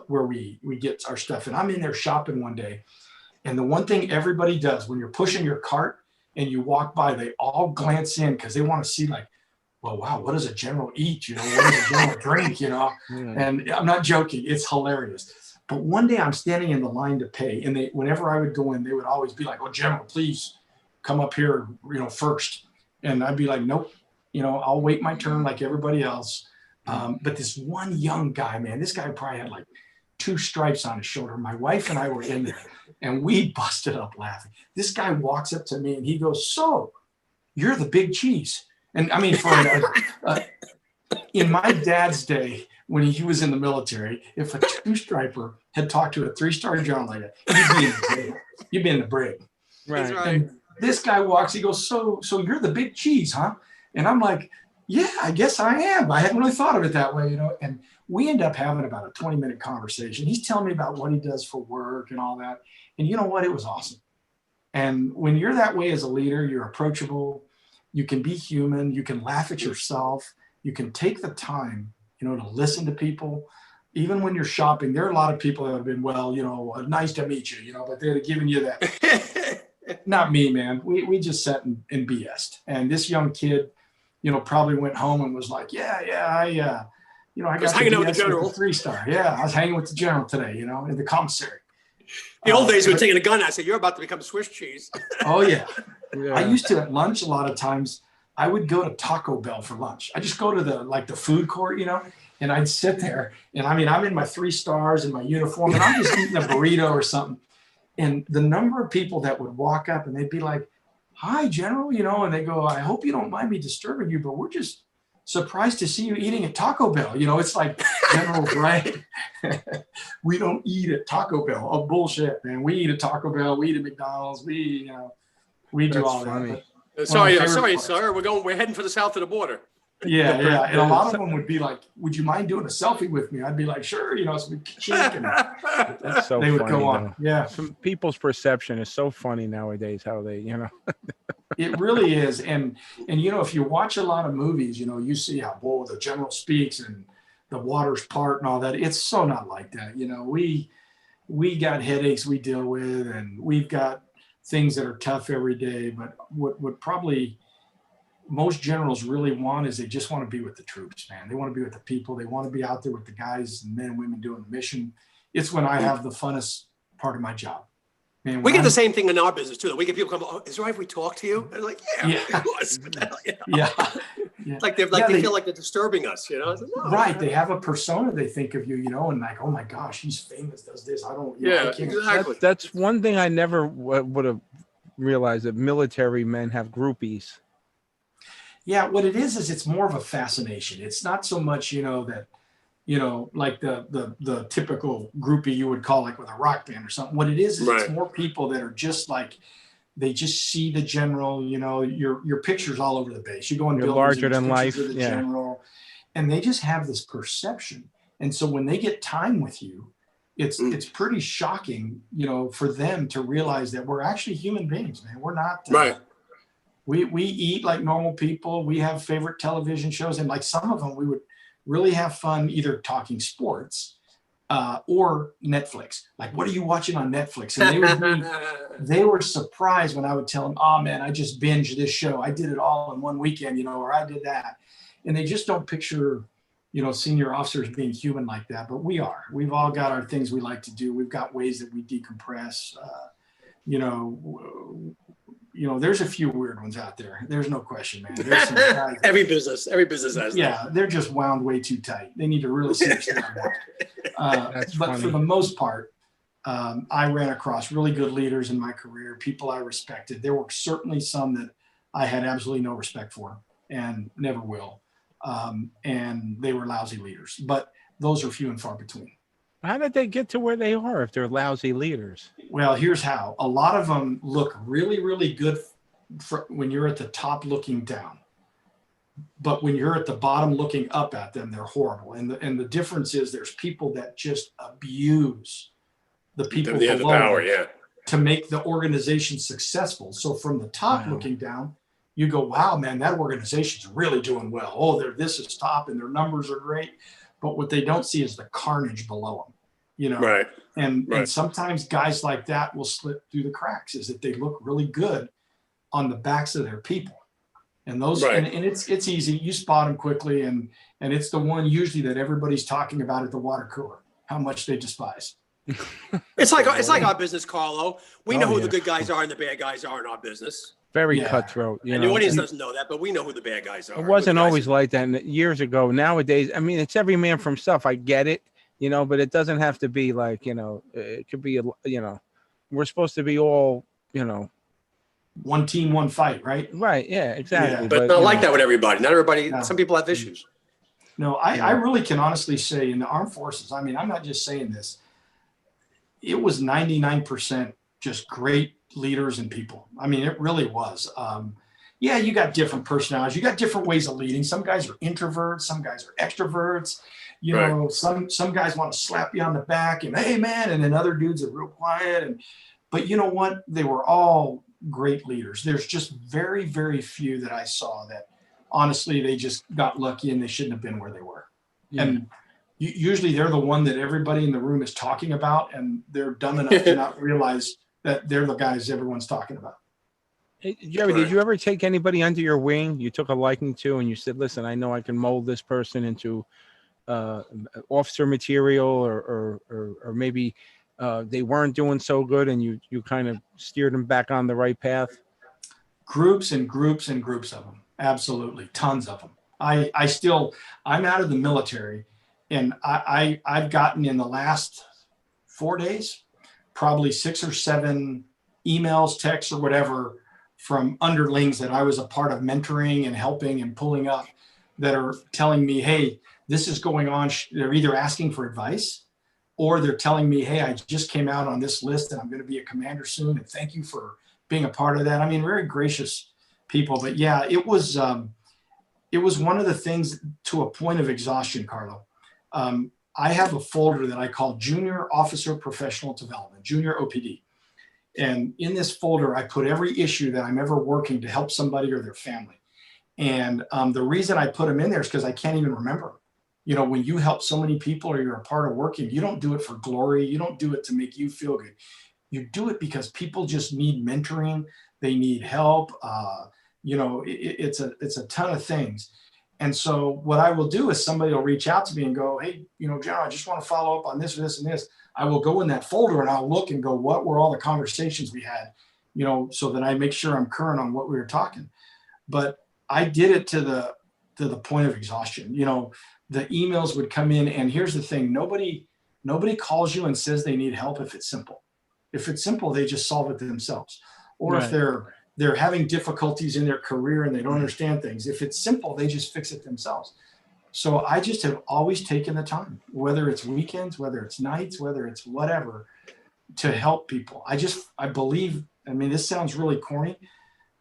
C: where we get our stuff. And I'm in there shopping one day. And the one thing everybody does when you're pushing your cart and you walk by, they all glance in because they want to see like, well, wow, what does a general eat? You know, what does a general drink? You know, and I'm not joking. It's hilarious. But one day I'm standing in the line to pay, and whenever I would go in, they would always be like, "Oh, General, please come up here, you know, first." And I'd be like, "Nope, you know, I'll wait my turn like everybody else." But this one young guy, man, this guy probably had like 2 stripes on his shoulder. My wife and I were in there, and we busted up laughing. This guy walks up to me and he goes, "So, you're the big cheese." And I mean, in my dad's day, when he was in the military, if a 2-striper had talked to a 3-star general like that, you'd be in the brig.
A: Right.
C: And this guy walks, he goes, so you're the big cheese, huh? And I'm like, yeah, I guess I am. I hadn't really thought of it that way, you know. And we end up having about a 20-minute conversation. He's telling me about what he does for work and all that. And you know what? It was awesome. And when you're that way as a leader, you're approachable. You can be human. You can laugh at yourself. You can take the time, you know, to listen to people. Even when you're shopping, there are a lot of people that have been, well, you know, nice to meet you, you know, but they're giving you that. Not me, man. We just sat and BS'd. And this young kid, you know, probably went home and was like, I was
B: hanging out with the general.
C: 3-star. Yeah, I was hanging with the general today, you know, in the commissary.
B: The old days, we were taking a gun. I said, "You're about to become Swiss cheese."
C: Oh yeah. I used to at lunch a lot of times. I would go to Taco Bell for lunch. I just go to the food court, you know, and I'd sit there. And I mean, I'm in my 3 stars in my uniform, and I'm just eating a burrito or something. And the number of people that would walk up and they'd be like, "Hi, General," you know, and they go, "I hope you don't mind me disturbing you, but we're just surprised to see you eating at Taco Bell." You know, it's like, General, right? We don't eat at Taco Bell. Oh, bullshit, man. We eat at Taco Bell. We eat at McDonald's. We do
A: That's
C: all
A: funny.
C: that.
B: Sorry, sir. We're heading for the south of the border.
C: Yeah. And a lot of them would be like, "Would you mind doing a selfie with me?" I'd be like, "Sure," you know, so we cheek and
A: That's so
C: they would
A: funny,
C: go on.
A: though.
C: Yeah.
A: Some people's perception is so funny nowadays, how they, you know.
C: It really is. And you know, if you watch a lot of movies, you know, you see how, whoa, the general speaks and the waters part and all that. It's so not like that. You know, we got headaches we deal with, and we've got things that are tough every day. But what probably most generals really want is they just want to be with the troops, man. They want to be with the people. They want to be out there with the guys and men and women doing the mission. It's when I have the funnest part of my job. Man,
B: we get the same thing in our business too. We get people come, "Oh, is it right if we talk to you?" And they're like, "Yeah, of course."
C: Yeah.
B: It's like they feel like they're disturbing us, you know? Like, no,
C: right. They have a persona they think of you, you know, and like, "Oh my gosh, he's famous, does this. I don't, you know, I can't."
B: Exactly.
A: That's one thing I never would have realized, that military men have groupies.
C: Yeah, what it is it's more of a fascination. It's not so much, you know, that, you know, like the typical groupie you would call like with a rock band or something. What it is it's more people that are just like, they just see the general, you know, your pictures all over the base. You go in buildings,
A: larger than life,
C: of the general, and they just have this perception. And so when they get time with you, it's pretty shocking, you know, for them to realize that we're actually human beings, man. We're not we eat like normal people. We have favorite television shows, and like some of them we would really have fun either talking sports or Netflix. Like, "What are you watching on Netflix?" And they were surprised when I would tell them, "Oh man, I just binged this show. I did it all in one weekend, you know, or I did that." And they just don't picture, you know, senior officers being human like that. But we are. We've all got our things we like to do. We've got ways that we decompress. You know, there's a few weird ones out there. There's no question, man. There's some guys
B: every business has that.
C: They're just wound way too tight. They need to really seriously but funny. For the most part, I ran across really good leaders in my career, people I respected. There were certainly some that I had absolutely no respect for and never will. And they were lousy leaders, but those are few and far between.
A: How did they get to where they are if they're lousy leaders?
C: Well, here's how. A lot of them look really, really good when you're at the top looking down. But when you're at the bottom looking up at them, they're horrible. And the difference is there's people that just abuse the people below the power, to make the organization successful. So from the top looking down, you go, "Wow, man, that organization's really doing well. Oh, this is top and their numbers are great." But what they don't see is the carnage below them, you know? And sometimes guys like that will slip through the cracks, is that they look really good on the backs of their people. And those,
B: Right.
C: and it's easy. You spot them quickly, and it's the one usually that everybody's talking about at the water cooler, how much they despise.
B: It's like our business, Carlo. We know
A: Oh,
B: who
A: yeah.
B: the good guys are and the bad guys are in our business.
A: Very
C: Yeah.
A: cutthroat. You
B: And
A: know,
B: the audience
A: and
B: doesn't know that, but we know who the bad guys are.
A: it
B: who the
A: wasn't
B: guys
A: always
B: are-
A: like that. And years ago. Nowadays, I mean, it's every man for himself. I get it, you know, but it doesn't have to be like, you know, it could be, you know, we're supposed to be all, you know,
C: One team, one fight, right?
A: right. Yeah, exactly.
C: Yeah.
B: But not
A: you
B: like
A: know,
B: that with everybody. Not everybody.
C: No.
B: Some people have issues.
C: No, I really can honestly say in the armed forces, I mean, I'm not just saying this. It was 99% just great leaders and people. I mean, it really was. Yeah, you got different personalities. You got different ways of leading. Some guys are introverts. Some guys are extroverts. You know, some guys want to slap you on the back and, hey, man. And then other dudes are real quiet. But you know what? They were all great leaders. There's just very, very few that I saw that honestly, they just got lucky and they shouldn't have been where they were.
A: Yeah.
C: And usually they're the one that everybody in the room is talking about, and they're dumb enough to not realize that they're the guys everyone's talking about.
A: Hey, Jerry, did you ever take anybody under your wing you took a liking to and you said, listen, I know I can mold this person into officer material or maybe they weren't doing so good and you kind of steered them back on the right path?
C: Groups and groups and groups of them. Absolutely. Tons of them. I'm out of the military, and I've gotten in the last 4 days, probably 6 or 7 emails, texts, or whatever from underlings that I was a part of mentoring and helping and pulling up that are telling me, hey, this is going on. They're either asking for advice or they're telling me, hey, I just came out on this list and I'm going to be a commander soon. And thank you for being a part of that. I mean, very gracious people. But yeah, it was one of the things to a point of exhaustion, Carlo. I have a folder that I call Junior Officer Professional Development, Junior OPD. And in this folder, I put every issue that I'm ever working to help somebody or their family. And the reason I put them in there is because I can't even remember them. You know, when you help so many people or you're a part of working, you don't do it for glory. You don't do it to make you feel good. You do it because people just need mentoring. They need help. You know, it's a ton of things. And so what I will do is somebody will reach out to me and go, hey, you know, John, I just want to follow up on this, this, and this. I will go in that folder and I'll look and go, what were all the conversations we had, you know, so that I make sure I'm current on what we were talking. But I did it to the point of exhaustion. You know, the emails would come in, and here's the thing: nobody calls you and says they need help if it's simple. If it's simple, they just solve it themselves. Or
A: Right.
C: if they're having difficulties in their career and they don't understand things, if it's simple, they just fix it themselves. So I just have always taken the time, whether it's weekends, whether it's nights, whether it's whatever, to help people. I believe. I mean, this sounds really corny,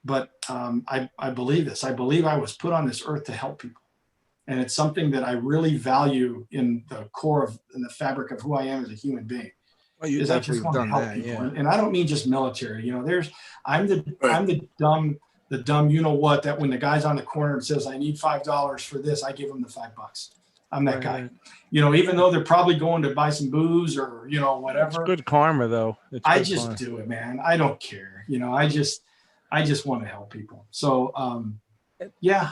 C: but I believe this. I believe I was put on this earth to help people. And it's something that I really value in the core of, in the fabric of who I am as a human being.
A: Well, you
C: Is I
A: definitely
C: just want to
A: done
C: help
A: that,
C: people.
A: yeah.
C: And I don't mean just military. You know, I'm the dumb, you know what, that when the guy's on the corner and says, I need $5 for this, I give him the $5. I'm that guy.
A: Right.
C: You know, even though they're probably going to buy some booze or, you know,
A: It's
C: whatever.
A: good karma, though. It's
C: I
A: good
C: just
A: karma.
C: do it, man. I don't care. You know, I just want to help people. So, yeah,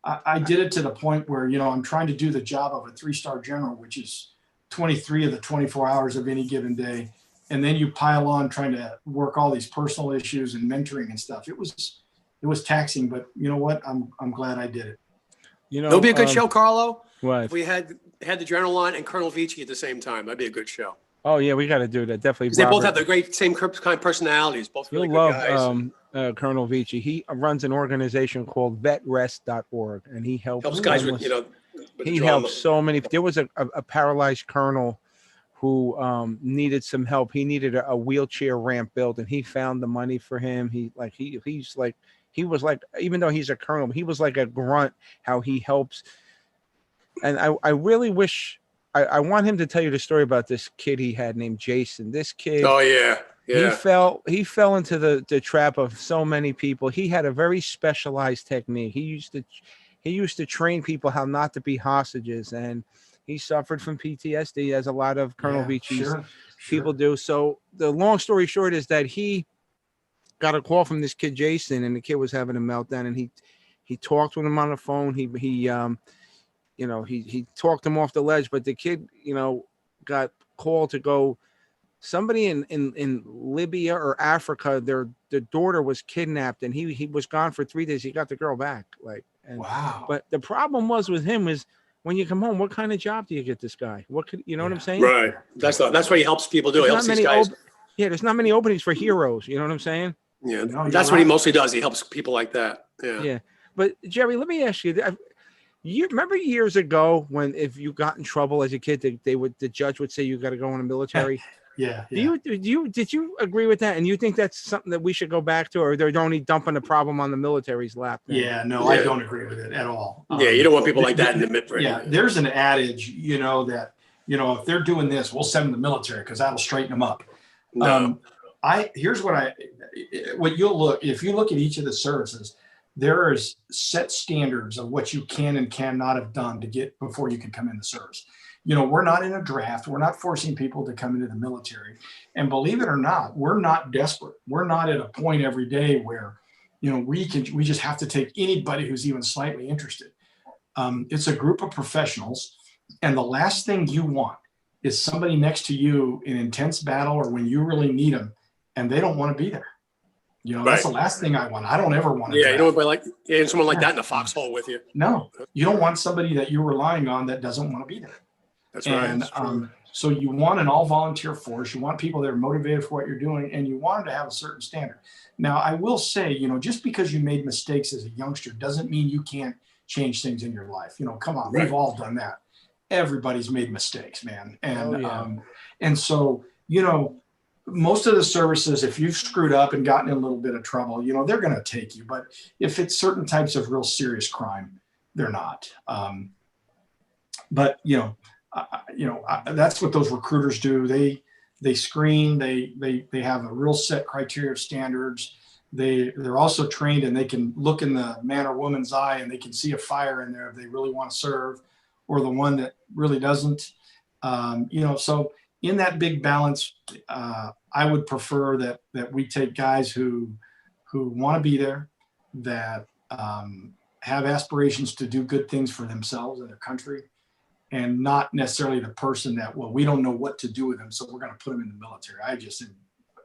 C: I did it to the point where, you know, I'm trying to do the job of a 3-star general, which is 23 of the 24 hours of any given day. And then you pile on trying to work all these personal issues and mentoring and stuff. It was taxing, but you know what? I'm glad I did it.
A: You know,
B: It'll be a good show, Carlo.
A: What?
B: If we had the general on and Colonel Vici at the same time, that'd be a good show.
A: Oh yeah, we got to do that. Definitely.
B: Because they both
A: Robert.
B: have the great same kind of personalities. Both really
A: You'll
B: good
A: love
B: guys.
A: Colonel Vici. He runs an organization called vetrest.org, and he helps
B: Guys with,
A: homeless-
B: you know, with
A: he
B: the drama.
A: helps so many. There was a paralyzed colonel who needed some help. He needed a wheelchair ramp built, and he found the money for him. He was like, even though he's a colonel, he was like a grunt how he helps. And I really wish I want him to tell you the story about this kid he had named Jason. This kid,
B: Oh yeah, yeah.
A: he fell into the trap of so many people. He had a very specialized technique. He used to train people how not to be hostages, and he suffered from PTSD, as a lot of Colonel Vici's people do. So the long story short is that he got a call from this kid Jason, and the kid was having a meltdown, and he talked with him on the phone. He talked him off the ledge, but the kid, got called to go. Somebody in Libya or Africa, their daughter was kidnapped, and he was gone for 3 days. He got the girl back.
C: Wow.
A: But the problem was with him is when you come home, what kind of job do you get this guy? What could what I'm saying?
B: Right. That's what he helps people do. He helps these guys.
A: There's not many openings for heroes. You know what I'm saying?
B: Yeah,
C: No,
B: that's what he mostly does. He helps people like that. Yeah.
A: Yeah. But Jerry, let me ask you. You remember years ago when if you got in trouble as a kid, the judge would say you got to go in the military.
C: Yeah.
A: Did you agree with that? And you think that's something that we should go back to, or they're only dumping the problem on the military's lap?
C: Yeah, no, I don't agree with it at all.
B: Yeah, you don't want people like that in the mid.
C: Yeah, there's an adage, that if they're doing this, we'll send them to the military because that'll straighten them up.
B: No.
C: What you'll look, if you look at each of the services, there is set standards of what you can and cannot have done to get before you can come in the service. We're not in a draft. We're not forcing people to come into the military. And believe it or not, we're not desperate. We're not at a point every day where, we just have to take anybody who's even slightly interested. It's a group of professionals. And the last thing you want is somebody next to you in intense battle or when you really need them and they don't want to be there. That's the last thing I want. I don't ever want to.
B: Yeah, you don't want someone like that in the foxhole with you.
C: No, you don't want somebody that you're relying on that doesn't want to be there.
B: That's right.
C: And so you want an all volunteer force. You want people that are motivated for what you're doing, and you want them to have a certain standard. Now, I will say, just because you made mistakes as a youngster doesn't mean you can't change things in your life. Come on, we've all done that. Everybody's made mistakes, man. And and so most of the services, if you've screwed up and gotten in a little bit of trouble, they're going to take you. But if it's certain types of real serious crime, they're not. But that's what those recruiters do. They screen. They have a real set criteria of standards. They're also trained, and they can look in the man or woman's eye, and they can see a fire in there if they really want to serve, or the one that really doesn't. So in that big balance, I would prefer that we take guys who want to be there, that have aspirations to do good things for themselves and their country, and not necessarily the person that, we don't know what to do with them, so we're going to put them in the military. I just am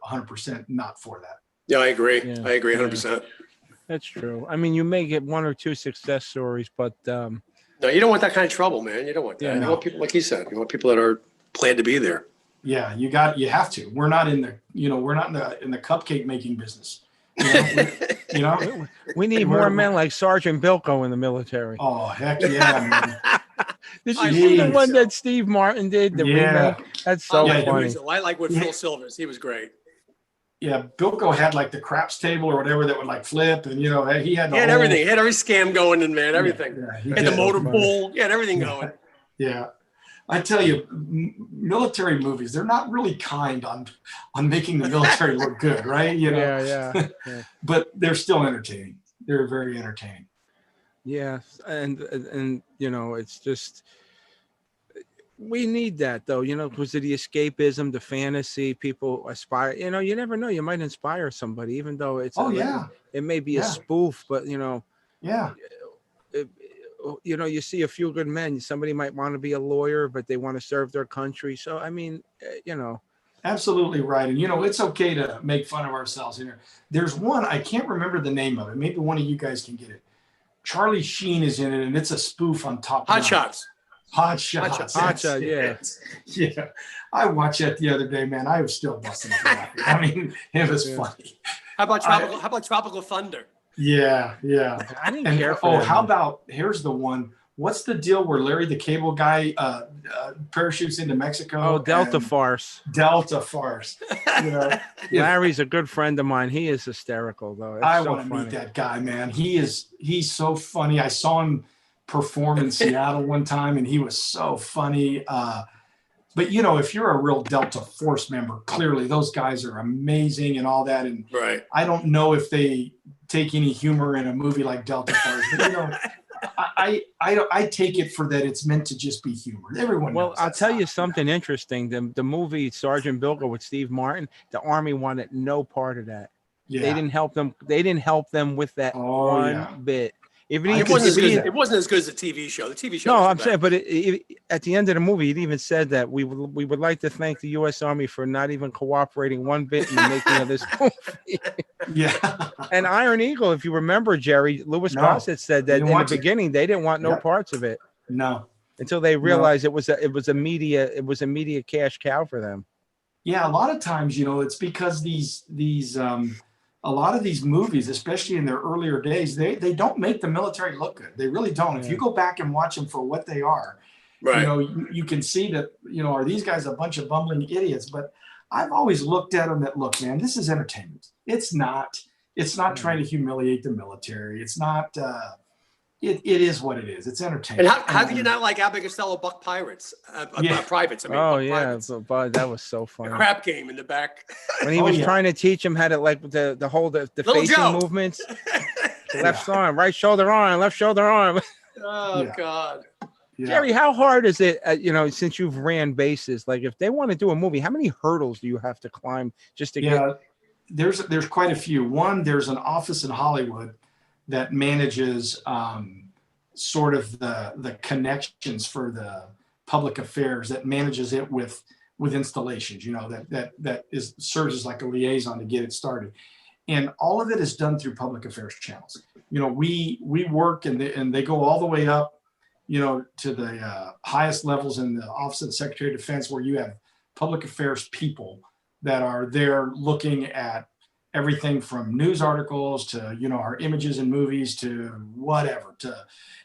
C: 100% not for that.
B: Yeah, I agree.
A: Yeah.
B: I agree 100%.
A: That's true. I mean, you may get one or two success stories, but
B: no, you don't want that kind of trouble, man. You don't want that.
A: Yeah,
B: you want people, like he said, you want people that are planned to be there.
C: Yeah, you have to. We're not in the cupcake making business.
A: We need more men like Sergeant Bilko in the military.
C: Oh, heck yeah, man.
A: Did you see the one that Steve Martin did? The remake? That's so funny.
B: I like with Phil Silvers. He was great.
C: Yeah, Bilko had like the craps table or whatever that would like flip, and he had
B: everything. He had every scam going in, man. Everything.
C: He
B: had the motor pool. He had everything going.
C: Yeah. I tell you, military movies, they're not really kind on making the military look good, right?
A: Yeah.
C: But they're still entertaining. They're very entertaining.
A: Yeah, and it's just, we need that though, because of the escapism, the fantasy, people aspire. You never know, you might inspire somebody, even though it's it may be a spoof, but you see a few good men. Somebody might want to be a lawyer, but they want to serve their country. So, I mean,
C: Absolutely right. And, it's okay to make fun of ourselves here. There's one, I can't remember the name of it. Maybe one of you guys can get it. Charlie Sheen is in it, and it's a spoof on Top Gun.
B: Hot Shots.
C: Hot Shots.
A: Hot Shots, yeah.
C: Yeah. I watched that the other day, man. I was still busting laughing. I mean, it was funny.
B: How about Tropical Thunder?
C: Yeah.
A: I didn't care for
C: how about, here's the one. What's the deal where Larry the Cable Guy parachutes into Mexico?
A: Oh, Delta Farce.
C: Delta Farce.
A: Larry's a good friend of mine. He is hysterical, though.
C: I want to meet that guy, man. He's so funny. I saw him perform in Seattle one time, and he was so funny. But, if you're a real Delta Force member, clearly those guys are amazing and all that. And
B: right.
C: I don't know if they take any humor in a movie like Delta Force, but, I take it for that it's meant to just be humor. Everyone knows.
A: Well, I'll tell you something interesting. The movie Sergeant Bilko with Steve Martin, the Army wanted no part of that.
C: Yeah.
A: They didn't help them. They didn't help them with that
C: Oh,
A: one
C: yeah.
A: bit. If
C: I
A: he,
B: It wasn't as
A: if he-
B: good. It wasn't as good as the TV show. The TV show.
A: no,
B: wasn't
A: I'm
B: bad.
A: saying, but at the end of the movie, it even said that we would like to thank the U.S. Army for not even cooperating one bit in the making of this movie.
C: Yeah.
A: And Iron Eagle, if you remember, Jerry, Louis
C: No,
A: Gossett said
C: they
A: that
C: didn't
A: in the
C: want to.
A: beginning they didn't want no
C: Yep.
A: parts of it
C: No.
A: until they realized it was a media cash cow for them.
C: Yeah, a lot of times, it's because a lot of these movies, especially in their earlier days, they don't make the military look good. They really don't.
A: Yeah.
C: If you go back and watch them for what they are,
B: Right.
C: you can see that, are these guys a bunch of bumbling idiots? But I've always looked at them that, look, man, this is entertainment. It's not trying to humiliate the military. It's not, it is what it is. It's entertainment.
B: And how can you not like Abbott Costello Buck Pirates?
C: Yeah.
B: Privates. I mean,
A: Oh
B: Buck
A: yeah,
B: Privates.
A: but that was so
B: The
A: funny
B: crap game in the back.
A: when he
C: Oh,
A: was
C: yeah.
A: trying to teach him how to like the whole the
B: Little
A: facing
B: Joe.
A: movements, the left arm, right shoulder arm, left shoulder arm.
B: Oh
C: Yeah.
B: God.
C: Yeah.
A: Jerry, how hard is it? Since you've ran bases, like if they want to do a movie, how many hurdles do you have to climb just to get?
C: Yeah, there's quite a few. One, there's an office in Hollywood that manages sort of the connections for the public affairs, that manages it with installations, that serves as like a liaison to get it started. And all of it is done through public affairs channels. We work and they go all the way up, to the highest levels in the Office of the Secretary of Defense, where you have public affairs people that are there looking at everything from news articles to, our images and movies to whatever, to,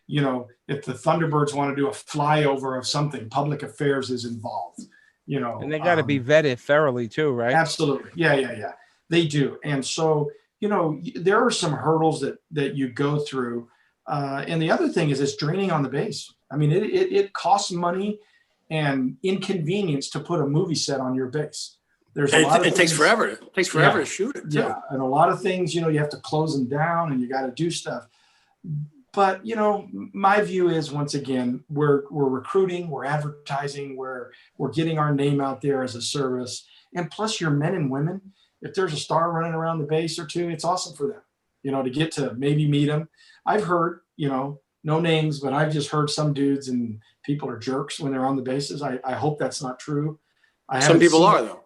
C: if the Thunderbirds want to do a flyover of something, public affairs is involved,
A: And they got to be vetted thoroughly too, right?
C: Absolutely. Yeah. They do. And so, there are some hurdles that you go through. And the other thing is it's draining on the base. I mean, it costs money and inconvenience to put a movie set on your base. There's a lot of
B: It takes
C: things-
B: forever. It takes forever
C: Yeah.
B: to shoot it. Too.
C: Yeah. And a lot of things, you have to close them down and you got to do stuff. But, my view is, once again, we're recruiting, we're advertising, we're getting our name out there as a service. And plus, your men and women, if there's a star running around the base or two, it's awesome for them, to get to maybe meet them. I've heard, no names, but I've just heard some dudes and people are jerks when they're on the bases. I hope that's not true.
B: Some people are though.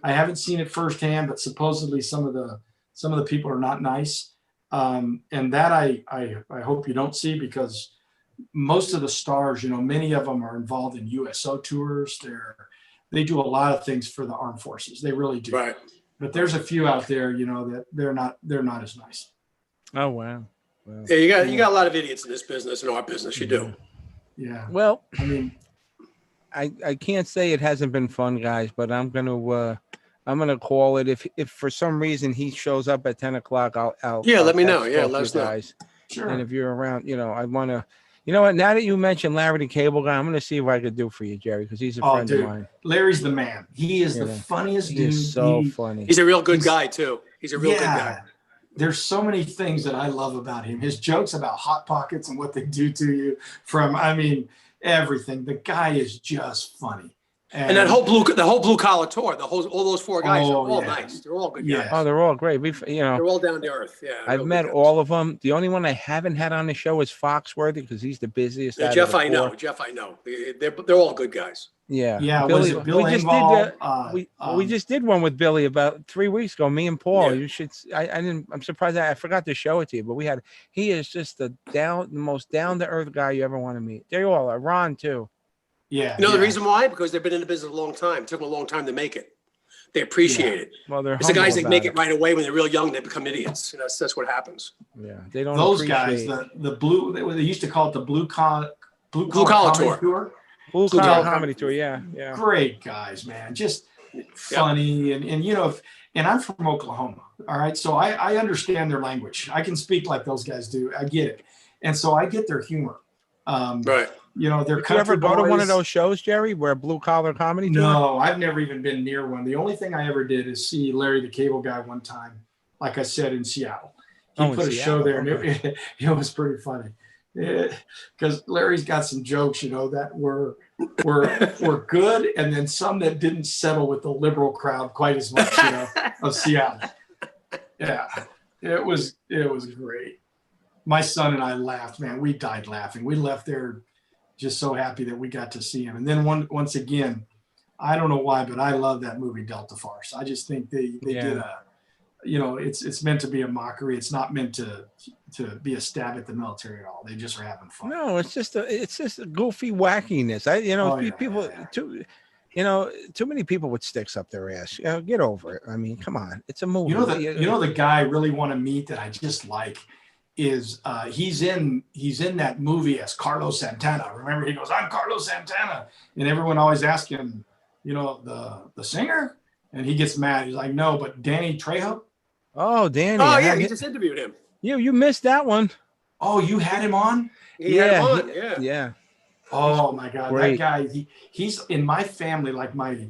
C: I haven't seen it firsthand, but supposedly some of the people are not nice. And that I hope you don't see, because most of the stars, many of them are involved in USO tours. They do a lot of things for the armed forces. They really do.
B: Right.
C: But there's a few out there, that they're not as nice.
A: Oh wow.
B: Yeah, you got a lot of idiots in this business, in our business. You do.
C: Yeah.
A: Well,
C: I mean,
A: I can't say it hasn't been fun, guys, but I'm gonna call it. If for some reason he shows up at 10 o'clock, I'll
B: Let me know.
A: text
B: Yeah,
A: both
B: let
A: you
B: us know.
A: guys.
C: sure.
A: And if you're around, I want to. You know what? Now that you mentioned Larry the Cable Guy, I'm gonna see what I could do for you, Jerry, because he's a friend
C: dude,
A: of mine.
C: Larry's the man. He is the
A: Yeah.
C: funniest
A: He
C: dude.
A: is so funny.
B: He's a real good guy too. He's a real good guy.
C: There's so many things that I love about him. His jokes about Hot Pockets and what they do to you everything. The guy is just funny.
B: And the whole blue collar tour, all those four guys are all
C: yeah.
B: nice. They're all good
C: Yeah.
B: guys.
A: Oh, they're all great.
B: They're all down to earth. Yeah.
A: I've
B: real
A: met
B: good guys.
A: all of them. The only one I haven't had on the show is Foxworthy, because he's the busiest.
B: Yeah,
A: out of
B: Jeff,
A: the
B: I know.
A: four.
B: Jeff, I know. They're all good guys.
A: Yeah.
C: Yeah, was it Bill
A: we just
C: Engvall?
A: did. We just did one with Billy about 3 weeks ago. Me and Paul.
B: Yeah.
A: You should. I didn't. I'm surprised. I forgot to show it to you. But we had. He is just the most down to earth guy you ever want to meet. They all are. Ron too.
C: Yeah.
B: You know the
C: yeah.
B: reason why? Because they've been in the business a long time. It took them a long time to make it. They appreciate it.
A: Well, they're
B: It's the guys that
A: humble
B: make
A: about
B: it right away when they're real young. They become idiots. That's what happens.
A: Yeah, they don't.
C: Those guys,
A: appreciate-
C: the blue, they used to call it the blue collar
B: Collar
C: comedy
B: tour.
A: Blue
B: Blue
A: Collar
B: Collar
A: Comedy Tour. Yeah, yeah.
C: Great guys, man. Just funny. And and I'm from Oklahoma. All right. So I understand their language. I can speak like those guys do. I get it. And so I get their humor.
B: Right.
C: They're
A: Did you ever
C: country
A: go to one of
C: boys.
A: those shows, Jerry, where Blue Collar Comedy Tour?
C: No, I've never even been near one. The only thing I ever did is see Larry the Cable Guy one time, like I said, in Seattle. He
A: Oh, in
C: put a show
A: Seattle,
C: there, and
A: okay.
C: it was pretty funny. Because Larry's got some jokes, that were good, and then some that didn't settle with the liberal crowd quite as much, of Seattle. Yeah, it was great. My son and I laughed, man. We died laughing. We left there just so happy that we got to see him. And then once again, I don't know why, but I love that movie Delta Farce. I just think they did a, you know, it's meant to be a mockery. It's not meant to be a stab at the military at all. They just are having fun.
A: No, it's just a goofy wackiness. People too many people with sticks up their ass. Get over it. I mean, come on, it's a movie.
C: You know the guy I really want to meet that I just like is he's in that movie as Carlos Santana. Remember, he goes, "I'm Carlos Santana," and everyone always asks him, you know, the singer, and he gets mad. He's like, "No, but Danny Trejo."
A: Oh, Danny.
B: Oh yeah, he just interviewed him.
A: You missed that one.
C: Oh, you had him on?
B: He had him on.
A: Yeah.
C: Oh my God,
A: Great.
C: that guy. He's in my family, like my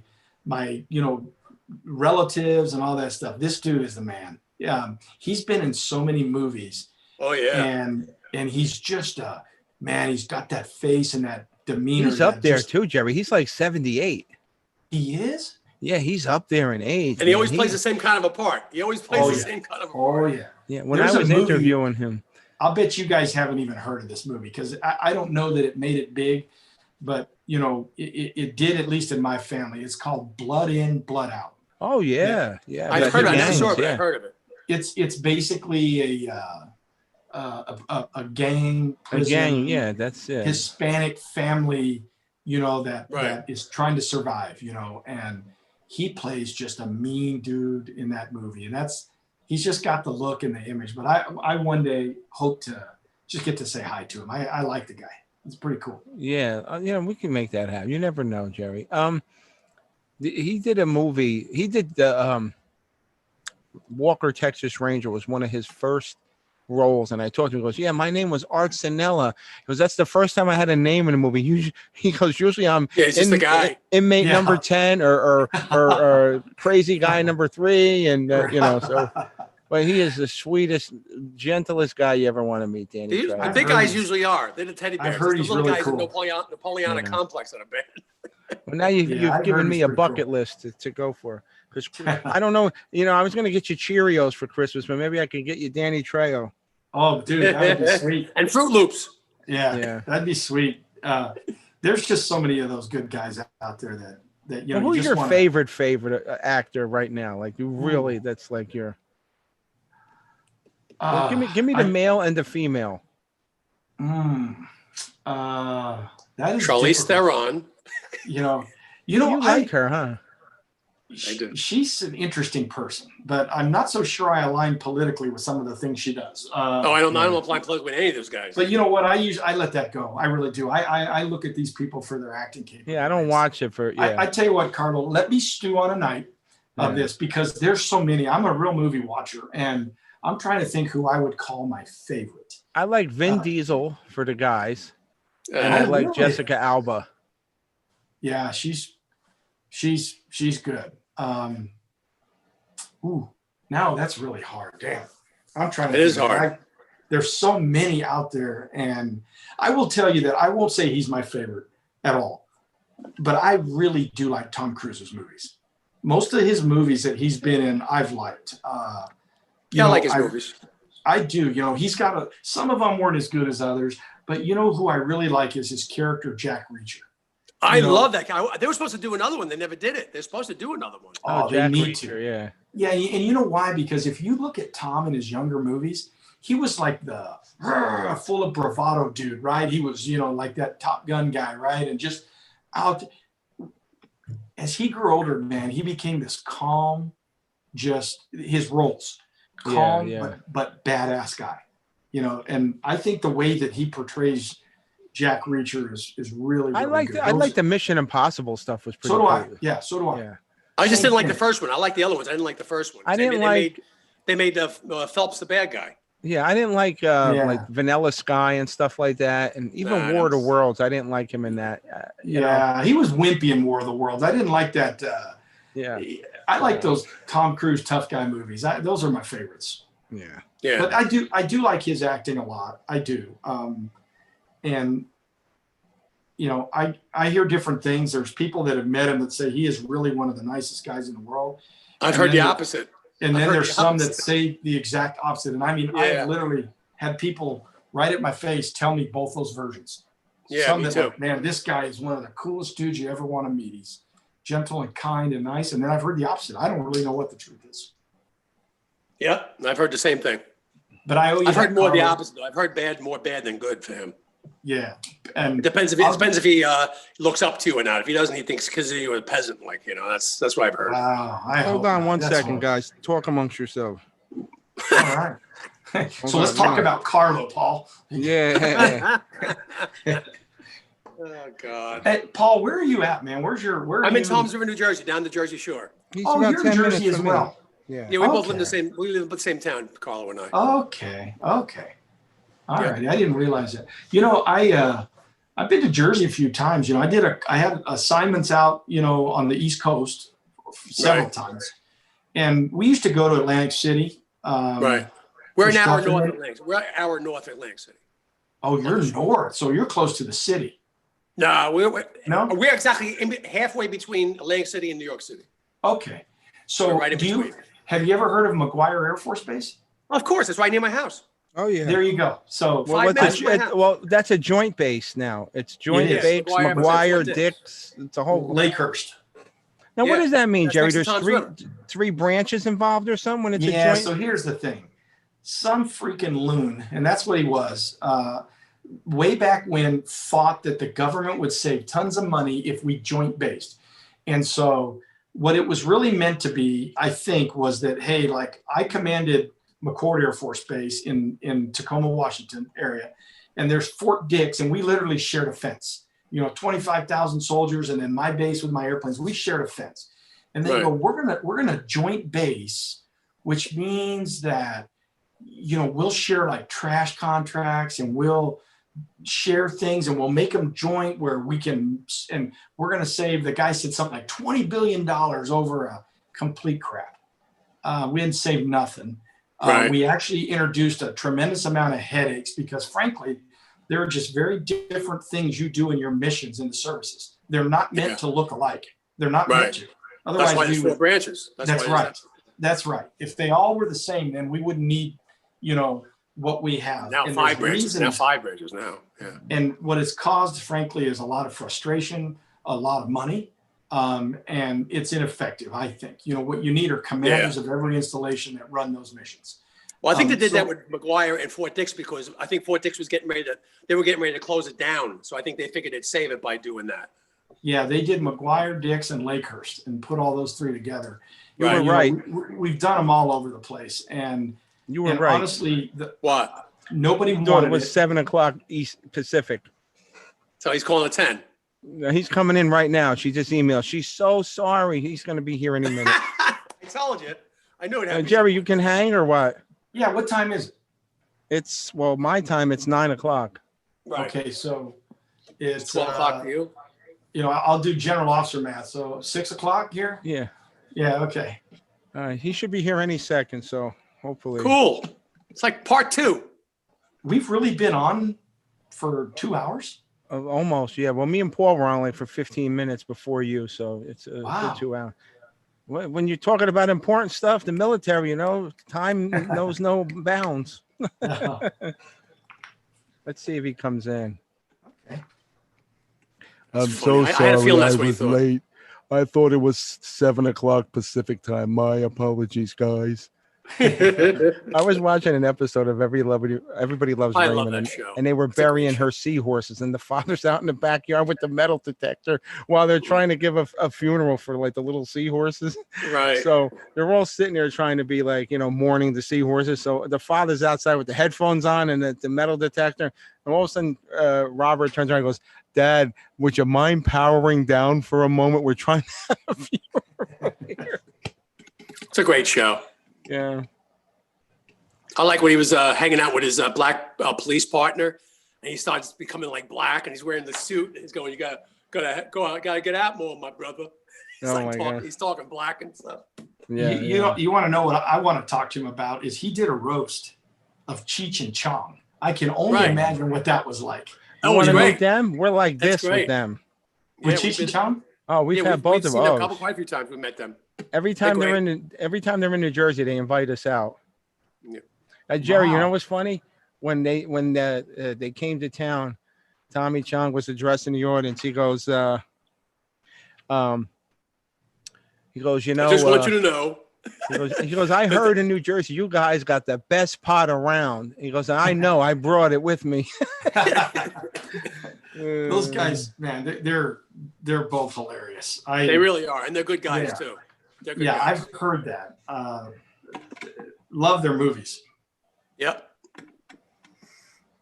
C: you know, relatives and all that stuff. This dude is the man. Yeah, he's been in so many movies.
B: Oh yeah.
C: And he's just man. He's got that face and that demeanor.
A: He's up there too, Jerry. He's like 78.
C: He is?
A: Yeah, he's up there in age.
B: And he always plays the same kind of a part. He always plays the same kind of a part.
C: Oh yeah.
A: Yeah, when
C: There's
A: I was
C: a movie-
A: interviewing him.
C: I'll bet you guys haven't even heard of this movie because I don't know that it made it big, but you know, it did, at least in my family. It's called Blood In, Blood Out.
A: Oh yeah.
B: I've heard of it.
A: Gangs,
B: Sure, but I've heard of it.
C: It's basically a gang prison,
A: yeah, that's it.
C: Hispanic family, you know, that
B: Right.
C: is trying to survive, you know, and he plays just a mean dude in that movie. And he's just got the look and the image, but I one day hope to just get to say hi to him. I like the guy. It's pretty cool.
A: Yeah, we can make that happen. You never know, Jerry. He did a movie. He did the Walker Texas Ranger was one of his first roles, and I talked to him. He goes, "Yeah, my name was Art Sinella." He goes, "That's the first time I had a name in a movie." He goes, "Usually I'm
B: It's just the guy.
A: inmate number 10 or crazy guy number 3, and you know so." But he is the sweetest, gentlest guy you ever want to meet, Danny.
B: The
A: Trejo.
B: big guys usually are. They're the teddy bears.
C: I've heard
B: It's the
C: he's
B: little
C: really
B: guys in
C: cool.
B: Napoleonic complex that are bad.
A: Well, now you've
C: I've
A: given
C: heard
A: me
C: he's
A: a
C: pretty
A: bucket
C: cool.
A: list to go for. Because I don't know, I was going to get you Cheerios for Christmas, but maybe I could get you Danny Trejo.
C: Oh, dude, that would be sweet.
B: And Fruit Loops.
C: Yeah, that'd be sweet. There's just so many of those good guys out there that you know.
A: Well, who's
C: you
A: your
C: just
A: favorite actor right now? Like you really, that's like your. Well, give me the male and the female.
C: That is
B: Charlize
C: difficult.
B: Theron.
C: You
A: You like her, huh?
B: I do.
C: She's an interesting person, but I'm not so sure I align politically with some of the things she does.
B: I don't apply politically with any of those guys.
C: But you know what? I let that go. I really do. I look at these people for their acting capabilities.
A: Yeah, I don't watch it for. Yeah,
C: I tell you what, Carlo, let me stew on a night of this because there's so many. I'm a real movie watcher, and I'm trying to think who I would call my favorite.
A: I like Vin Diesel for the guys, and I like
C: really?
A: Jessica Alba.
C: Yeah, she's good. Now that's really hard. Damn, I'm trying to.
B: It is
C: think.
B: hard.
C: There's so many out there, and I will tell you that I won't say he's my favorite at all, but I really do like Tom Cruise's movies. Most of his movies that he's been in, I've liked.
B: I like his movies.
C: I do. You know, he's got some of them weren't as good as others, but you know who I really like is his character Jack Reacher.
B: I love that guy. They were supposed to do another one. They never did it. They're supposed to do another one.
C: Oh, they
A: Jack
C: need
A: Reacher,
C: to.
A: yeah.
C: Yeah, and you know why? Because if you look at Tom in his younger movies, he was like the full of bravado dude, right? He was, like that Top Gun guy, right? And just out. As he grew older, man, he became this calm, just his roles, calm but badass guy, And I think the way that he portrays Jack Reacher is really, really good.
A: I like the Mission Impossible stuff was pretty.
C: So do I.
A: good.
C: Yeah, so do I.
A: Yeah.
B: I just didn't like the first one. I like the other ones. I didn't like the first one.
A: I didn't like.
B: They made Phelps the bad guy.
A: Yeah, I didn't like like Vanilla Sky and stuff like that, and even War of the Worlds. I didn't like him in that.
C: He was wimpy in War of the Worlds. I didn't like that. I like those Tom Cruise tough guy movies. Those are my favorites.
A: Yeah.
C: But I do like his acting a lot. I do. And I hear different things. There's people that have met him that say he is really one of the nicest guys in the world.
B: I've heard the opposite.
C: And
B: I've
C: then
B: heard
C: there's
B: the
C: some that
B: opposite.
C: say the exact opposite. And I mean, I
B: Yeah.
C: have literally had people right at my face tell me both those versions.
B: Yeah,
C: Some
B: me
C: that
B: too.
C: like, man, this guy is one of the coolest dudes you ever want to meet. He's gentle and kind and nice. And then I've heard the opposite. I don't really know what the truth is.
B: Yeah, I've heard the same thing.
C: But I owe you
B: I've
C: that,
B: heard more the
C: Carlo.
B: opposite. Though. I've heard more bad than good for him.
C: Yeah.
B: It
C: And
B: depends if he looks up to you or not. If he doesn't, he thinks because you're a peasant, like that's what I've heard.
C: I
A: Hold
C: hope
A: on
C: not.
A: one
C: That's
A: second,
C: horrible.
A: guys. Talk amongst yourselves.
C: All right. So let's
A: on,
C: talk
A: hang on.
C: about Carlo, Paul.
A: Yeah.
B: Oh God.
C: Hey, Paul, where are you at, man? Where are
B: I'm
C: you?
B: in Tom's River, New Jersey, down the Jersey Shore.
A: He's
C: Oh,
A: about
C: you're in
A: 10 minutes
C: Jersey as
A: from me.
C: well.
A: Yeah.
B: Yeah, we both live in the
C: Okay.
B: same. We live in the same town, Carlo and I.
C: Okay. All
B: Yeah.
C: right. I didn't realize that. I've been to Jersey a few times. I had assignments out, on the East Coast several
B: Right.
C: times. And we used to go to Atlantic City.
B: Right. We're
C: for
B: an hour
C: stuff in
B: north
C: it.
B: of Atlantic. We're an hour north of Atlantic City.
C: Oh, you're north. So you're close to the city.
B: No,
C: No?
B: we're exactly halfway between Atlantic City and New York City.
C: Okay. So
B: We're right in between.
C: have you ever heard of McGuire Air Force Base?
B: Of course, it's right near my house.
A: Oh, yeah.
C: There you go. So
A: Well,
B: 5 minutes from my house.
A: well, that's a joint base now. It's joint
C: It is.
A: base,
B: McGuire,
A: McGuire,
B: Fort Dix.
A: Dix. It's a whole.
C: Lakehurst.
A: Now, what
B: Yeah,
A: does that mean,
B: that's
A: Jerry?
B: next to
A: There's
B: Tom's
A: three
B: River.
A: three branches involved or something when it's
C: Yeah,
A: a joint?
C: so here's the thing. Some freaking loon, and that's what he was, way back when, thought that the government would save tons of money if we joint based. And so what it was really meant to be, I think, was that, hey, like I commanded McCord Air Force Base in Tacoma, Washington area, and there's Fort Dix, and we literally shared a fence. 25,000 soldiers, and then my base with my airplanes, we shared a fence. And they
B: Right.
C: go, we're gonna joint base, which means that we'll share like trash contracts, and we'll share things, and we'll make them joint where we can, and we're gonna save. The guy said something like $20 billion over a complete crap. We didn't save nothing.
B: Right.
C: We actually introduced a tremendous amount of headaches because, frankly, there are just very different things you do in your missions in the services. They're not meant
B: Yeah.
C: to look alike. They're not
B: Right.
C: meant to. Otherwise,
B: That's why
C: we
B: there's 4
C: would,
B: branches.
C: that's
B: why
C: right. That's right. If they all were the same, then we wouldn't need, what we have.
B: Now
C: And
B: 5
C: there's
B: branches. Now
C: reasons-
B: 5 branches. Now. Yeah.
C: And what it's caused, frankly, is a lot of frustration, a lot of money, and it's ineffective, I think. What you need are commanders of every installation that run those missions.
B: Well, I think they did
C: So-
B: that with McGuire and Fort Dix because I think Fort Dix was they were getting ready to close it down. So I think they figured they'd save it by doing that.
C: Yeah, they did McGuire, Dix, and Lakehurst and put all those three together.
A: You were
C: And,
A: right.
C: We've done them all over the place. And,
A: You were
C: and
A: right.
C: honestly,
B: What?
C: nobody
A: Thought
C: wanted
A: it was
C: it.
A: 7:00 East Pacific.
B: So he's calling it 10.
A: He's coming in right now. She just emailed. She's so sorry. He's going to be here any minute.
B: I told you. I knew it happened.
A: Jerry, you can hang or what?
C: Yeah, what time is it?
A: My time, it's 9:00.
B: Right.
C: Okay, so it's
B: 12 o'clock for you.
C: I'll do general officer math. So 6 o'clock here?
A: Yeah.
C: Yeah, okay.
A: All right. He should be here any second. So hopefully.
B: Cool. It's like part 2.
C: We've really been on for 2 hours.
A: Almost. Yeah. Well, me and Paul were on like for 15 minutes before you. So it's a
C: Wow.
A: good 2 hours. When you're talking about important stuff, the military, time knows no bounds. Let's see if he comes in.
D: I'm
B: It's
D: so
B: funny. I had a
D: sorry
B: feeling
D: I
B: that's what he
D: was
B: thought.
D: late. I thought it was 7:00 Pacific time. My apologies, guys.
A: I was watching an episode of Everybody Loves
B: I
A: Raymond,
B: love that
A: and,
B: show.
A: and they were
B: It's a great
A: burying
B: show.
A: her seahorses, and the father's out in the backyard with the metal detector while they're trying to give a funeral for like the little seahorses.
B: Right.
A: So they're all sitting there trying to be like, mourning the seahorses. So the father's outside with the headphones on and the metal detector. And all of a sudden, Robert turns around and goes, "Dad, would you mind powering down for a moment? We're trying to have a funeral here."
B: It's a great show.
A: Yeah.
B: I like when he was hanging out with his black police partner, and he starts becoming like black, and he's wearing the suit. And he's going, "You gotta go out, gotta get out more, my brother." He's
A: Oh,
B: like
A: my God.
B: he's talking black and stuff.
A: Yeah.
C: You want to know what I want to talk to him about is he did a roast of Cheech and Chong. I can only
B: Right.
C: imagine what that was like.
B: That
A: You
B: was
A: want to
B: great.
A: meet them? We're like
B: That's
A: this
B: great.
A: with them.
C: With
B: Yeah,
C: Cheech and Chong?
A: Oh, we've
B: Yeah,
A: had both
B: we've
A: of
B: seen them
A: those.
B: quite a few times. We met them.
A: Every time they're
B: great.
A: every time they're in New Jersey, they invite us out.
B: Yeah.
A: Jerry, you know
C: Wow.
A: what's funny? When they came to town, Tommy Chong was addressing the audience. He goes, you
B: I
A: know,
B: just want you to know.
A: he goes, I heard in New Jersey you guys got the best pot around. He goes, I know, I brought it with me.
C: Those guys, man, they're both hilarious.
B: They really are, and they're good guys
C: Yeah.
B: too. They're good
C: Yeah,
B: guys.
C: I've heard that. Love their movies.
B: Yep.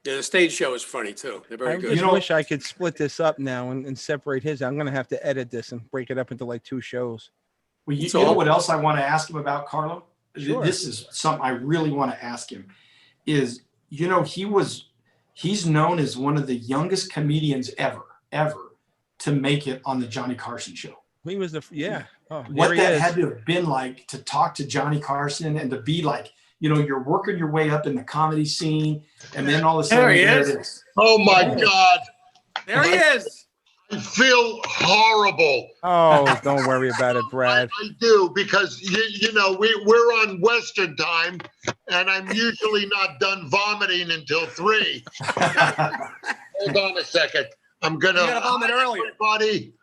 B: Yeah, the stage show is funny too. They're very
A: I
B: good.
A: just
C: You know-
A: wish I could split this up now and separate his. I'm gonna have to edit this and break it up into like 2 shows.
C: Well, you
B: So-
C: know what else I want to ask him about, Carlo?
A: Sure.
C: This is something I really want to ask him. Is he's known as one of the youngest comedians ever to make it on the Johnny Carson show.
A: He was Oh,
C: What
A: here he
C: that
A: is.
C: had to have been like to talk to Johnny Carson and to be like, you're working your way up in the comedy scene, and then all of a sudden
B: There he
C: there
B: is.
C: it is.
E: Oh my God.
B: There he is.
E: I feel horrible.
A: Oh, don't worry about it, Brad.
E: I do, because we're on Western time, and I'm usually not done vomiting until 3. Hold on a second. I'm gonna
B: You gotta vomit earlier.
E: everybody.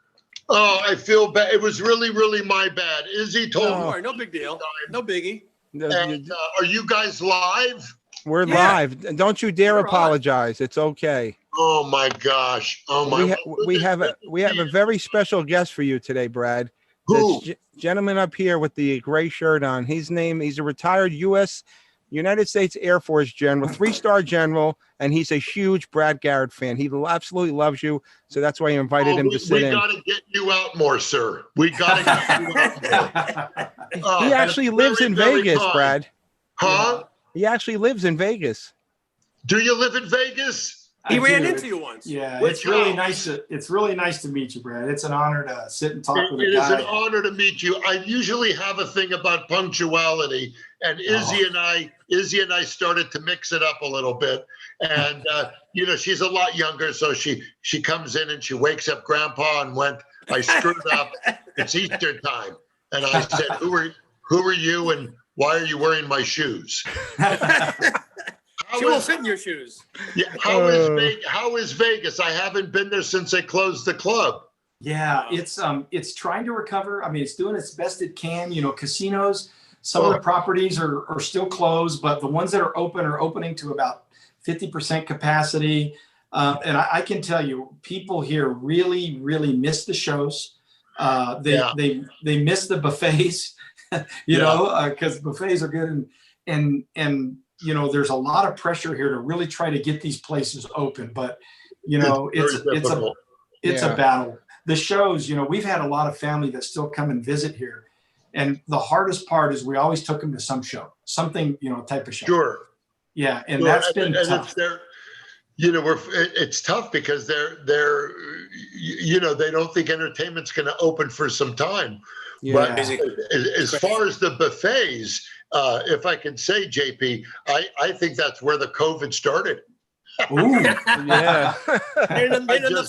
E: Oh, I feel bad. It was really, really my bad. Izzy told
B: Don't
E: me.
B: worry, no big deal. No biggie.
E: And, are you guys live?
A: We're
B: Yeah.
A: live. Don't you dare
B: We're on.
A: apologize. It's okay.
E: Oh my gosh. Oh my.
A: We have a very special guest for you today, Brad.
E: Who?
A: This gentleman up here with the gray shirt on. He's a retired United States Air Force general, 3-star general, and he's a huge Brad Garrett fan. He absolutely loves you, so that's why I invited him to sit
E: we
A: in.
E: gotta get you out more, sir. We gotta get you out more.
A: He actually lives in
E: very
A: Vegas,
E: kind.
A: Brad.
E: Huh?
A: He actually lives in Vegas.
E: Do you live in Vegas?
B: He
C: I
B: ran
C: do.
B: into you once.
C: Yeah,
E: Which
C: it's really
E: house?
C: nice. It's really nice to meet you, Brad. It's an honor to sit and talk with
E: It
C: a
E: is
C: guy.
E: an honor to meet you. I usually have a thing about punctuality, and Izzy and I started to mix it up a little bit. And she's a lot younger, so she comes in and she wakes up Grandpa and went, "I screwed up. It's Easter time." And I said, "Who are you, and why are you wearing my shoes?"
B: She won't fit in your shoes.
E: Yeah, how is Vegas? I haven't been there since they closed the club.
C: Yeah, it's trying to recover. I mean, it's doing its best it can. Casinos, some of the properties are still closed, but the ones that are open are opening to about 50% capacity. And I can tell you, people here really, really miss the shows. They miss the buffets, because buffets are good, and there's a lot of pressure here to really try to get these places open. But it's a battle. The shows, we've had a lot of family that still come and visit here. And the hardest part is we always took them to some show, something, type of show.
E: Sure.
C: Yeah. And that's been tough.
E: It's tough because they're they don't think entertainment's going to open for some time.
A: Yeah.
E: But as far as the buffets, if I can say, JP, I think that's where the COVID started.
C: Ooh.
A: Yeah.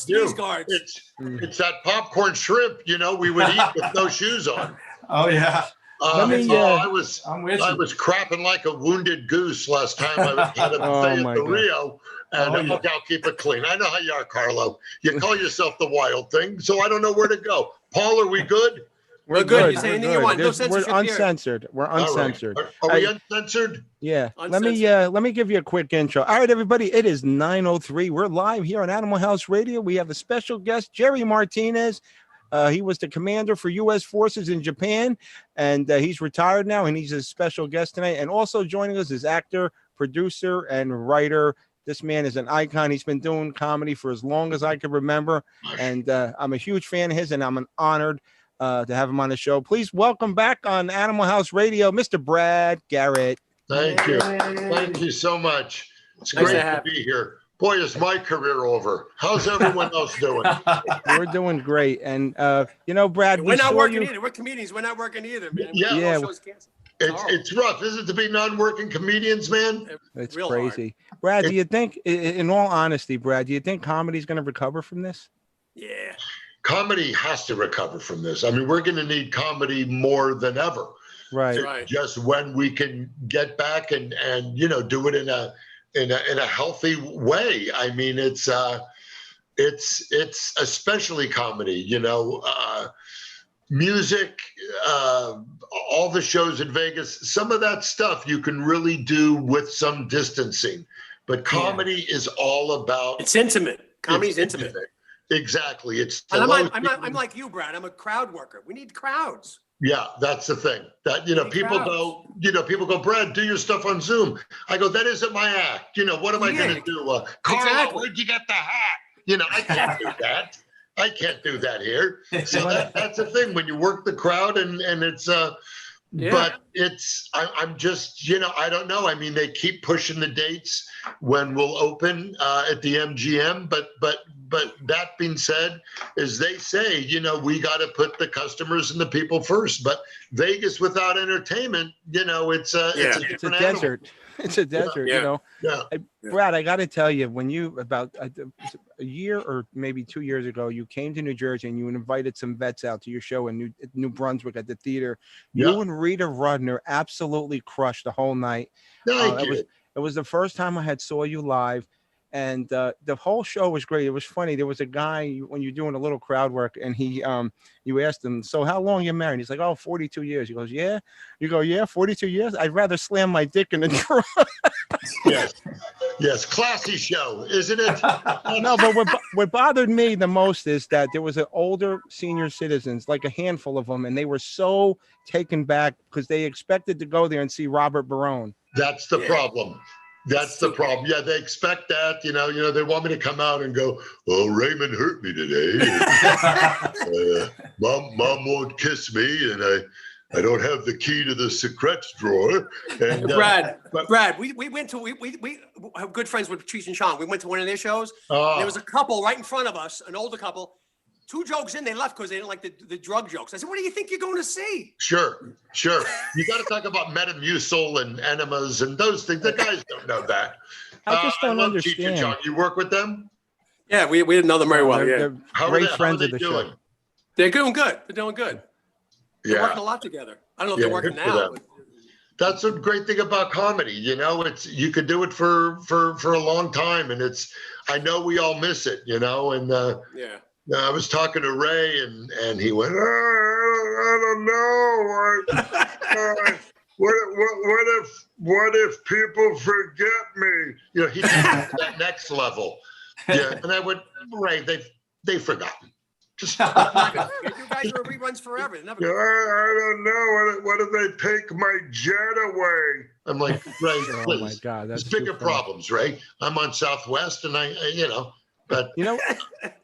B: These cards.
E: It's that popcorn shrimp, we would eat with no shoes on.
C: Oh yeah.
A: I'm with
E: I
C: you.
E: was crapping like a wounded goose last time I had a buffet at the Rio. And look, I'll keep it clean. I know how you are, Carlo. You call yourself the wild thing, so I don't know where to go. Paul, are we good?
B: We're good. You say anything you want. No
A: We're
B: censorship here.
A: uncensored. We're uncensored.
E: Are we uncensored?
A: Yeah.
B: Uncensored.
A: Let me give you a quick intro. All right, everybody. It is 9:03. We're live here on Animal House Radio. We have a special guest, Jerry Martinez. He was the commander for U.S. forces in Japan, and he's retired now, and he's a special guest tonight. And also joining us is actor, producer, and writer. This man is an icon. He's been doing comedy for as long as I can remember, and I'm a huge fan of his, and I'm honored to have him on the show. Please welcome back on Animal House Radio, Mr. Brad Garrett.
E: Thank you. Thank you so much. It's great to be here. Boy, is my career over. How's everyone else doing?
A: We're doing great. And, Brad,
B: we're not working either. We're comedians. We're not working either, man.
A: Yeah.
E: It's rough. Is it to be non-working comedians, man?
A: It's
B: real
A: crazy. Hard. Brad, do you think, in all honesty, do you think comedy is going to recover from this?
B: Yeah.
E: comedy has to recover from this. I mean, we're going to need comedy more than ever.
A: Right.
B: Right.
E: Just when we can get back and do it in a healthy way. I mean, it's especially comedy, music, all the shows in Vegas, some of that stuff you can really do with some distancing, but comedy is all about.
B: It's intimate. Comedy's intimate.
E: Exactly. It's
B: and I'm like you, Brad. I'm a crowd worker. We need crowds.
E: Yeah, that's the thing. That people go, Brad, do your stuff on Zoom. I go, that isn't my act. What am I going to do? Carla, where'd you get the hat? I can't do that. I can't do that here. So that's the thing when you work the crowd and it's but I'm just I don't know. I mean, they keep pushing the dates when we'll open at the MGM, but that being said, as they say, we got to put the customers and the people first. But Vegas without entertainment, it's a different animal.
A: Desert. It's a desert,
E: Yeah.
A: Brad, I got to tell you, when you about a year or maybe 2 years ago, you came to New Jersey and you invited some vets out to your show in New Brunswick at the theater. You and Rita Rudner absolutely crushed the whole night. It was the first time I had saw you live. And the whole show was great. It was funny. There was a guy when you're doing a little crowd work, and you asked him, "So how long you married?" He's like, "Oh, 42 years." He goes, "Yeah." You go, "Yeah, 42 years. I'd rather slam my dick in the trunk."
E: Yes, classy show, isn't it?
A: No, but what bothered me the most is that there was an older senior citizens, like a handful of them, and they were so taken back because they expected to go there and see Robert Barone.
E: That's the problem. That's the problem. Yeah, they expect that. They want me to come out and go, "Oh, Raymond hurt me today. Mom won't kiss me, and I don't have the key to the secrets drawer." And
B: Brad, we went to we are good friends with Patrice and Sean. We went to one of their shows. There was a couple right in front of us, an older couple. 2 jokes in, they left because they didn't like the drug jokes. I said, "What do you think you're going to see?" Sure.
E: You got to talk about Metamucil and enemas and those things. The guys don't know that.
A: I just don't understand.
E: John, you work with them?
B: Yeah, we didn't know them very well.
A: They're great friends of the show.
B: They're doing good. They're
E: Yeah.
B: working a lot together. I don't know if they're working now.
E: That's a great thing about comedy. It's you could do it for a long time, and I know we all miss it. And I was talking to Ray, and he went, I don't know. What if people forget me? He took that next level. Yeah, and I went, Ray, they've forgotten. Just
B: you guys are reruns forever.
E: I don't know. What if they take my jet away? I'm like, Ray, please.
A: Oh my God,
E: there's bigger problems, Ray. I'm on Southwest, and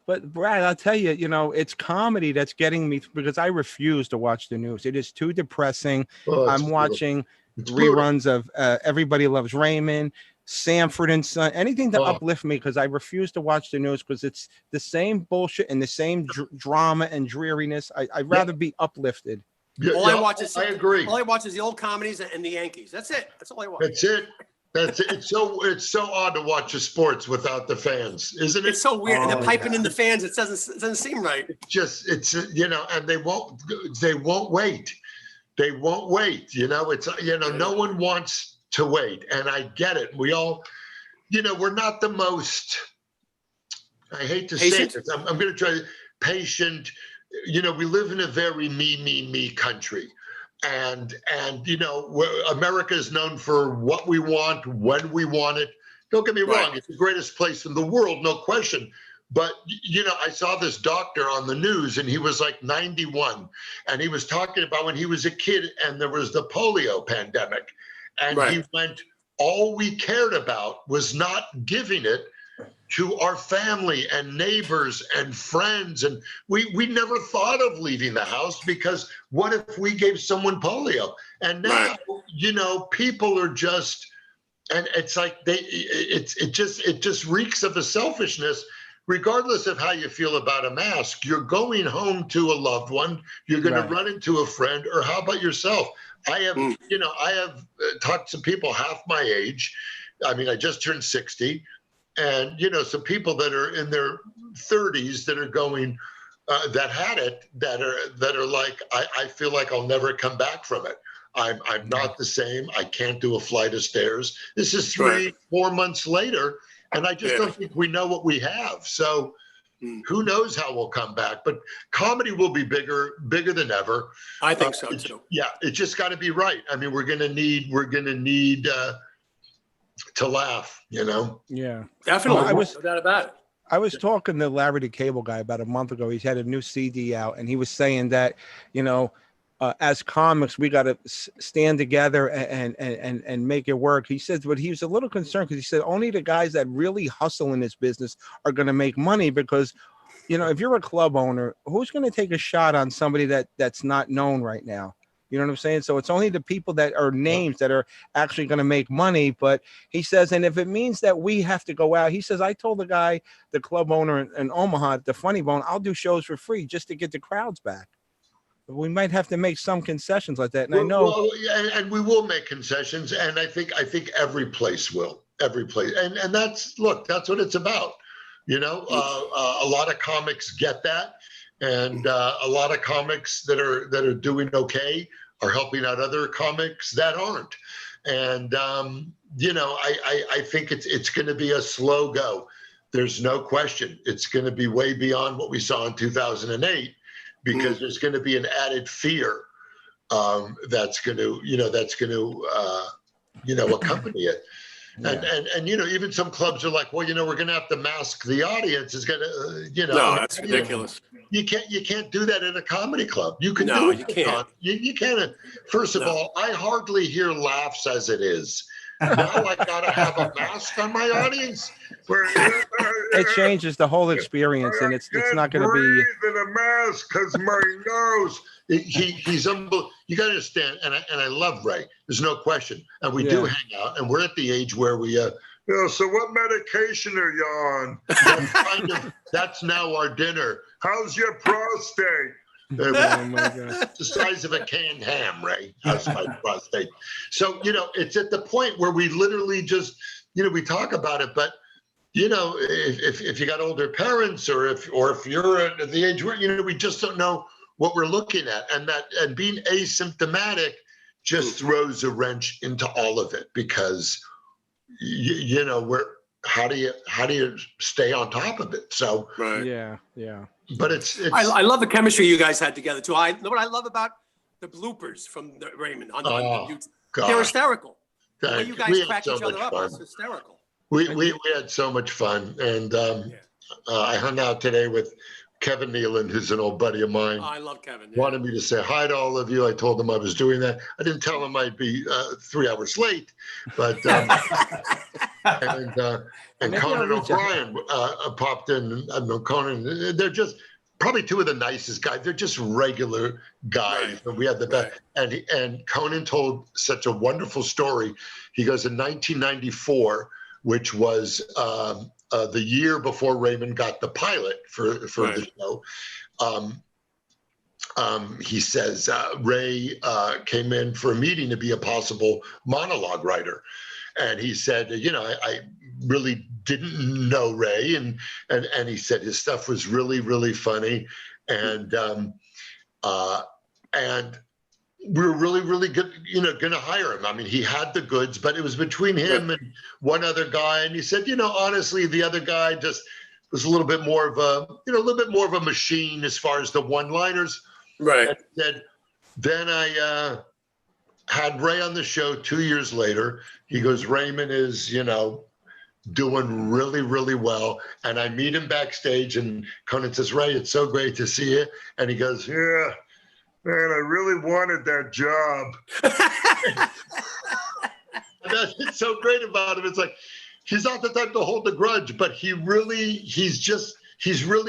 A: But Brad, I'll tell you, it's comedy that's getting me because I refuse to watch the news. It is too depressing. I'm watching reruns of Everybody Loves Raymond, Sanford and Son, anything to uplift me, because I refuse to watch the news because it's the same bullshit and the same drama and dreariness. I'd rather be uplifted.
B: All I watch is,
E: I agree.
B: All I watch is the old comedies and the Yankees. That's it. That's all I watch.
E: That's it. It's so odd to watch the sports without the fans, isn't it?
B: It's so weird. And they're piping in the fans. It doesn't seem right.
E: And they won't wait. They won't wait. No one wants to wait. And I get it. We all, we're not the most, I hate to say this, I'm going to try patient. We live in a very me country. And America is known for what we want, when we want it. Don't get me wrong. It's the greatest place in the world, no question. But, I saw this doctor on the news, and he was like 91. And he was talking about when he was a kid and there was the polio pandemic. And he went, all we cared about was not giving it to our family and neighbors and friends. And we never thought of leaving the house because what if we gave someone polio? And now, people are just, and it's like it just reeks of a selfishness. Regardless of how you feel about a mask, you're going home to a loved one, you're going to run into a friend, or how about yourself? I have talked to people half my age. I mean, I just turned 60. And, some people that are in their 30s that are going, that had it that are like, I feel like I'll never come back from it. I'm not the same. I can't do a flight of stairs. This is 3-4 months later, and I just don't think we know what we have. So who knows how we'll come back? But comedy will be bigger than ever.
B: I think so too.
E: Yeah, it just got to be right. I mean, we're gonna need to laugh. You know.
A: Yeah,
B: Definitely.
A: I was-
B: no doubt about it.
A: I was talking to Larry the Cable Guy about a month ago. He's had a new CD out, and he was saying that, you know, as comics, we got to stand together and make it work. He said, but he was a little concerned because he said only the guys that really hustle in this business are going to make money because, you know, if you're a club owner, who's going to take a shot on somebody that's not known right now? You know what I'm saying? So it's only the people that are names that are actually going to make money. But he says, and if it means that we have to go out, he says, I told the guy, the club owner in Omaha, the Funny Bone, I'll do shows for free just to get the crowds back. We might have to make some concessions like that. And I know.
E: Well, and we will make concessions. And I think every place will. Every place. And that's what it's about. You know, a lot of comics get that. And a lot of comics that are doing okay are helping out other comics that aren't. And you know, I think it's going to be a slow go. There's no question. It's going to be way beyond what we saw in 2008 because there's going to be an added fear that's going to accompany it. And you know, even some clubs are like, well, you know, we're going to have to mask the audience. Is going to, you know.
B: No, that's ridiculous.
E: You can't do that in a comedy club. You can
B: No,
E: do it.
B: you can't.
E: You can't. First of all, I hardly hear laughs as it is. Now I gotta have a mask on my audience.
A: It changes the whole experience, and it's not going to be.
E: In a mask because my nose. He's unbelievable. You got to understand, and I love Ray. There's no question, and we do hang out, and we're at the age where we, so what medication are you on? That's now our dinner. How's your prostate?
A: Oh my God.
E: It's the size of a canned ham, Ray. How's my prostate? So, you know, it's at the point where we literally just, you know, we talk about it, but you know, if you got older parents or if you're at the age where, you know, we just don't know what we're looking at, and being asymptomatic just throws a wrench into all of it because you know, how do you stay on top of it? So
A: Yeah.
E: but it's
B: I love the chemistry you guys had together too. I know what I love about the bloopers from Raymond on YouTube.
E: God.
B: They're hysterical. The way you guys
E: We had
B: crack
E: so
B: each other
E: much
B: up
E: fun.
B: is hysterical.
E: We had so much fun, and I hung out today with Kevin Nealon, who's an old buddy of mine.
B: Oh, I love Kevin.
E: Wanted me to say hi to all of you. I told him I was doing that. I didn't tell him I'd be 3 hours late, but and
A: Maybe
E: Conan
A: I'll reach out.
E: O'Brien popped in. I know Conan. They're just probably two of the nicest guys. They're just regular guys.
B: Right.
E: And we had the best. And Conan told such a wonderful story. He goes, in 1994, which was the year before Raymond got the pilot for the show. He says Ray came in for a meeting to be a possible monologue writer. And he said, you know, I really didn't know Ray. And he said his stuff was really, really funny. And we were really, really good, you know, going to hire him. I mean, he had the goods, but it was between him and one other guy. And he said, you know, honestly, the other guy just was a little bit more of a machine as far as the one-liners.
B: Right.
E: And said, then I had Ray on the show 2 years later. He goes, Raymond is, you know, doing really, really well. And I meet him backstage and Conan says, Ray, it's so great to see you. And he goes, yeah, man, I really wanted that job. And that's so great about him. It's like, he's not the type to hold a grudge, but he's really,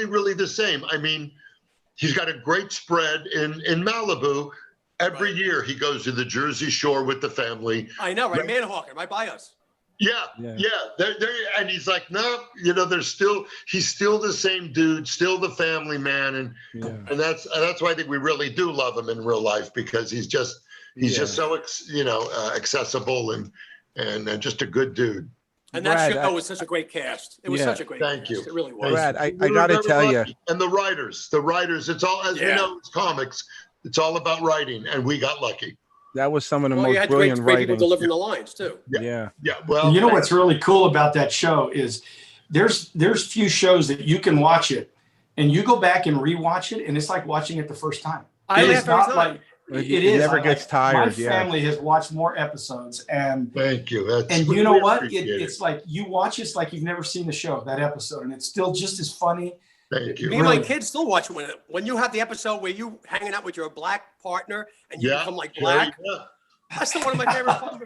E: really the same. I mean, he's got a great spread in Malibu. Every year he goes to the Jersey Shore with the family.
B: I know, right? Manhawker, right by us.
E: Yeah. And he's like, no, you know, he's still the same dude, still the family man. And that's why I think we really do love him in real life, because he's just so, accessible and just a good dude.
B: And that
A: Brad,
B: show was such a great cast. It was
A: Yeah.
B: such a great
E: Thank
B: cast.
E: you.
B: It really was.
A: Brad, I
E: We were
A: got to
E: very
A: tell you,
E: lucky. And the writers, it's all, as we
B: Yeah.
E: know, it's comics. It's all about writing, and we got lucky.
A: that was some of the
B: Well, you
A: most
B: had
A: brilliant
B: great people
A: writing.
B: delivering the lines too.
A: Yeah.
E: Yeah, well,
C: You know what's really cool about that show is there's few shows that you can watch it and you go back and rewatch it and it's like watching it the first time.
B: I
C: It is
B: laugh every
C: not
B: time.
C: like
A: It
C: is.
A: never
C: I-
A: gets
C: like,
A: tired,
C: My
A: yeah.
C: family has watched more episodes and
E: thank you.
C: you know
E: we
C: what?
E: appreciate it.
C: It's like you watch it's like you've never seen the show, that episode, and it's still just as funny.
E: Thank you.
B: Me and my
C: Really?
B: kids still watch it when you have the episode where you hanging out with your black partner and you
E: Yeah,
B: become like
E: yeah,
B: black.
E: yeah.
B: That's still one of my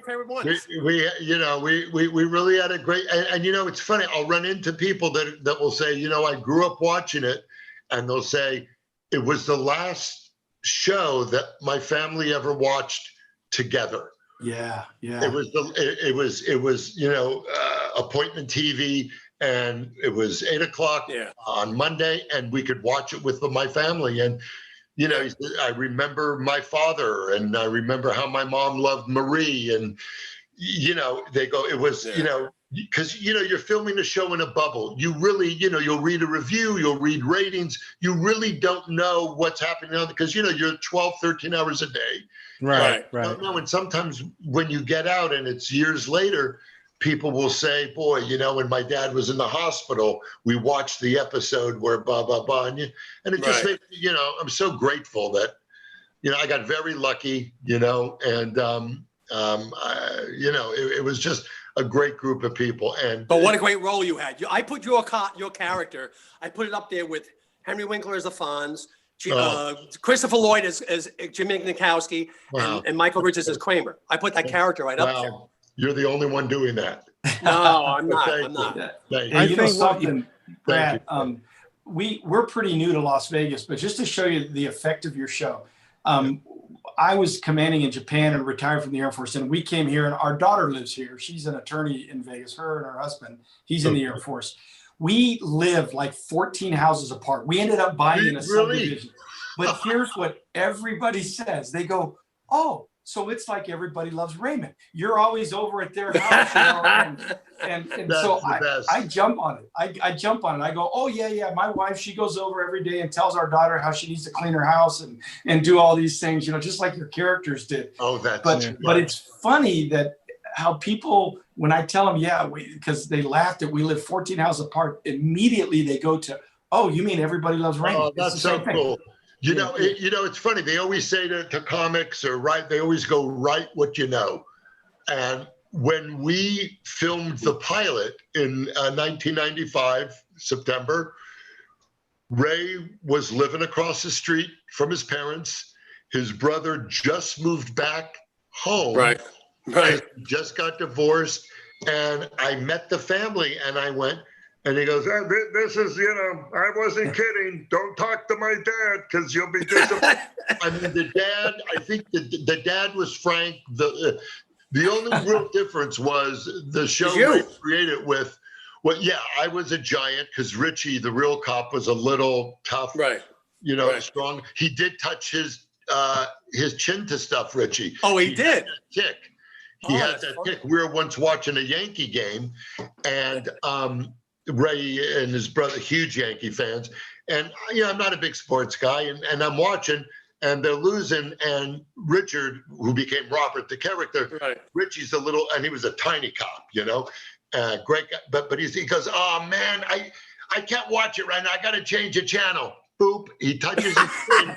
B: favorite ones.
E: We really had a great, and it's funny. I'll run into people that will say, I grew up watching it, and they'll say it was the last show that my family ever watched together.
C: Yeah, yeah.
E: It was appointment TV, and it was 8:00
B: Yeah.
E: on Monday, and we could watch it with my family. And I remember my father, and I remember how my mom loved Marie, and they go, it was because you're filming a show in a bubble. You really, you'll read a review, you'll read ratings. You really don't know what's happening on because you're 12, 13 hours a day.
A: Right.
E: I don't know. And sometimes when you get out and it's years later, people will say, boy, when my dad was in the hospital, we watched the episode where blah, blah, blah. And it just makes, I'm so grateful that, I got very lucky, and, it was just a great group of people. And
B: But what a great role you had. I put your character, I put it up there with Henry Winkler as the Fonz, Christopher Lloyd as Jimmy Nikowski,
E: Wow.
B: and Michael Richards as Kramer. I put that character right up there.
E: wow, you're the only one doing that.
B: No, I'm not.
E: Thank
B: I'm
E: you.
B: not.
E: Thank you.
C: And you know
A: think what
C: something, Brad,
E: you.
C: we're pretty new to Las Vegas, but just to show you the effect of your show, I was commanding in Japan and retired from the Air Force, and we came here, and our daughter lives here. She's an attorney in Vegas. Her and her husband, he's in the Air Force. We live like 14 houses apart. We ended up buying in a
E: Really?
C: subdivision. But here's what everybody says. They go, "Oh, so it's like Everybody Loves Raymond. You're always over at their house, and
E: That's
C: so
E: the best.
C: I jump on it. I jump on it. I go, oh yeah. My wife, she goes over every day and tells our daughter how she needs to clean her house and do all these things, just like your characters did.
E: Oh, that's
C: But it's funny that how people, when I tell them, because they laughed at we live 14 houses apart, immediately they go to, oh, you mean Everybody Loves Raymond?
E: Oh,
C: It's
E: that's
C: the
E: so
C: same thing.
E: cool. It's funny. They always say to comics they always go, write what you know. And when we filmed the pilot in 1995, September, Ray was living across the street from his parents. His brother just moved back home.
B: Right.
E: Just got divorced. And I met the family and I went, and he goes, this is, I wasn't kidding. Don't talk to my dad because you'll be disappointed. I mean, the dad, I think the dad was Frank. The only real difference was the show Ray created with, I was a giant because Richie, the real cop, was a little tough,
B: Right.
E: strong. He did touch his chin to stuff, Richie.
B: Oh, he did?
E: Tick. He had that tick. We were once watching a Yankee game, and Ray and his brother, huge Yankee fans. And, I'm not a big sports guy, and I'm watching, and they're losing. And Richard, who became Robert, the character,
B: Right.
E: Richie's and he was a tiny cop, great guy. But he goes, oh, man, I can't watch it right now. I got to change the channel. Boop. He touches his thing,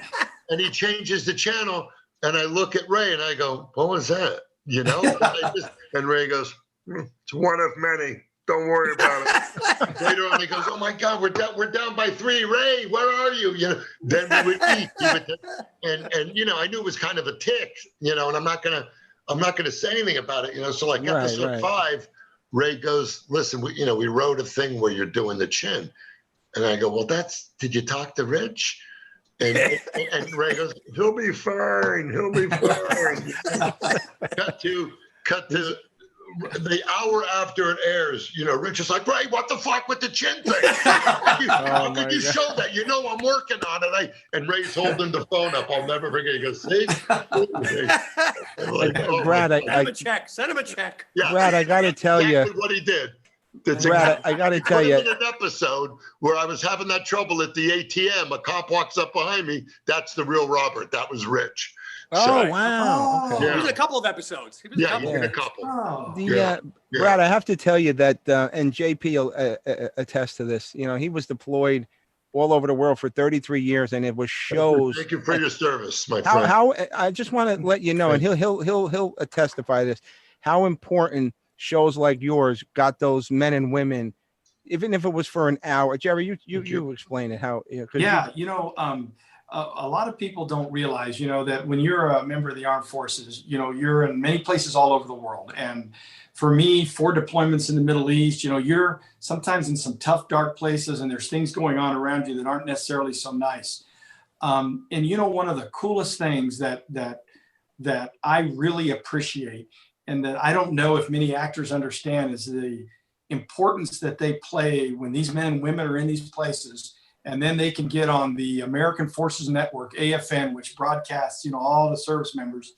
E: and he changes the channel. And I look at Ray, and I go, what was that? And Ray goes, it's one of many. Don't worry about it. Later on, he goes, oh my God, we're down by 3. Ray, where are you? Then we would eat. And I knew it was kind of a tick, and I'm not gonna say anything about it, So like episode 5, Ray goes, listen, we wrote a thing where you're doing the chin. And I go, well, did you talk to Rich? And Ray goes, he'll be fine. Cut to the hour after it airs, Rich is like, Ray, what the fuck with the chin thing? How could you show that? I'm working on it. And Ray's holding the phone up. I'll never forget. He goes, see? Like,
A: Brad,
B: Send him a check.
E: Yeah,
A: Brad, I got to tell
E: exactly
A: you.
E: what he did. That's
A: Brad, I got to tell you.
E: In an episode where I was having that trouble at the ATM, a cop walks up behind me. That's the real Robert. That was Rich.
A: Oh, wow. Okay.
E: Yeah.
B: He was in a couple of episodes. He was
E: Yeah,
B: in
E: you
B: a
E: did
B: couple.
E: a couple.
C: Oh.
A: Brad, I have to tell you that, and JP will attest to this. He was deployed all over the world for 33 years, and it was shows.
E: Thank you for your service, my friend.
A: How I just want to let you know, and he'll testify to this, how important shows like yours got those men and women, even if it was for an hour. Jerry, you explain it how.
C: A lot of people don't realize, that when you're a member of the armed forces, you're in many places all over the world. And for me, 4 deployments in the Middle East, you're sometimes in some tough, dark places, and there's things going on around you that aren't necessarily so nice. And one of the coolest things that I really appreciate, and that I don't know if many actors understand, is the importance that they play when these men and women are in these places. And then they can get on the American Forces Network, AFN, which broadcasts, all the service members.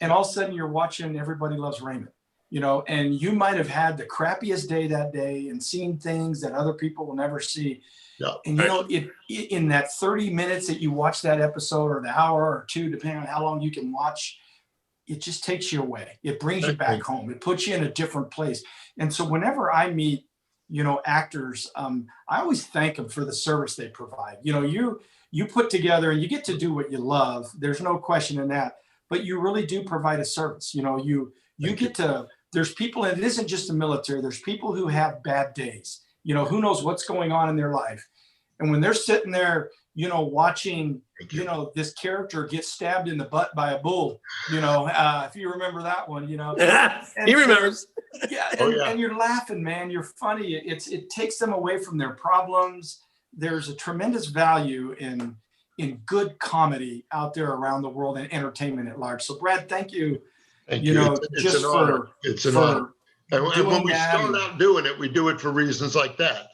C: And all of a sudden you're watching Everybody Loves Raymond, and you might have had the crappiest day that day and seen things that other people will never see.
E: Yeah.
C: And, in that 30 minutes that you watch that episode, or the hour or 2, depending on how long you can watch, it just takes you away. It brings you back home. It puts you in a different place. And so whenever I meet actors, I always thank them for the service they provide. You put together, and you get to do what you love. There's no question in that, but you really do provide a service. You get to, there's people, and it isn't just the military. There's people who have bad days, who knows what's going on in their life. And when they're sitting there, watching, this character get stabbed in the butt by a bull, if you remember that one,
B: He remembers.
C: Yeah, and you're laughing, man. You're funny. It takes them away from their problems. There's a tremendous value in good comedy out there around the world, and entertainment at large. So, Brad, thank you.
E: Thank you. It's an honor. It's an honor. And when we start out doing it, we do it for reasons like that,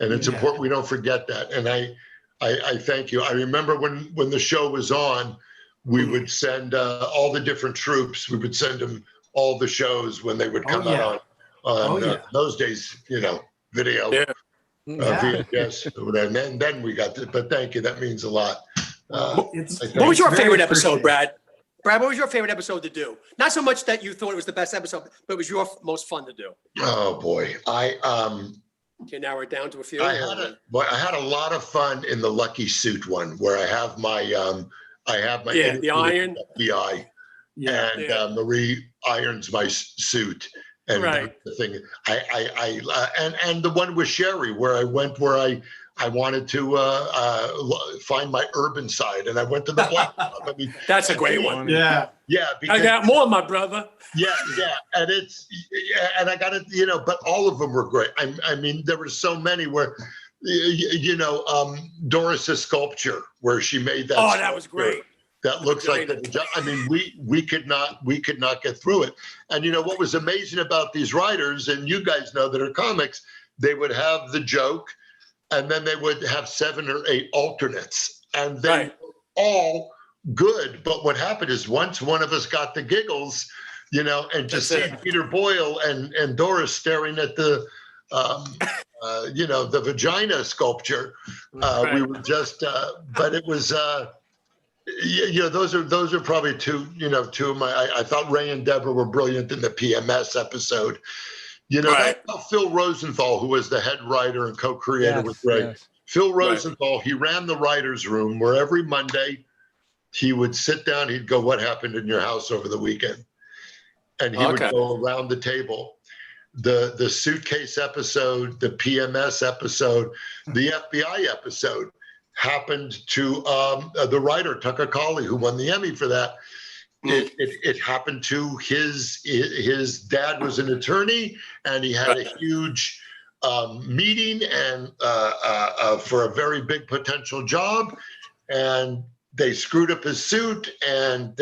E: and it's important we don't forget that. And I thank you. I remember when the show was on, we would send all the different troops. We would send them all the shows when they would come out on those days, video, VHS, and then we got to. But thank you, that means a lot.
B: What was your favorite episode, Brad? Brad, what was your favorite episode to do? Not so much that you thought it was the best episode, but it was your most fun to do.
E: Oh boy,
B: Can you narrow it down to a few?
E: I had a lot of fun in the Lucky Suit one, where I have my
B: the iron
E: FBI. And Marie irons my suit, and the thing and the one with Sherry, where I went where I wanted to find my urban side, and I went to the black club. I mean,
B: that's a great one.
C: Yeah.
E: Because,
B: I got more, my brother.
E: Yeah, and I got it. But all of them were great. I mean, there were so many where, Doris's sculpture, where she made that.
B: Oh, that was great.
E: That looks like I mean, we could not get through it. And what was amazing about these writers, and you guys know that are comics, they would have the joke, and then they would have 7 or 8 alternates, and they were all good. But what happened is, once one of us got the giggles, and to see Peter Boyle and Doris staring at the the vagina sculpture, we were just but it was those are probably two of my. I thought Ray and Deborah were brilliant in the PMS episode. That's how Phil Rosenthal, who was the head writer and co-creator with Ray. Phil Rosenthal, he ran the writer's room, where every Monday he would sit down. He'd go, "What happened in your house over the weekend?" And he would go around the table. The suitcase episode, the PMS episode, the FBI episode happened to the writer Tucker Cawley, who won the Emmy for that. It happened to his dad was an attorney, and he had a huge meeting and for a very big potential job, and they screwed up his suit, and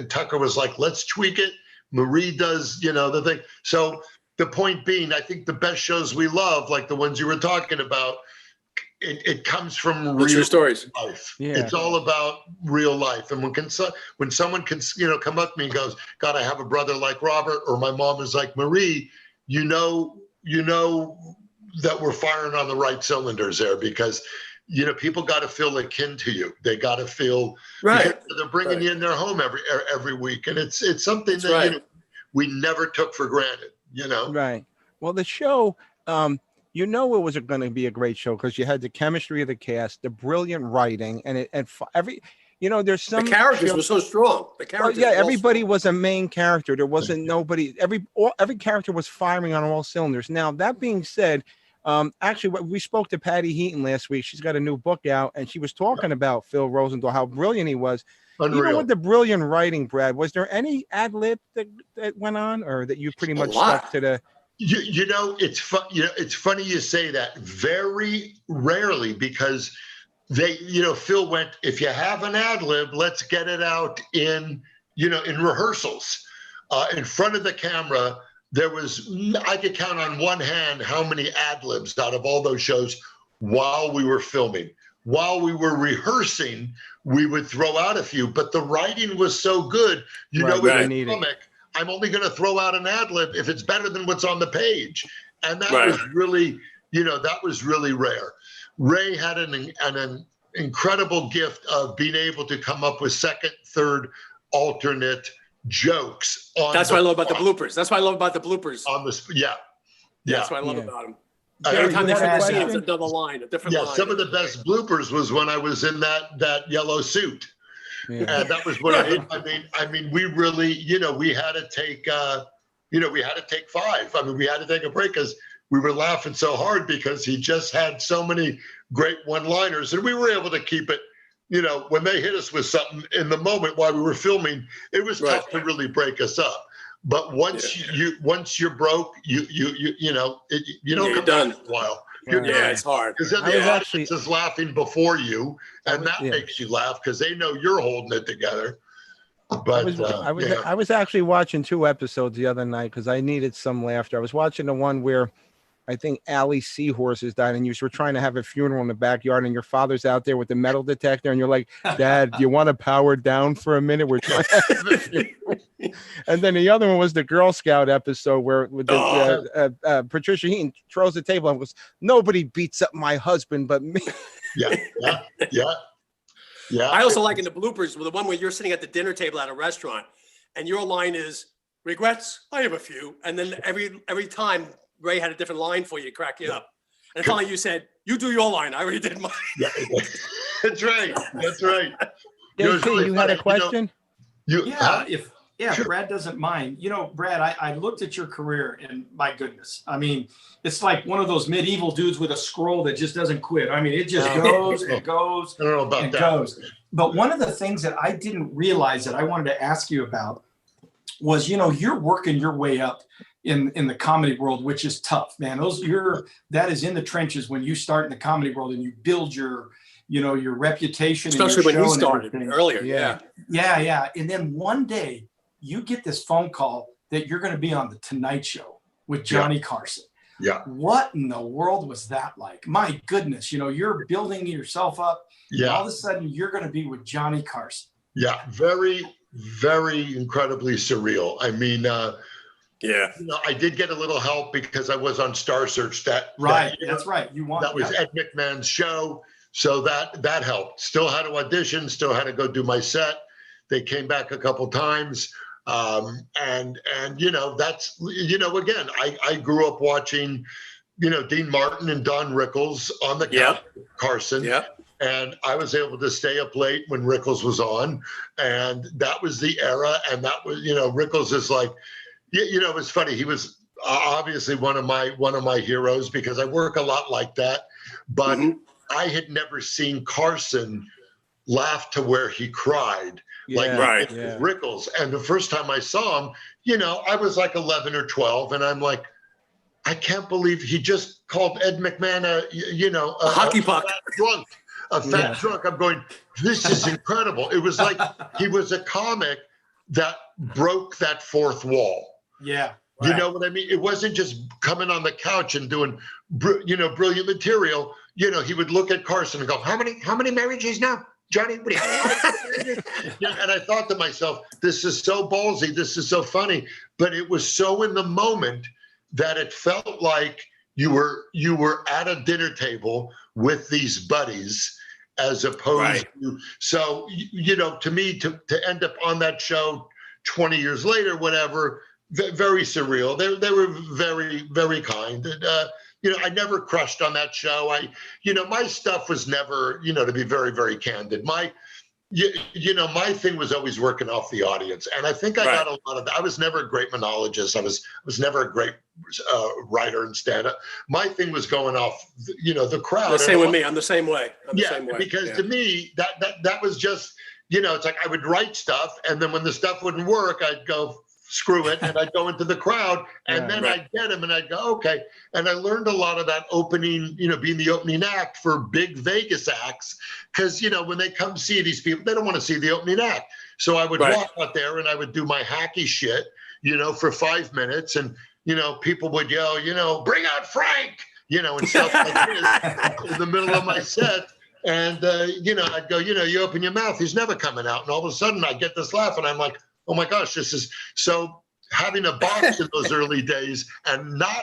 E: Tucker was like, "Let's tweak it. Marie does, the thing. So the point being, I think the best shows we love, like the ones you were talking about, it comes from
B: What's
E: real
B: your stories?
E: life.
A: Yeah.
E: It's all about real life. And when someone can, come up to me and goes, God, I have a brother like Robert, or my mom is like Marie, you know that we're firing on the right cylinders there, because people got to feel akin to you. They got to feel
B: Right.
E: they're bringing you in their home every week, and it's something
B: That's
E: that
B: right.
E: we never took for granted.
A: Right. Well, the show, it was going to be a great show because you had the chemistry of the cast, the brilliant writing, and there's some
B: The characters
A: show-
B: were so strong. The
A: Well,
B: characters.
A: yeah,
B: were all
A: everybody
B: strong.
A: was a main character. There wasn't nobody. Every character was firing on all cylinders. Now that being said, actually, we spoke to Patty Heaton last week. She's got a new book out, and she was talking about Phil Rosenthal, how brilliant he was.
E: Unreal.
A: Even with the brilliant writing, Brad, was there any ad lib that went on, or that you pretty much stuck to the?
E: It's fun. It's funny you say that. Very rarely, because they, Phil went, if you have an ad lib, let's get it out in rehearsals, in front of the camera. There was, I could count on one hand how many ad libs out of all those shows while we were filming. While we were rehearsing, we would throw out a few, but the writing was so good.
A: Right,
E: With
A: right.
E: a comic, I'm only going to throw out an ad lib if it's better than what's on the page. And that
B: Right.
E: was really, that was really rare. Ray had an incredible gift of being able to come up with second, third, alternate jokes.
B: That's what I love about the bloopers. That's what I love about the bloopers.
E: Yeah.
B: That's what I love
A: Yeah.
B: about them.
A: Jerry,
B: Every time
A: you
B: they
A: had a
B: finish the scene,
A: question?
B: it's another line, a different
E: Yeah,
B: line.
E: some of the best bloopers was when I was in that yellow suit.
A: Yeah.
E: And that was what I mean, we really, we had to take, we had to take 5. I mean, we had to take a break because we were laughing so hard because he just had so many great one-liners, and we were able to keep it, when they hit us with something in the moment while we were filming, it was tough to really break us up. But once you're broke, you don't
B: you're
E: come
B: done.
E: back for a while.
A: Right.
B: Yeah, it's hard.
E: Because then
A: I
E: the
A: was
E: audience
A: actually-
E: is laughing before you, and that
A: Yeah.
E: makes you laugh because they know you're holding it together. But
A: I was actually watching 2 episodes the other night because I needed some laughter. I was watching the one where I think Allie Seahorses died, and you were trying to have a funeral in the backyard, and your father's out there with the metal detector, and you're like, Dad, do you want to power down for a minute? We're trying to have a funeral. And then the other one was the Girl Scout episode where with the, Patricia Heaton throws the table and goes, nobody beats up my husband but me.
E: yeah.
B: I also like in the bloopers, the one where you're sitting at the dinner table at a restaurant, and your line is regrets. I have a few, and then every time Ray had a different line for you, crack you up. And finally, you said, "You do your line. I already did mine."
E: Yeah, that's right. That's right.
A: JP, you had a question?
C: If Brad doesn't mind, Brad, I looked at your career and my goodness, I mean, it's like one of those medieval dudes with a scroll that just doesn't quit. I mean, it just goes and goes
E: I don't know about
C: and
E: that.
C: goes. But one of the things that I didn't realize that I wanted to ask you about was, you're working your way up in the comedy world, which is tough, man. That is in the trenches when you start in the comedy world and you build your reputation,
B: Especially when
C: and your
B: you
C: show and
B: started
C: everything.
B: earlier.
A: Yeah.
C: Yeah. And then one day you get this phone call that you're going to be on the Tonight Show with Johnny Carson.
E: Yeah.
C: What in the world was that like? My goodness, you're building yourself up.
E: Yeah.
C: All of a sudden you're going to be with Johnny Carson.
E: Yeah. Very, very incredibly surreal. I mean, I did get a little help because I was on Star Search that year.
C: That's right.
E: That was Ed McMahon's show. So that helped. Still had to audition, still had to go do my set. They came back a couple times. And that's, again, I grew up watching, Dean Martin and Don Rickles on the couch with Carson.
B: Yeah.
E: And I was able to stay up late when Rickles was on. And that was the era. And that was, Rickles is like, it was funny. He was obviously one of my heroes because I work a lot like that. But I had never seen Carson laugh to where he cried like Rickles. And the first time I saw him, I was like 11 or 12, and I'm like, I can't believe he just called Ed McMahon a
B: hockey puck.
E: A fat drunk. I'm going, this is incredible. It was like he was a comic that broke that fourth wall.
C: Yeah.
E: You know what I mean? It wasn't just coming on the couch and doing, brilliant material. You know, he would look at Carson and go, how many marriages now, Johnny? What do you yeah, and I thought to myself, this is so ballsy. This is so funny. But it was so in the moment that it felt like you were at a dinner table with these buddies, as opposed to, so, you know, to me, to end up on that show 20 years later, whatever, very surreal. They were very, very kind. And, you know, I never crushed on that show. My stuff was never, to be very, very candid. My thing was always working off the audience. And I think I got a lot of that. I was never a great monologist. I was never a great writer and stand-up. My thing was going off, the crowd.
B: The same with me. I'm the same way.
E: Because to me, that was just, it's like I would write stuff, and then when the stuff wouldn't work, I'd go, screw it, and I'd go into the crowd, and then I'd get him, and I'd go, okay. And I learned a lot of that opening, being the opening act for big Vegas acts, because, when they come see these people, they don't want to see the opening act. So I would walk out there and I would do my hacky shit, for 5 minutes, and, people would yell, bring out Frank, and stuff like this in the middle of my set. And, I'd go, you open your mouth, he's never coming out. And all of a sudden I get this laugh, and I'm like, oh my gosh, this is so. Having a box in those early days and not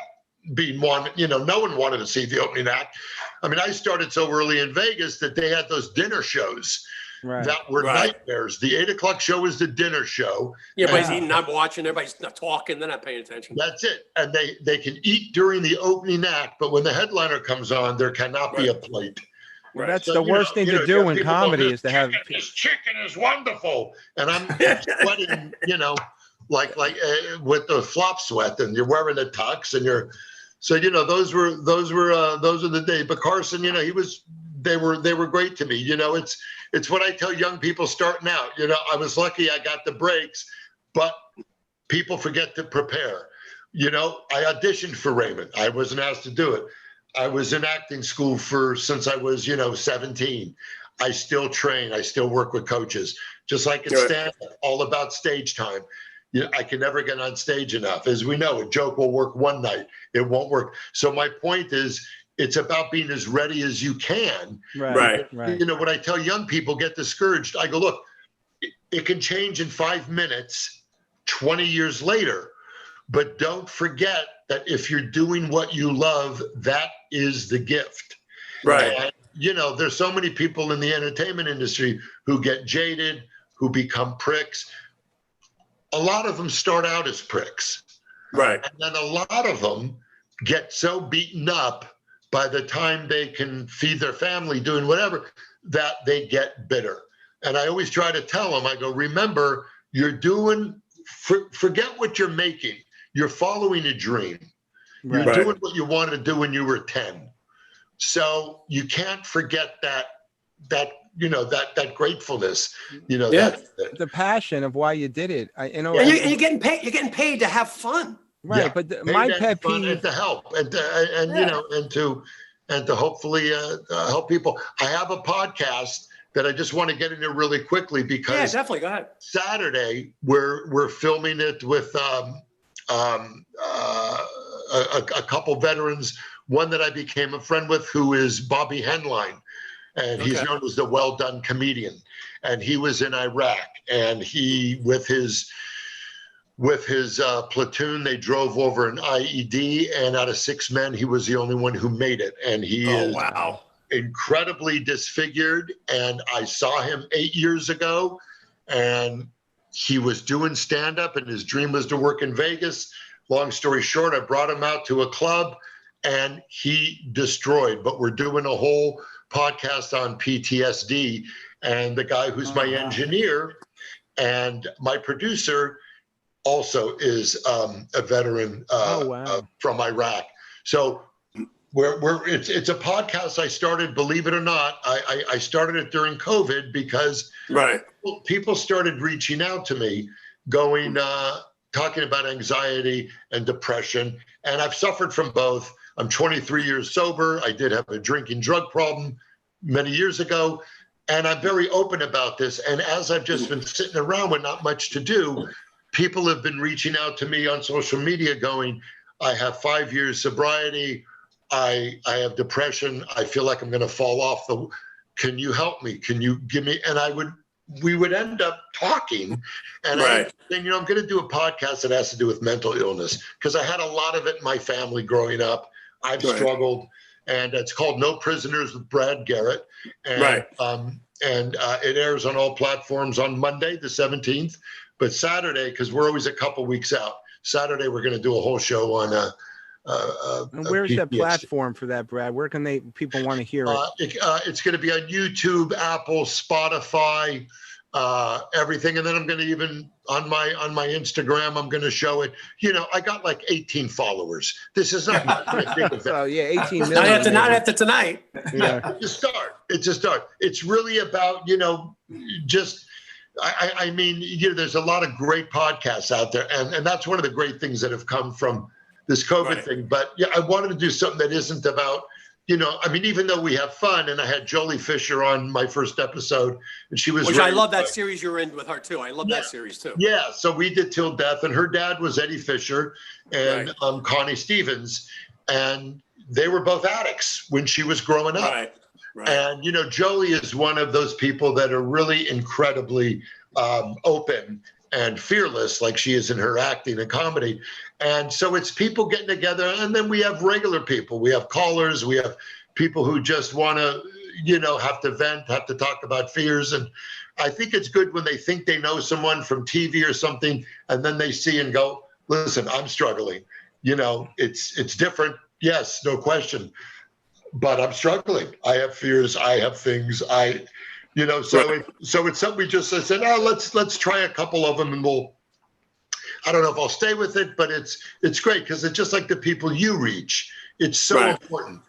E: being wanted, no one wanted to see the opening act. I mean, I started so early in Vegas that they had those dinner shows that were nightmares. The 8 o'clock show was the dinner show.
B: Yeah, everybody's eating, I'm watching, everybody's not talking, they're not paying attention.
E: That's it. And they can eat during the opening act, but when the headliner comes on, there cannot be a plate.
A: Well, that's the worst thing to do in comedy is to have.
E: This chicken is wonderful, and I'm sweating, like with the flop sweat, and you're wearing a tux, and you're, so those are the days. But Carson, they were great to me. It's what I tell young people starting out. I was lucky I got the breaks, but people forget to prepare. I auditioned for Raymond. I wasn't asked to do it. I was in acting school since I was, 17. I still train. I still work with coaches, just like in stand-up, all about stage time. I can never get on stage enough. As we know, a joke will work one night. It won't work. So my point is, it's about being as ready as you can.
A: Right.
E: When I tell young people, get discouraged, I go, look, it can change in 5 minutes, 20 years later. But don't forget that if you're doing what you love, that is the gift.
B: Right.
E: And, there's so many people in the entertainment industry who get jaded, who become pricks. A lot of them start out as pricks.
B: Right.
E: And then a lot of them get so beaten up by the time they can feed their family doing whatever, that they get bitter. And I always try to tell them, I go, remember, you're doing, forget what you're making. You're following a dream. You're doing what you wanted to do when you were 10. So you can't forget that gratefulness,
A: the passion of why you did it.
B: And you're getting paid. You're getting paid to have fun.
A: Right.
E: Yeah.
A: But my pet peeve,
E: and to help and to hopefully help people. I have a podcast that I just want to get into really quickly because
B: definitely go ahead.
E: Saturday we're filming it with a couple veterans, one that I became a friend with, who is Bobby Henline, and he's known as the Well Done Comedian. And he was in Iraq, and he, with his platoon, they drove over an IED, and out of 6 men, he was the only one who made it. And he is incredibly disfigured. And I saw him 8 years ago, and he was doing stand-up, and his dream was to work in Vegas. Long story short, I brought him out to a club, and he destroyed. But we're doing a whole podcast on PTSD, and the guy who's my engineer and my producer also is a veteran from Iraq. So it's a podcast I started, believe it or not. I started it during COVID because people started reaching out to me, going, talking about anxiety and depression. And I've suffered from both. I'm 23 years sober. I did have a drinking drug problem many years ago. And I'm very open about this. And as I've just been sitting around with not much to do, people have been reaching out to me on social media going, I have 5 years sobriety. I have depression. I feel like I'm going to fall off the, can you help me? Can you give me, and we would end up talking. And
B: Right.
E: I'm going to do a podcast that has to do with mental illness because I had a lot of it in my family growing up. I've
B: Right.
E: struggled, and it's called No Prisoners with Brad Garrett. And,
B: Right.
E: It airs on all platforms on Monday, the 17th. But Saturday, because we're always a couple weeks out, Saturday we're going to do a whole show on
A: And where's that
E: PTSD.
A: platform for that, Brad? Where can people want to hear it?
E: It's going to be on YouTube, Apple, Spotify, everything. And then I'm going to even on my Instagram, I'm going to show it. I got like 18 followers. This is not a big event.
A: So yeah, 18
B: Not
A: million.
B: after tonight.
A: Yeah.
E: It's a start. It's a start. It's really about, just, I mean, there's a lot of great podcasts out there. And that's one of the great things that have come from this COVID
B: Right.
E: thing. But yeah, I wanted to do something that isn't about, I mean, even though we have fun, and I had Jolie Fisher on my first episode, and she was
B: Which I
E: raised
B: love that
E: by-
B: series you're in with her too. I love that series too.
E: Yeah, so we did Till Death, and her dad was Eddie Fisher and Connie Stevens, and they were both addicts when she was growing up.
B: Right. Right.
E: And Jolie is one of those people that are really incredibly open and fearless, like she is in her acting and comedy. And so it's people getting together, and then we have regular people. We have callers. We have people who just want to, have to vent, have to talk about fears. And I think it's good when they think they know someone from TV or something, and then they see and go, "Listen, I'm struggling. It's different. Yes, no question, but I'm struggling. I have fears. I have things. So it's something we just said, let's try a couple of them, and I don't know if I'll stay with it, but it's great because it's just like the people you reach. It's so
B: Right.
E: important.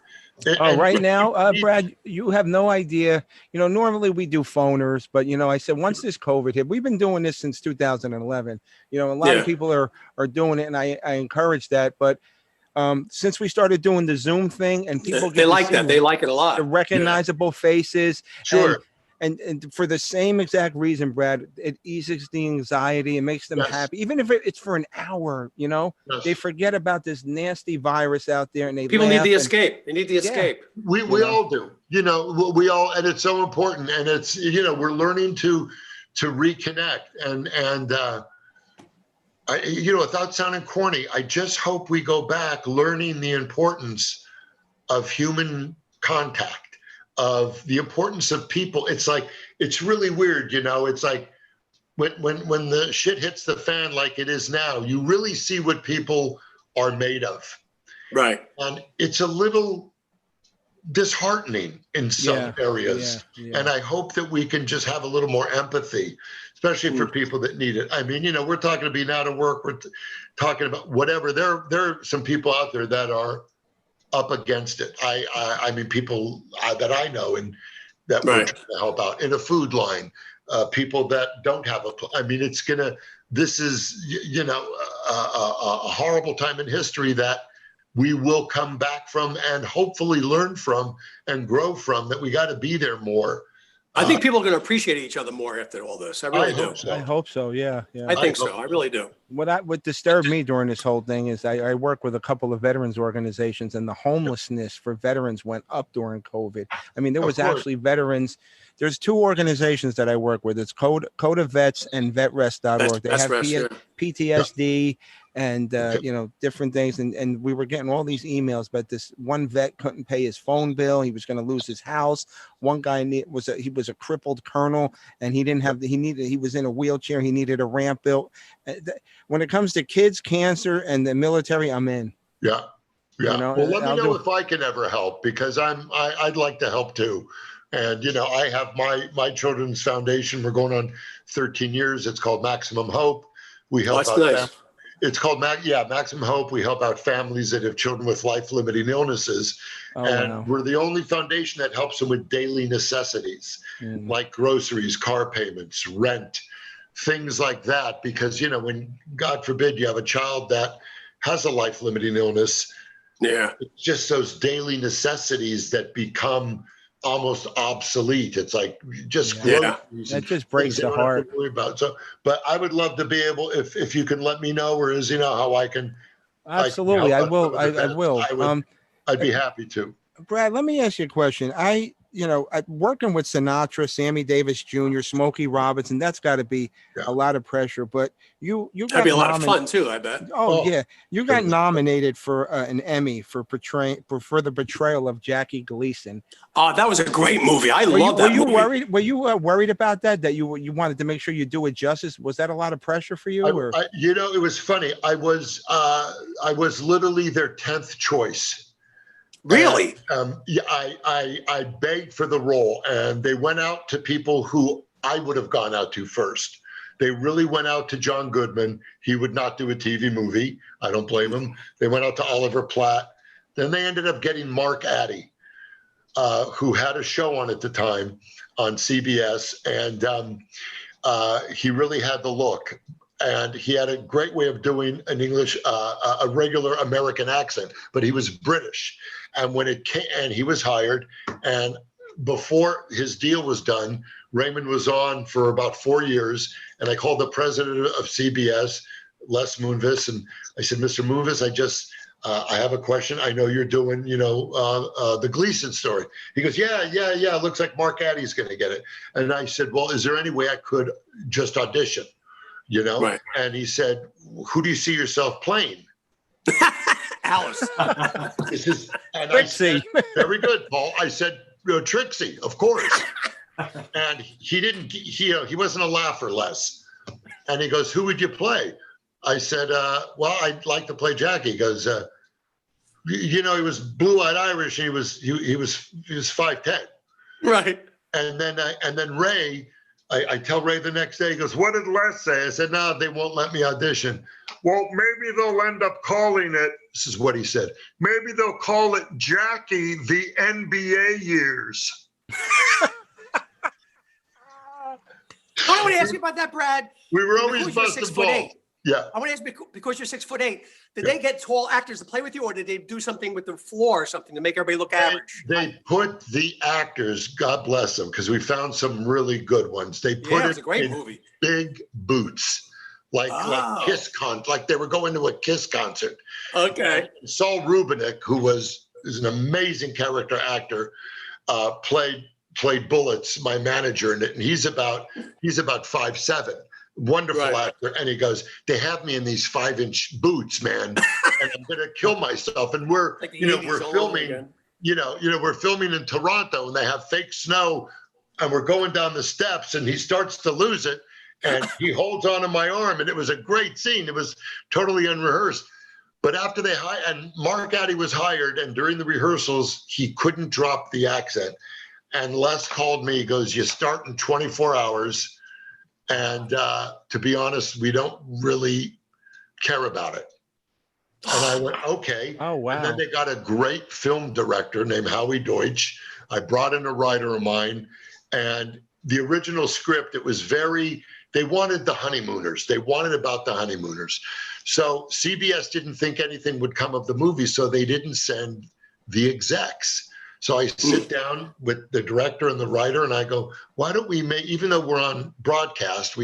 A: Right now, Brad, you have no idea. Normally we do phoners, but I said once this COVID hit, we've been doing this since 2011. A lot of people are doing it, and I encourage that. But since we started doing the Zoom thing, and people
B: They like that. They like it a lot.
A: the recognizable faces.
E: Sure.
A: And for the same exact reason, Brad, it eases the anxiety. It makes them
E: Yes.
A: happy, even if it's for an hour.
E: Yes.
A: They forget about this nasty virus out there, and
B: People need
A: laugh
B: the
A: and-
B: escape. They need the escape.
E: We all do. We all, and it's so important. And it's we're learning to reconnect. And without sounding corny, I just hope we go back learning the importance of human contact, of the importance of people. It's like, it's really weird, it's like when the shit hits the fan like it is now, you really see what people are made of.
B: Right.
E: And it's a little disheartening in some areas.
A: Yeah.
E: And I hope that we can just have a little more empathy, especially for people that need it. I mean, we're talking about being out of work. We're talking about whatever. There are some people out there that are up against it. I mean, people that I know and that we're trying to help out in a food line, people that don't have this is, a horrible time in history that we will come back from and hopefully learn from and grow from, that we got to be there more.
B: I think people are going to appreciate each other more after all this. I really do.
A: I hope so. Yeah.
B: I think so. I really do.
A: What disturbed me during this whole thing is I work with a couple of veterans organizations, and the homelessness for veterans went up during COVID. I mean, there was actually veterans. There's two organizations that I work with. It's Coda Vets and VetRest.org. They have PTSD and different things. And we were getting all these emails, but this one vet couldn't pay his phone bill. He was going to lose his house. One guy was a crippled colonel, and he was in a wheelchair. He needed a ramp built. When it comes to kids, cancer, and the military, I'm in.
E: Yeah. Well, let me know if I can ever help, because I'd like to help too. And, I have my children's foundation. We're going on 13 years. It's called Maximum Hope. We help out.
B: Nice.
E: It's called Maximum Hope. We help out families that have children with life-limiting illnesses. We're the only foundation that helps them with daily necessities, like groceries, car payments, rent, things like that. Because, when, God forbid, you have a child that has a life-limiting illness, it's just those daily necessities that become almost obsolete. It's like just
B: Yeah.
E: groceries
A: That
E: and
A: just breaks
E: things they
A: the
E: don't have to
A: heart.
E: worry about. So, but I would love to be able, if you can let me know, or is, how I can
A: Absolutely, I
E: help out some
A: will.
E: of the
A: I
E: vets,
A: will.
E: I'd be happy to.
A: Brad, let me ask you a question. Working with Sinatra, Sammy Davis Jr., Smokey Robinson, that's got to be
E: Yeah.
A: a lot of pressure. But you
B: That'd
A: got
B: be a lot of
A: nominated.
B: fun too, I bet.
A: Oh,
E: Oh,
A: yeah, you got
E: tremendous.
A: nominated for an Emmy for the portrayal of Jackie Gleason.
B: Oh, that was a great movie. I love
A: Were
B: that
A: you
B: movie.
A: worried? Were you worried about that? That you wanted to make sure you do it justice? Was that a lot of pressure for you? Or
E: It was funny. I was literally their 10th choice.
B: Really?
E: And, I begged for the role, and they went out to people who I would have gone out to first. They really went out to John Goodman. He would not do a TV movie. I don't blame him. They went out to Oliver Platt. Then they ended up getting Mark Addy, who had a show on at the time on CBS, and he really had the look. And he had a great way of doing an English, a regular American accent, but he was British. And when it came, and he was hired, and before his deal was done, Raymond was on for about 4 years. And I called the president of CBS, Les Moonves, and I said, Mr. Moonves, I have a question. I know you're doing, the Gleason story. He goes, yeah. It looks like Mark Addy's going to get it. And I said, well, is there any way I could just audition?
B: Right.
E: And he said, who do you see yourself playing?
B: Alice.
E: And I
A: Trixie.
E: said, very good, Paul. I said, Trixie, of course. And he wasn't a laugher, Les. And he goes, who would you play? I said, well, I'd like to play Jackie. He goes, he was blue-eyed Irish, and he was 5'10".
B: Right.
E: And then Ray, I tell Ray the next day, he goes, what did Les say? I said, no, they won't let me audition. Well, maybe they'll end up calling it, this is what he said, maybe they'll call it Jackie the NBA years.
B: I want to ask you about that, Brad.
E: We were always
B: Because you're
E: busting balls.
B: 6'8".
E: Yeah.
B: I want to ask because you're 6'8". Did they get tall actors to play with you, or did they do something with the floor or something to make everybody look average?
E: They put the actors, God bless them, because we found some really good ones. They put
B: It was a great
E: in
B: movie.
E: big boots, like they were going to a Kiss concert.
B: Okay.
E: And Saul Rubinek, who is an amazing character actor, played Bullets, my manager in it, and he's about 5'7". Wonderful actor. And he goes, they have me in these 5-inch boots, man, and I'm gonna kill myself. And we're filming, we're filming in Toronto, and they have fake snow, and we're going down the steps, and he starts to lose it, and he holds onto my arm, and it was a great scene. It was totally unrehearsed. But after and Mark Addy was hired, and during the rehearsals, he couldn't drop the accent. And Les called me, he goes, you start in 24 hours. And to be honest, we don't really care about it. And I went, okay.
A: Oh, wow.
E: And then they got a great film director named Howie Deutsch. I brought in a writer of mine, and the original script, it was they wanted the honeymooners. They wanted about the honeymooners. So CBS didn't think anything would come of the movie, so they didn't send the execs. So I sit down with the director and the writer, and I go, why don't we even though we're on broadcast,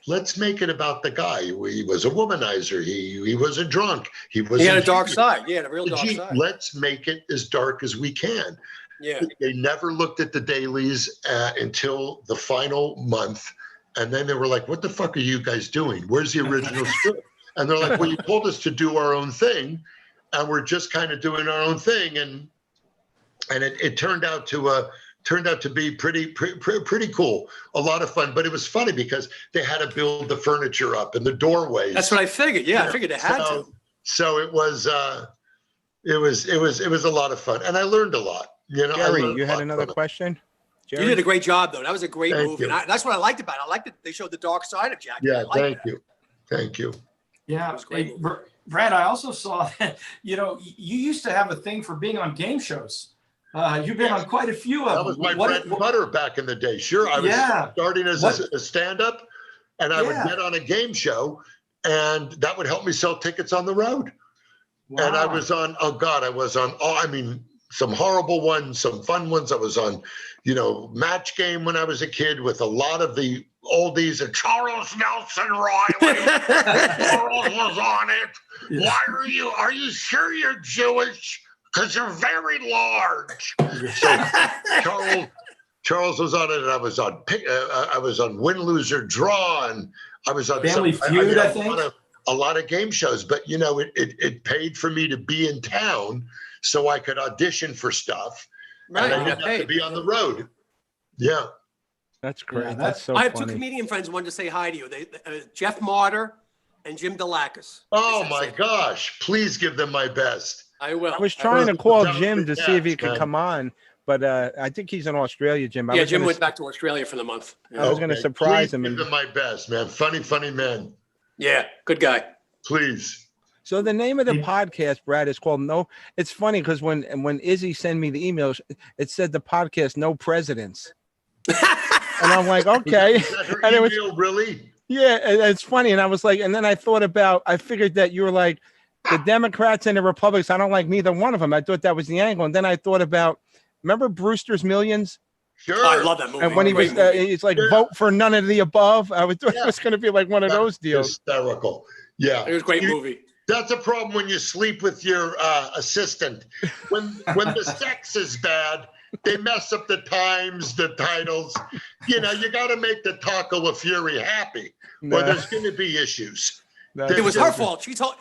E: let's make it about the guy. He was a womanizer. He was a drunk. He
B: had a dark side. Yeah, a real dark side.
E: Let's make it as dark as we can.
B: Yeah.
E: They never looked at the dailies until the final month. And then they were like, what the fuck are you guys doing? Where's the original script? And they're like, well, you told us to do our own thing, and we're just kind of doing our own thing. And it turned out to be pretty cool, a lot of fun. But it was funny because they had to build the furniture up and the doorways.
B: That's what I figured. Yeah, I figured they had to.
E: So it was a lot of fun, and I learned a lot.
A: Jerry, you had another question? Jerry?
B: You did a great job, though. That was a great movie.
E: You.
B: And that's what I liked about it. I liked that they showed the dark side of Jackie.
E: Yeah, thank you.
C: Yeah,
B: great.
C: Brad, I also saw that, you used to have a thing for being on game shows. You've been on quite a few of them.
E: That was my bread and butter back in the day. Sure, I was starting as a stand-up, and I would get on a game show, and that would help me sell tickets on the road. Wow. And I was on, some horrible ones, some fun ones. I was on, Match Game when I was a kid with a lot of the oldies, and Charles Nelson Riley. Charles was on it. Why are you sure you're Jewish? Because you're very large. So Charles was on it, and I was on Win, Lose, or Draw, and I was on
C: Family Feud, I think.
E: A lot of game shows, but it paid for me to be in town so I could audition for stuff.
B: Right,
E: and I didn't have to be on the road. Yeah.
A: That's great.
C: Yeah,
A: that's so
B: I have
A: funny.
B: 2 comedian friends who wanted to say hi to you. Jeff Martyr and Jim DeLacus.
E: Oh my gosh! Please give them my best.
B: I will.
A: I was trying to call
E: That was
A: Jim
E: the
A: to see if he
E: cats,
A: could
E: man.
A: come on, but I think he's in Australia, Jim.
B: Yeah, Jim went back to Australia for the month.
A: I was going to
E: Okay.
A: surprise
E: Please
A: him.
E: Give
A: And
E: them my best, man. Funny men.
B: Yeah, good guy.
E: Please.
A: so the name of the
C: Hey.
A: podcast, Brad, is called No. It's funny because when Izzy sent me the emails, it said the podcast No Presidents, and I'm like, okay.
E: Is that her
A: And it was-
E: email, really?
A: Yeah, it's funny. And I was like, and then I figured that you were like the Democrats and the Republicans. I don't like neither one of them. I thought that was the angle. And then I thought about, remember Brewster's Millions?
E: Sure.
B: Oh, I love that movie.
A: And when he
B: Great
A: was,
B: movie.
A: it's like
E: Yeah.
A: vote for none of the above. I was thought
E: Yeah.
A: it was going to be like one of those deals.
E: Hysterical. Yeah.
B: It was a great movie.
E: That's a problem when you sleep with your assistant. When the sex is bad, they mess up the times, the titles. You got to make the Taco of Fury happy, or
A: No,
E: there's going to be issues.
A: that's-
B: It was her fault. She told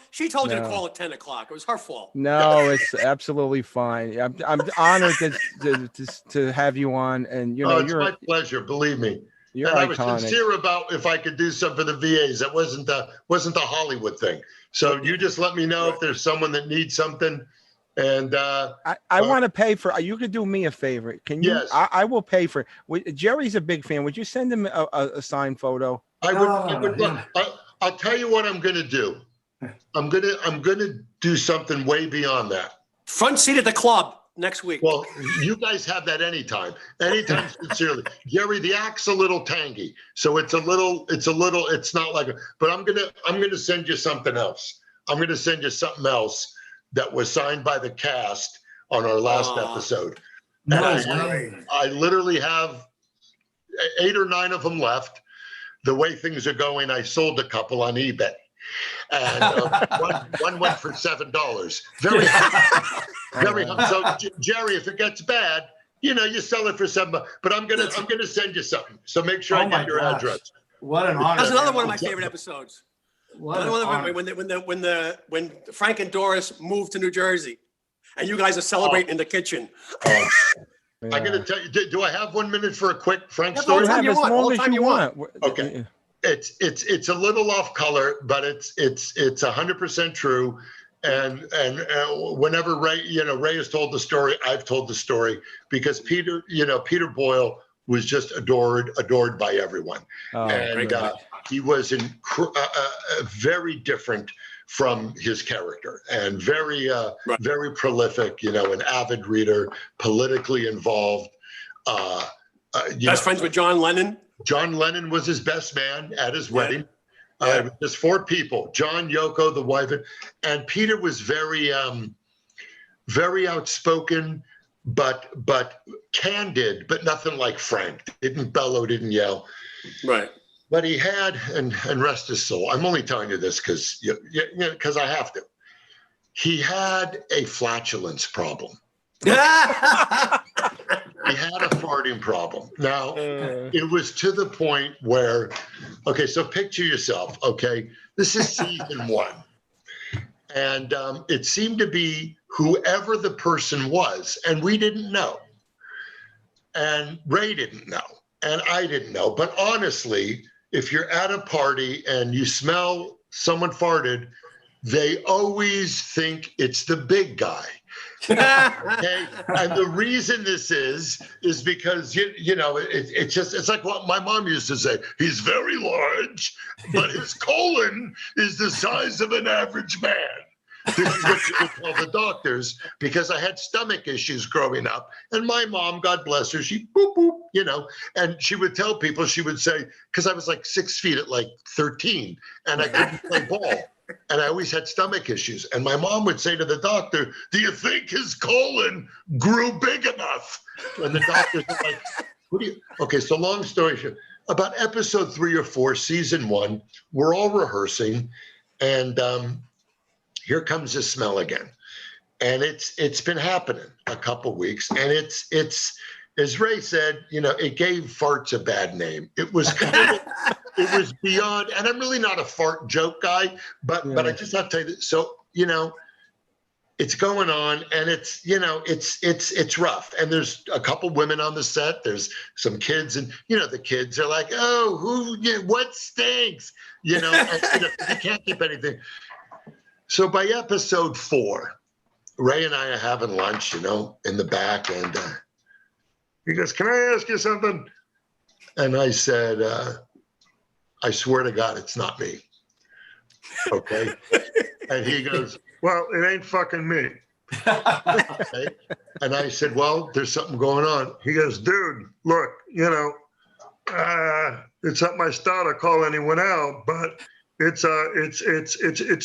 B: you to
A: No.
B: call at 10 o'clock. It was her fault.
A: No, it's absolutely fine. I'm honored to have you on, and
E: It's my pleasure. Believe me.
A: you're
E: And I was
A: iconic.
E: sincere about if I could do something for the VAs. That wasn't the Hollywood thing. So you just let me know if there's someone that needs something. And
A: I want to pay for. You could do me a favor. Can you?
E: Yes.
A: I will pay for. Jerry's a big fan. Would you send him a signed photo?
E: I would
C: yeah.
E: I'll tell you what I'm gonna do. I'm gonna do something way beyond that.
B: Front seat at the club next week.
E: Well, you guys have that anytime sincerely. Jerry, the act's a little tangy, so it's not like but I'm gonna send you something else. I'm gonna send you something else that was signed by the cast on our last
B: Aw.
E: episode.
C: No
E: And
C: way.
E: I literally have 8 or 9 of them left. The way things are going, I sold a couple on eBay. And one went for $7. Very so Jerry, if it gets bad, you sell it for $7. But I'm gonna send you something. So make sure
C: Oh
E: I
C: my
E: get your
C: gosh.
E: address.
C: What an honor.
B: That's another
C: man.
B: one of my favorite episodes.
C: What an
B: Another
C: honor.
B: one when Frank and Doris moved to New Jersey, and you guys are celebrating in the kitchen.
E: I'm
A: Yeah.
E: gonna tell you. Do I have 1 minute for a quick Frank
B: Yeah,
E: story?
B: all the time
A: Have
B: you
A: as
B: want, all
A: long
B: the
A: as
B: time
A: you
B: you want.
A: want.
E: Okay. It's a little off color, but it's 100% true. And whenever Ray has told the story, I've told the story because Peter Boyle was just adored by everyone.
A: Oh,
E: And,
A: great
B: guy.
E: he was very different from his character and very very prolific, an avid reader, politically involved.
B: Best friends with John Lennon.
E: John Lennon was his best man at his wedding. There's 4 people: John, Yoko, the wife, and Peter was very outspoken, but candid, but nothing like Frank. Didn't bellow, didn't yell.
B: Right.
E: But he had, and rest his soul. I'm only telling you this because I have to. He had a flatulence problem. He had a farting problem. Now, it was to the point where, okay, so picture yourself, okay? This is season 1. And it seemed to be whoever the person was, and we didn't know. And Ray didn't know, and I didn't know. But honestly, if you're at a party and you smell someone farted, they always think it's the big guy. Okay, and the reason this is because it's like what my mom used to say. He's very large, but his colon is the size of an average man. This is what you would tell the doctors, because I had stomach issues growing up, and my mom, God bless her, she boop boop, and she would tell people, she would say, because I was like 6 feet at like 13, and I couldn't play ball. and I always had stomach issues. And my mom would say to the doctor, "Do you think his colon grew big enough?" And the doctors were like, "What do you?" Okay, so long story short, about episode 3 or 4, season 1, we're all rehearsing, and here comes the smell again, and it's been happening a couple weeks, and it's as Ray said, it gave farts a bad name. It was kind of, it was beyond, and I'm really not a fart joke guy, but I just have to tell you that. So it's going on, and it's rough. And there's a couple women on the set. There's some kids, and the kids are like, "Oh, what stinks?" And, you can't keep anything. So by episode 4, Ray and I are having lunch, in the back, and he goes, "Can I ask you something?" And I said, "I swear to God, it's not me." Okay. And he goes, "Well, it ain't fucking me." Okay. And I said, "Well, there's something going on." He goes, "Dude, look, it's not my style to call anyone out, but it's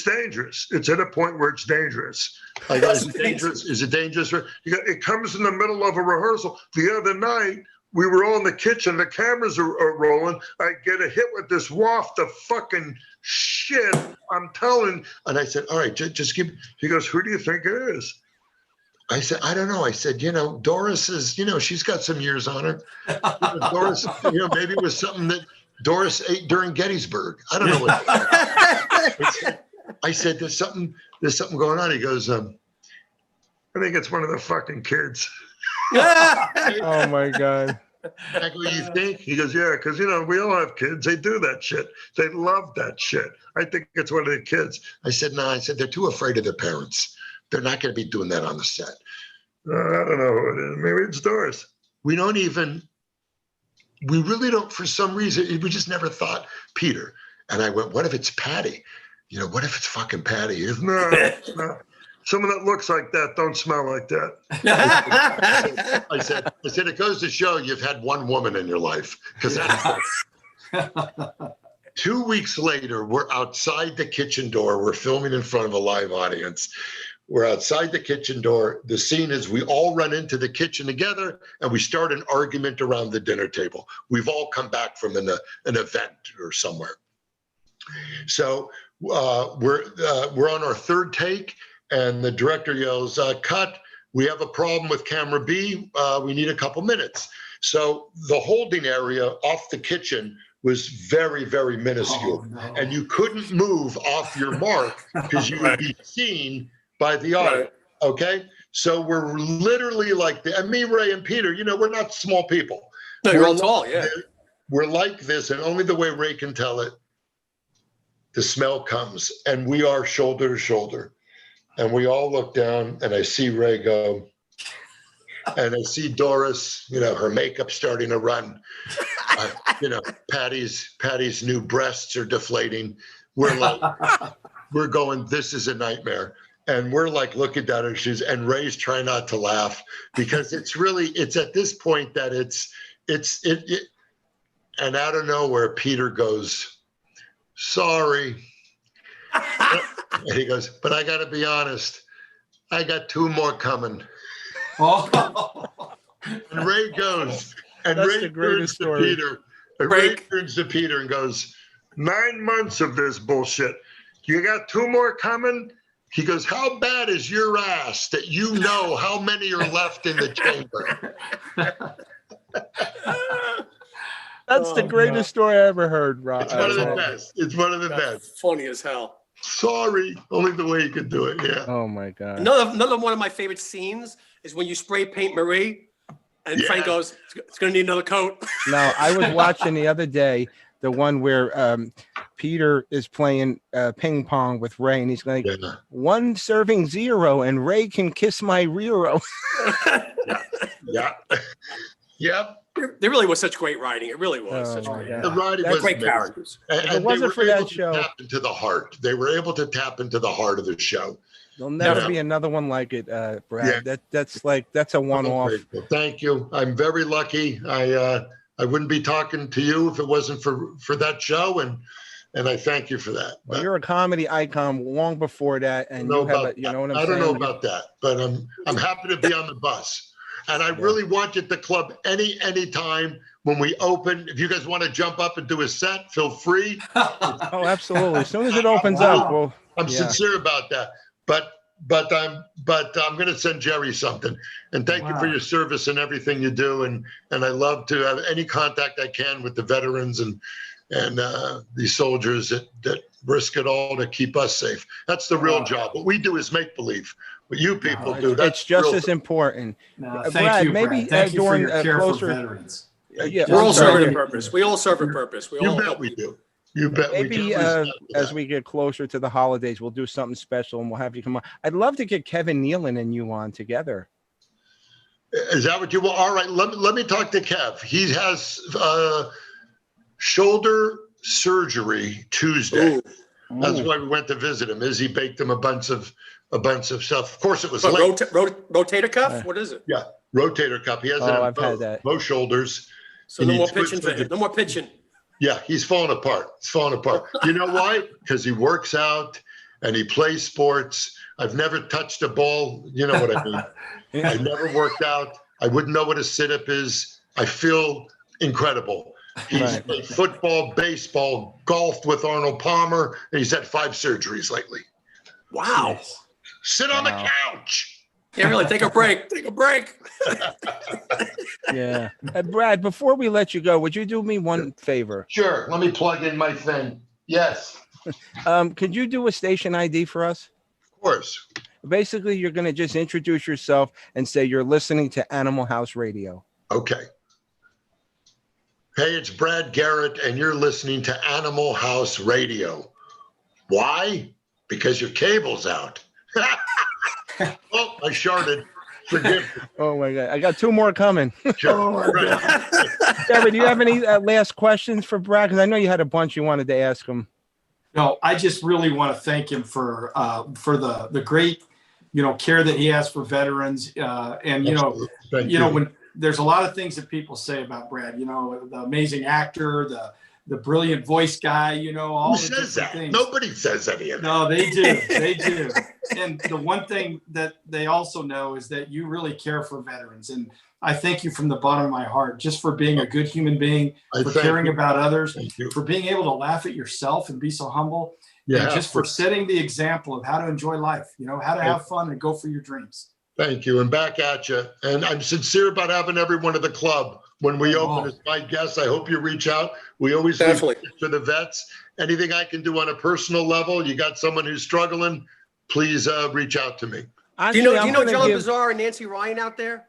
E: dangerous. It's at a point where it's dangerous." I go, "Is it dangerous? Is it dangerous?" He goes, "It comes in the middle of a rehearsal. The other night, we were all in the kitchen. The cameras are rolling. I get a hit with this waft of fucking shit. I'm telling." And I said, "All right, just give." He goes, "Who do you think it is?" I said, "I don't know." I said, Doris is, she's got some years on her. Doris, maybe it was something that Doris ate during Gettysburg. I don't know what. I said, there's something going on. He goes, "I think it's one of the fucking kids."
D: Oh my God.
E: I go, "You think?" He goes, "Yeah, because we all have kids. They do that shit. They love that shit. I think it's one of the kids." I said, "No." I said, "They're too afraid of their parents. They're not going to be doing that on the set." "I don't know who it is. Maybe it's Doris." We really don't, for some reason, we just never thought Peter. And I went, "What if it's Patty? What if it's fucking Patty?" He goes, No. Someone that looks like that don't smell like that. I said, "It goes to show you've had one woman in your life." Because 2 weeks later, we're outside the kitchen door. We're filming in front of a live audience. We're outside the kitchen door. The scene is we all run into the kitchen together, and we start an argument around the dinner table. We've all come back from an event or somewhere. So we're on our third take, and the director yells, "Cut, we have a problem with camera B. We need a couple minutes." So the holding area off the kitchen was very, very minuscule.
C: Oh, no.
E: And you couldn't move off your mark because you would be seen by the audience. Okay? So we're literally like, and me, Ray, and Peter, we're not small people.
B: No, you're all tall, yeah.
E: We're like this, and only the way Ray can tell it, the smell comes, and we are shoulder to shoulder. And we all look down, and I see Ray go, and I see Doris, her makeup starting to run. Patty's new breasts are deflating. We're like, we're going, this is a nightmare. And we're like looking down at her shoes, and Ray's trying not to laugh because it's at this point that it's and out of nowhere, Peter goes, "Sorry." And he goes, "But I got to be honest, I got 2 more coming."
C: Oh.
E: And Ray goes, and
D: That's
E: Ray
D: the greatest
E: turns to
D: story.
E: Peter. And Ray turns to Peter and goes, 9 months of this bullshit. You got 2 more coming? He goes, "How bad is your ass that you know how many are left in the chamber?"
D: That's the greatest story I ever heard, Rob.
E: It's one of the best. It's one of the best.
B: Funny as hell.
E: Sorry, only the way you could do it. Yeah.
D: Oh my God.
B: Another one of my favorite scenes is when you spray paint Marie, and
E: Yeah.
B: Frank goes, "It's going to need another coat."
A: No, I was watching the other day the one where Peter is playing ping pong with Ray, and he's like,
E: Yeah.
A: 1 serving 0, and Ray can kiss my Rero.
E: Yeah. Yep.
B: There really was such great writing. It really was
A: Oh,
B: such
A: my
B: great.
A: God.
E: The writing
A: That's
E: was
B: Great
E: amazing.
B: characters.
E: And
A: If it
E: they
A: wasn't
E: were
A: for that
E: able to
A: show-
E: tap into the heart. They were able to tap into the heart of the show.
A: There'll never
E: Yeah.
A: be another one like it, Brad.
E: Yeah.
A: That's a one-off.
E: Grateful. Thank you. I'm very lucky. I wouldn't be talking to you if it wasn't for that show, and and I thank you for that.
A: Well, you're a comedy icon long before that, and you have, you know what I'm saying?
E: I don't know about that, but I'm happy to be on the bus. And I really want you at the club anytime when we open. If you guys want to jump up and do a set, feel free.
A: Oh, absolutely. As soon as it opens up, well,
E: I'm sincere about that. But I'm going to send Jerry something. And thank you for your service and everything you do. And I love to have any contact I can with the veterans and these soldiers that risk it all to keep us safe. That's the real job. What we do is make believe. What you people do,
A: it's just as important.
C: Thank
A: Brad,
C: you,
A: maybe
C: Brad. Thank you for
A: during
C: your care for
A: closer.
C: veterans.
A: Yeah,
B: We're all
A: I'm sorry.
B: serving a purpose. We all serve a purpose. We
E: You
B: all
E: bet
B: help.
E: we do. You bet we
A: Maybe
E: do.
A: as we get closer to the holidays, we'll do something special and we'll have you come on. I'd love to get Kevin Nealon and you on together.
E: Is that what you want? All right, let me talk to Kev. He has shoulder surgery Tuesday.
B: Ooh.
E: That's why we went to visit him. Izzy baked him a bunch of stuff. Of course, it was
B: What,
E: late.
B: rotator cuff? What is it?
E: Yeah, rotator cuff. He has it
A: Oh,
E: in
A: I've had that.
E: both shoulders.
B: So
E: He
B: no more
E: needs
B: pitching for
E: surgery.
B: him. No more pitching.
E: Yeah, he's falling apart. He's falling apart. You know why? Because he works out and he plays sports. I've never touched a ball. You know what I mean? I never worked out. I wouldn't know what a sit-up is. I feel incredible. He's
A: Right.
E: played football, baseball, golfed with Arnold Palmer, and he's had 5 surgeries lately.
B: Wow.
E: Sit on
A: Wow.
E: the couch.
B: Yeah, really. Take a break. Take a break.
A: Yeah. Brad, before we let you go, would you do me one favor?
E: Sure. Let me plug in my thing. Yes,
A: Could you do a station ID for us?
E: of course.
A: Basically, you're going to just introduce yourself and say you're listening to Animal House Radio.
E: Okay. Hey, it's Brad Garrett, and you're listening to Animal House Radio. Why? Because your cable's out. Oh, I sharded. Forgive me.
A: Oh my God. I got 2 more coming.
E: Sure. Right.
A: Gary, do you have any last questions for Brad? Because I know you had a bunch you wanted to ask him.
C: No, I just really want to thank him for the great, care that he has for veterans. And,
E: Thank you.
C: when there's a lot of things that people say about Brad, the amazing actor, the brilliant voice guy, all
E: Who
C: the
E: says
C: different
E: that?
C: things.
E: Nobody says any of that.
C: No, they do. They do. And the one thing that they also know is that you really care for veterans. And I thank you from the bottom of my heart, just for being a good human being,
E: I
C: for
E: thank
C: caring
E: you.
C: about others,
E: Thank you.
C: for being able to laugh at yourself and be so humble,
E: Yeah,
C: and just for setting the example of how to enjoy life, how to have fun and go for your dreams.
E: thank you. And back at you. And I'm sincere about having everyone at the club. When we open as my guests, I hope you reach out. We always leave
B: Definitely.
E: to the vets. Anything I can do on a personal level, you got someone who's struggling, please reach out to me.
B: Do you know
A: I'm
B: John
A: gonna give-
B: Bazaar and Nancy Ryan out there?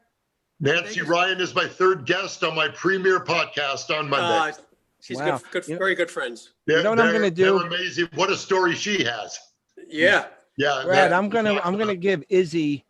E: Nancy Ryan is my 3rd guest on my premiere podcast on Monday.
B: She's
A: Wow.
B: good, very good friends.
E: They're,
A: you know what I'm gonna do?
E: They're amazing. What a story she has.
B: Yeah.
E: Yeah.
A: Brad,
E: that-
A: I'm gonna give Izzy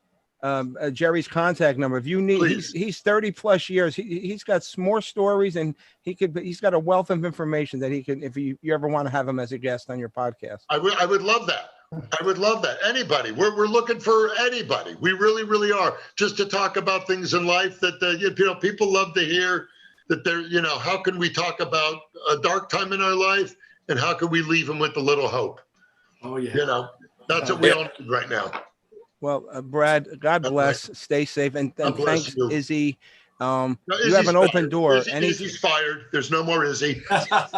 A: Jerry's contact number. If you need,
E: Please.
A: he's 30 plus years. He's got more stories, and he's got a wealth of information that he can. If you ever want to have him as a guest on your podcast,
E: I would love that. I would love that. Anybody. We're looking for anybody. We really, really are. Just to talk about things in life that people love to hear. That they're, how can we talk about a dark time in our life, and how can we leave them with a little hope?
C: Oh, yeah.
E: That's what we all need right now.
A: well, Brad, God bless. Stay safe, and
E: God bless
A: thanks,
E: you.
A: Izzy.
E: No,
A: You
E: Izzy's
A: have an open
E: fired.
A: door.
E: Izzy's fired. There's no more Izzy.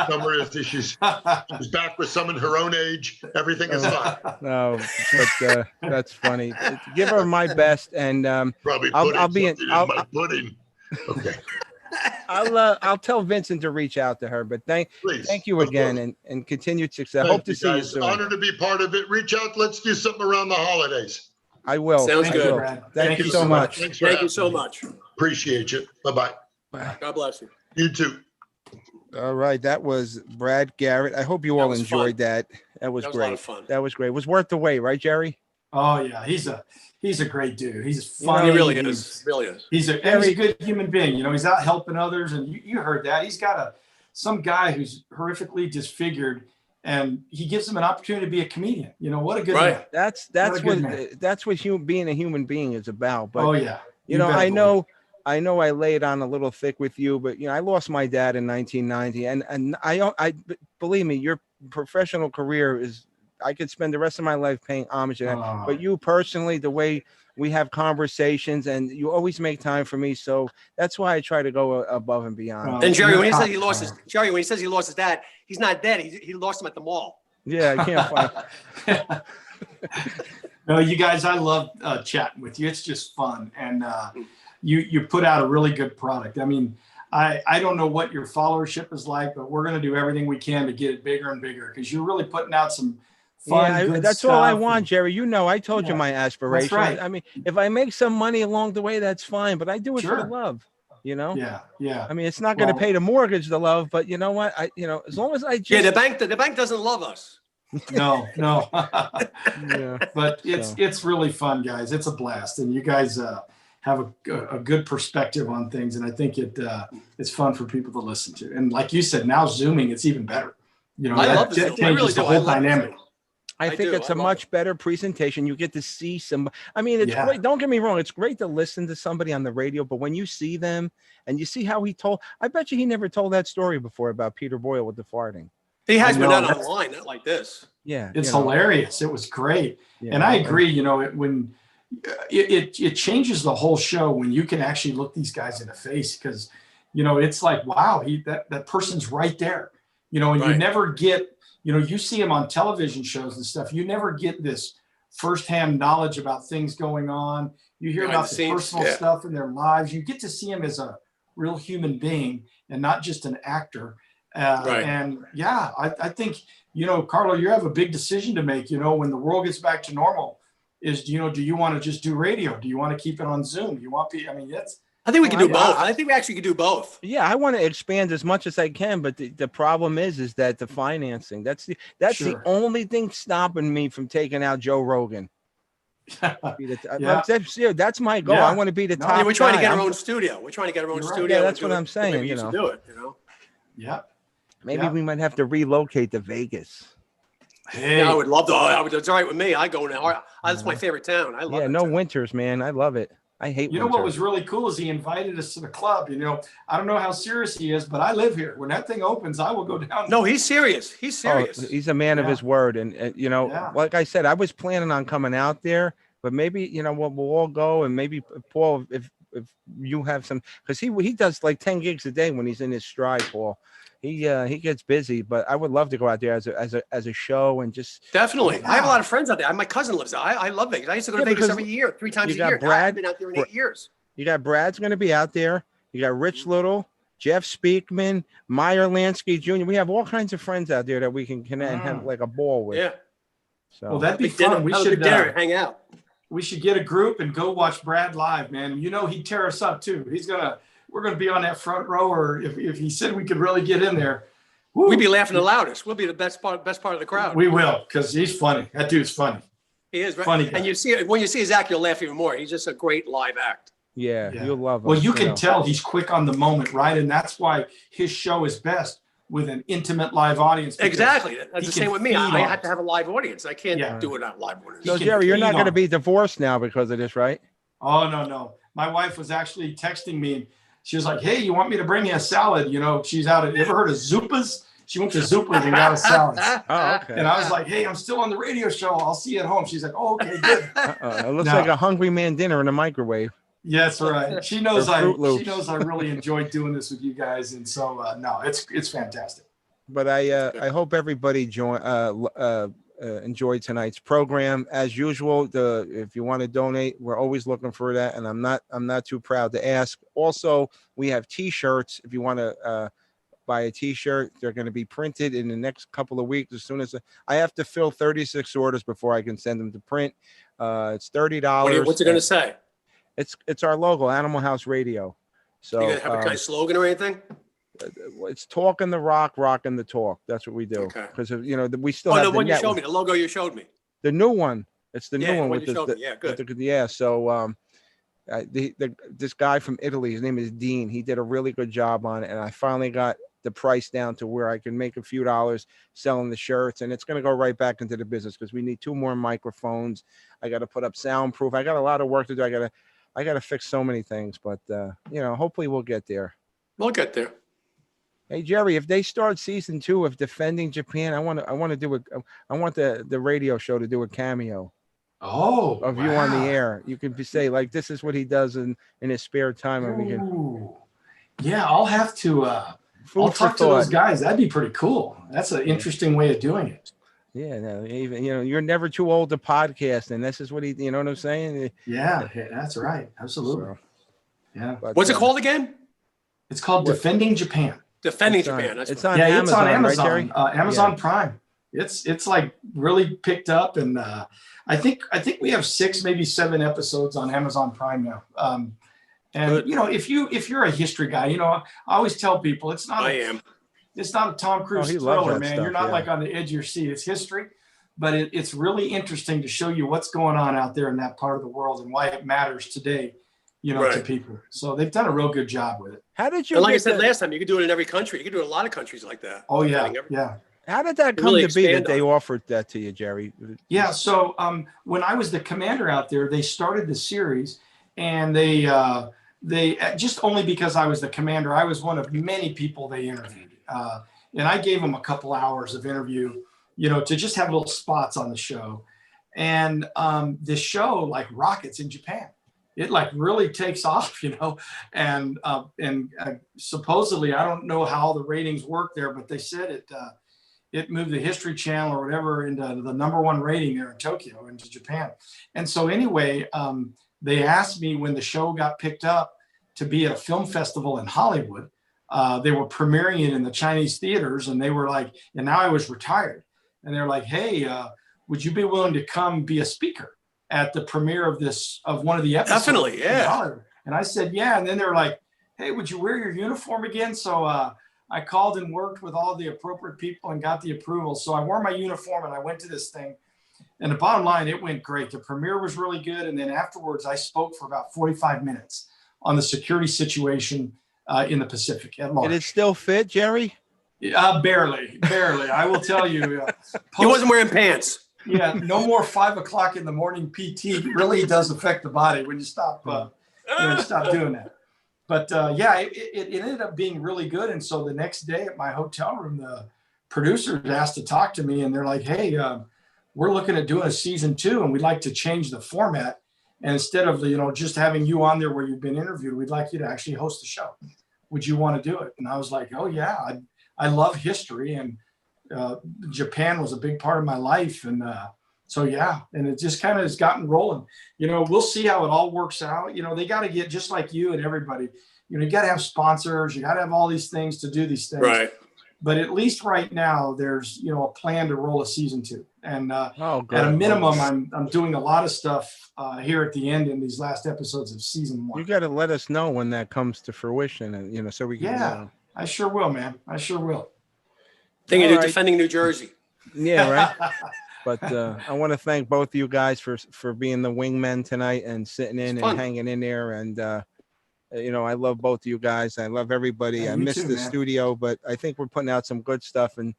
E: No more Izzy. She's back with someone her own age. Everything is fine.
A: No, but that's funny. Give her my best, and
E: Probably
A: I'll
E: putting
A: be in-
E: something
A: I'll-
E: my pudding. Okay,
A: I'll tell Vincent to reach out to her. But thank
E: please.
A: you
E: Of
A: again,
E: course.
A: and continued success.
E: Thank
A: Hope to see you
E: guys.
A: soon.
E: Honored to be part of it. Reach out. Let's do something around the holidays.
A: I will.
B: Sounds
A: I
B: good.
A: will.
C: Brad.
A: Thank you so much.
E: Thanks for
B: Thank you
E: having
B: so
E: me.
B: much.
E: Appreciate you. Bye-bye.
B: God bless you.
E: You too.
A: All right, that was Brad Garrett. I hope you all
B: was
A: enjoyed
B: fun.
A: that. That was
B: That was a
A: great.
B: lot of fun.
A: That was great. It was worth the wait, right, Jerry?
C: Oh, yeah. He's a great dude. He's
A: You know,
C: funny.
B: He really
C: He's-
B: is. Really is.
C: He's a good human being. He's out helping others, and you heard that. He's got some guy who's horrifically disfigured, and he gives him an opportunity to be a comedian. What a good
B: Right.
C: man.
A: That's
C: What a good
A: what
C: man.
A: that's what being a human being is about. But
C: Oh yeah.
A: you know,
C: better
A: I
C: believe
A: know I know I laid on a little thick with you, but I lost my dad in 1990, and believe me, your professional career is. I could spend the rest of my life paying homage to that. But you personally, the way we have conversations, and you always make time for me, so that's why I try to go above and beyond.
B: And Jerry, when he says he lost his dad, he's not dead. He lost him at the mall.
A: Yeah, I can't find.
C: No, you guys, I love chatting with you. It's just fun, and you put out a really good product. I mean, I don't know what your followership is like, but we're going to do everything we can to get it bigger and bigger because you're really putting out some fun. Good
A: that's
C: stuff
A: all I want, Jerry. I told you my aspirations.
C: Right.
A: I mean, if I make some money along the way, that's fine. But I do it for the love.
C: Yeah.
A: I mean, it's not going to pay the mortgage, the love, but you know what? As long as I just
B: the bank doesn't love us.
C: No.
A: Yeah.
C: But it's really fun, guys. It's a blast, and you guys have a good perspective on things, and I think it's fun for people to listen to. And like you said, now Zooming, it's even better.
B: I love
C: that changes the whole dynamic.
A: I think it's a much better presentation. You get to see some. I mean, it's great. Don't get me wrong. It's great to listen to somebody on the radio, but when you see them and you see how he told, I bet you he never told that story before about Peter Boyle with the farting.
B: He has been out online, not like this.
A: Yeah,
C: it's hilarious. It was great, and I agree. When it changes the whole show when you can actually look these guys in the face because it's like, wow, that person's right there. And you never get. You see him on television shows and stuff. You never get this firsthand knowledge about things going on. You hear about the personal stuff in their lives. You get to see him as a real human being and not just an actor. And I think, Carlo, you have a big decision to make, when the world gets back to normal is, do you want to just do radio? Do you want to keep it on Zoom? Do you want
B: I think we can do both. I think we actually can do both.
A: Yeah, I want to expand as much as I can, but the problem is that the financing. That's the only thing stopping me from taking out Joe Rogan. That's my goal. I want to be the top.
B: We're trying to get our own studio. We're trying to get our own studio.
A: Yeah, that's what I'm saying.
B: Do it.
C: Yeah.
A: Maybe we might have to relocate to Vegas.
C: Hey,
B: I would love to. It's all right with me. I go now. That's my favorite town. I love it.
A: No winters, man. I love it. I hate.
C: What was really cool is he invited us to the club. I don't know how serious he is, but I live here. When that thing opens, I will go down.
B: No, he's serious. He's serious.
A: Oh, he's a man of his word, and like I said, I was planning on coming out there, but maybe we'll all go, and maybe Paul, if you have some, because he does like 10 gigs a day when he's in his stride, Paul. He gets busy, but I would love to go out there as a show and just
B: definitely. I have a lot of friends out there. My cousin lives there. I love Vegas. I used to go to Vegas every year, 3 times a year. I've been out there in 8 years.
A: You got Brad's going to be out there. You got Rich Little, Jeff Speakman, Meyer Lansky Jr. We have all kinds of friends out there that we can connect and have like a ball with.
B: Yeah.
C: So that'd be fun. We should
B: hang out.
C: We should get a group and go watch Brad live, man. He'd tear us up too. We're going to be on that front row, or if he said we could really get in there,
B: we'd be laughing the loudest. We'll be the best part of the crowd.
C: We will, because he's funny. That dude's funny.
B: He is, right?
C: Funny guy.
B: And when you see his act, you'll laugh even more. He's just a great live act.
A: Yeah. You'll love him.
C: Well, you can tell he's quick on the moment, right? And that's why his show is best with an intimate live audience.
B: Exactly. That's the same with me. I have to have a live audience. I can't do it on live audience.
A: So, Jerry, you're not going to be divorced now because of this, right?
C: Oh, no. My wife was actually texting me. She was like, hey, you want me to bring you a salad? She's out at, you ever heard of Zupa's? She went to Zupa's and got a salad.
A: Oh, okay.
C: And I was like, hey, I'm still on the radio show. I'll see you at home. She's like, oh, okay, good.
A: It looks like a hungry man dinner in a microwave.
C: Yes, right. She knows I really enjoyed doing this with you guys. And so, it's fantastic.
A: But I hope everybody enjoyed tonight's program. As usual, if you want to donate, we're always looking for that, and I'm not too proud to ask. Also, we have T-shirts. If you want to buy a T-shirt, they're going to be printed in the next couple of weeks. As soon as I have to fill 36 orders before I can send them to print. It's $30.
B: What's it going to say?
A: It's our logo, Animal House Radio. So
B: you going to have a kind of slogan or anything?
A: It's talking the rock, rocking the talk. That's what we do. Because we still have
B: the one you showed me, the logo you showed me.
A: The new one. It's the new one with
B: good.
A: So this guy from Italy, his name is Dean. He did a really good job on it, and I finally got the price down to where I can make a few dollars selling the shirts, and it's going to go right back into the business because we need 2 more microphones. I got to put up soundproof. I got a lot of work to do. I got to I got to fix so many things, but hopefully we'll get there.
B: We'll get there.
A: Hey Jerry, if they start season 2 of Defending Japan, I want to do it. I want the radio show to do a cameo
C: Oh,
A: of you on the
C: wow.
A: air. You could say like, this is what he does in his spare time, and we can.
C: Ooh. Yeah, I'll have to.
A: Food
C: I'll
A: for
C: talk to those
A: thought.
C: guys. That'd be pretty cool. That's an interesting way of doing it.
A: Yeah, no, even you're never too old to podcast, and this is what he. You know what I'm saying?
C: Yeah, that's right. Absolutely.
A: So,
C: Yeah.
A: but,
B: What's it called again?
C: It's called Defending Japan.
B: Defending
A: It's on-
B: Japan. That's
A: it's
B: right.
A: on
C: Yeah,
A: Amazon,
C: it's on Amazon.
A: right, Jerry?
C: Amazon Prime. It's like really picked up, and I think we have 6, maybe 7 episodes on Amazon Prime now. And
B: Good.
C: if you're a history guy, I always tell people it's not
B: I am.
C: it's not a Tom Cruise
A: he loves
C: thriller,
A: that
C: man.
A: stuff,
C: You're not
A: yeah.
C: like on the edge of your seat. It's history, but it's really interesting to show you what's going on out there in that part of the world and why it matters today, to
B: Right.
C: people. So they've done a real good job with it.
A: How did you?
B: And like I
A: get
B: said
A: that-
B: last time, you can do it in every country. You can do it in a lot of countries like that.
C: Oh yeah,
B: Defending every-
C: yeah.
A: How did that come
B: really
A: to be that
B: expand
A: they
B: on
A: offered that to you, Jerry?
C: Yeah. So when I was the commander out there, they started the series, and they just only because I was the commander, I was one of many people they interviewed, and I gave them a couple hours of interview, to just have little spots on the show, and the show like rockets in Japan. It like really takes off, and supposedly I don't know how the ratings work there, but they said it moved the History Channel or whatever into the #1 rating there in Tokyo, into Japan. And so anyway, they asked me when the show got picked up to be at a film festival in Hollywood. They were premiering it in the Chinese theaters, and they were like, and now I was retired. And they're like, hey, would you be willing to come be a speaker at the premiere of one of the episodes?
B: Definitely, yeah.
C: in Hollywood? And I said, yeah. And then they're like, hey, would you wear your uniform again? So I called and worked with all the appropriate people and got the approval. So I wore my uniform and I went to this thing. And the bottom line, it went great. The premiere was really good. And then afterwards, I spoke for about 45 minutes on the security situation in the Pacific at large.
A: Did it still fit, Jerry?
C: Barely. I will tell you.
B: He wasn't wearing pants.
C: Yeah, no more 5 o'clock in the morning PT really does affect the body when you stop stop doing that. But it ended up being really good. And so the next day at my hotel room, the producers asked to talk to me, and they're like, hey, we're looking at doing a season 2, and we'd like to change the format. And instead of just having you on there where you've been interviewed, we'd like you to actually host the show. Would you want to do it? And I was like, oh yeah, I love history, and Japan was a big part of my life. And so, yeah, and it just kind of has gotten rolling. We'll see how it all works out. They got to get, just like you and everybody, you got to have sponsors, you got to have all these things to do these things.
B: Right.
C: But at least right now, there's, a plan to roll a season 2. And at a
A: good.
C: minimum, I'm doing a lot of stuff here at the end in these last episodes of season 1.
A: You got to let us know when that comes to fruition, and so we can.
C: Yeah. I sure will, man. I sure will.
B: Thing you
A: All
B: do
A: right.
B: Defending New Jersey.
A: Yeah, right. But I want to thank both of you guys for being the wingmen tonight and sitting in
B: It's
A: and
B: fun.
A: hanging in there. And I love both of you guys. I love everybody.
C: Yeah,
A: I
C: me
A: miss
C: too,
A: the
C: man.
A: studio, but I think we're putting out some good stuff. And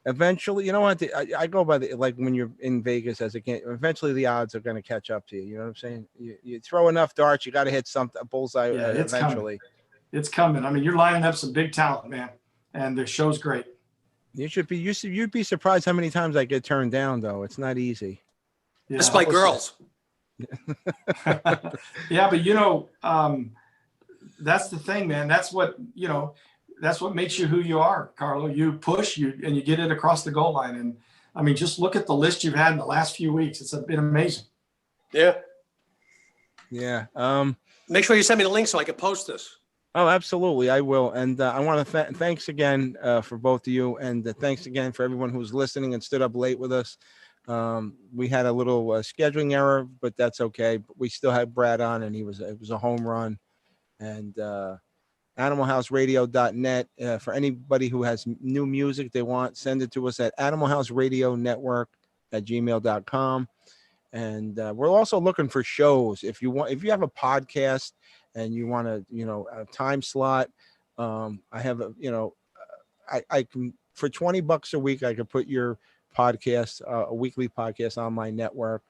A: eventually, you know what? I go by like when you're in Vegas as a game. Eventually, the odds are going to catch up to you. You know what I'm saying? You throw enough darts, you got to hit a bullseye
C: Yeah, it's
A: eventually.
C: It's coming. I mean, you're lining up some big talent, man. And the show's great.
A: You'd be surprised how many times I get turned down, though. It's not easy.
C: Yeah,
B: Just like girls.
C: yeah, but that's the thing, man. That's what makes you who you are, Carlo. You push and you get it across the goal line. And I mean, just look at the list you've had in the last few weeks. It's been amazing.
B: Yeah.
A: Yeah.
B: Make sure you send me the link so I can post this.
A: Oh, absolutely. I will. And I want to thanks again for both of you. And thanks again for everyone who's listening and stood up late with us. We had a little scheduling error, but that's okay. But we still had Brad on, and it was a home run. And animalhouseradio.net. For anybody who has new music they want, send it to us at animalhouseradionetwork@gmail.com. And we're also looking for shows. If you have a podcast and you want a time slot, I have I can, for $20 a week, I could put your podcast, a weekly podcast, on my network.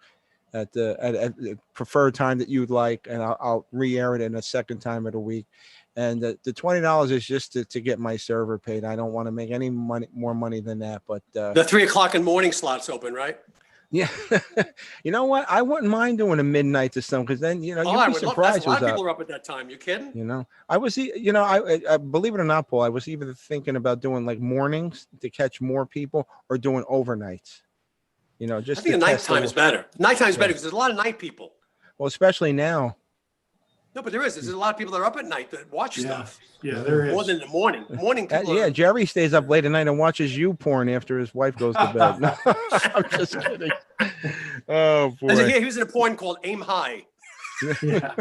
A: at the preferred time that you'd like, and I'll re-air it in a second time of the week. And the $20 is just to get my server paid. I don't want to make any more money than that. But
B: The 3 o'clock in morning slot's open, right?
A: yeah, you know what? I wouldn't mind doing a midnight to some, because then you'd
B: I
A: be
B: would love that.
A: surprised
B: A lot
A: who's
B: of
A: up.
B: people are up at that time. You kidding?
A: I was, I believe it or not, Paul, I was even thinking about doing like mornings to catch more people, or doing overnights. Just
B: I think
A: to
B: the
A: test
B: nighttime is better. Nighttime's better because there's a lot of night people.
A: Well, especially now.
B: No, but there's a lot of people that are up at night that watch
C: Yeah.
B: stuff.
C: Yeah, there is.
B: More than the morning. Morning people
A: Yeah,
B: are,
A: Jerry stays up late at night and watches you porn after his wife goes to bed. No, I'm just kidding. Oh boy.
B: he was in a porn called Aim High.
C: Yeah.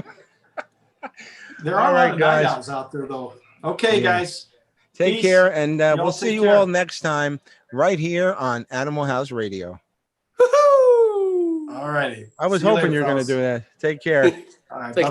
C: There
A: All
C: are a
A: right,
C: lot of night
A: guys.
C: owls out there, though. Okay,
A: Yeah.
C: guys.
A: Take
C: Peace.
A: care, and
C: Y'all
A: we'll
C: take
A: see you
C: care.
A: all next time right here on Animal House Radio.
B: Woohoo!
C: All righty.
A: I was
C: See you
A: hoping
C: later,
A: you were going to
C: fellas.
A: do that. Take care.
C: All right.
B: Take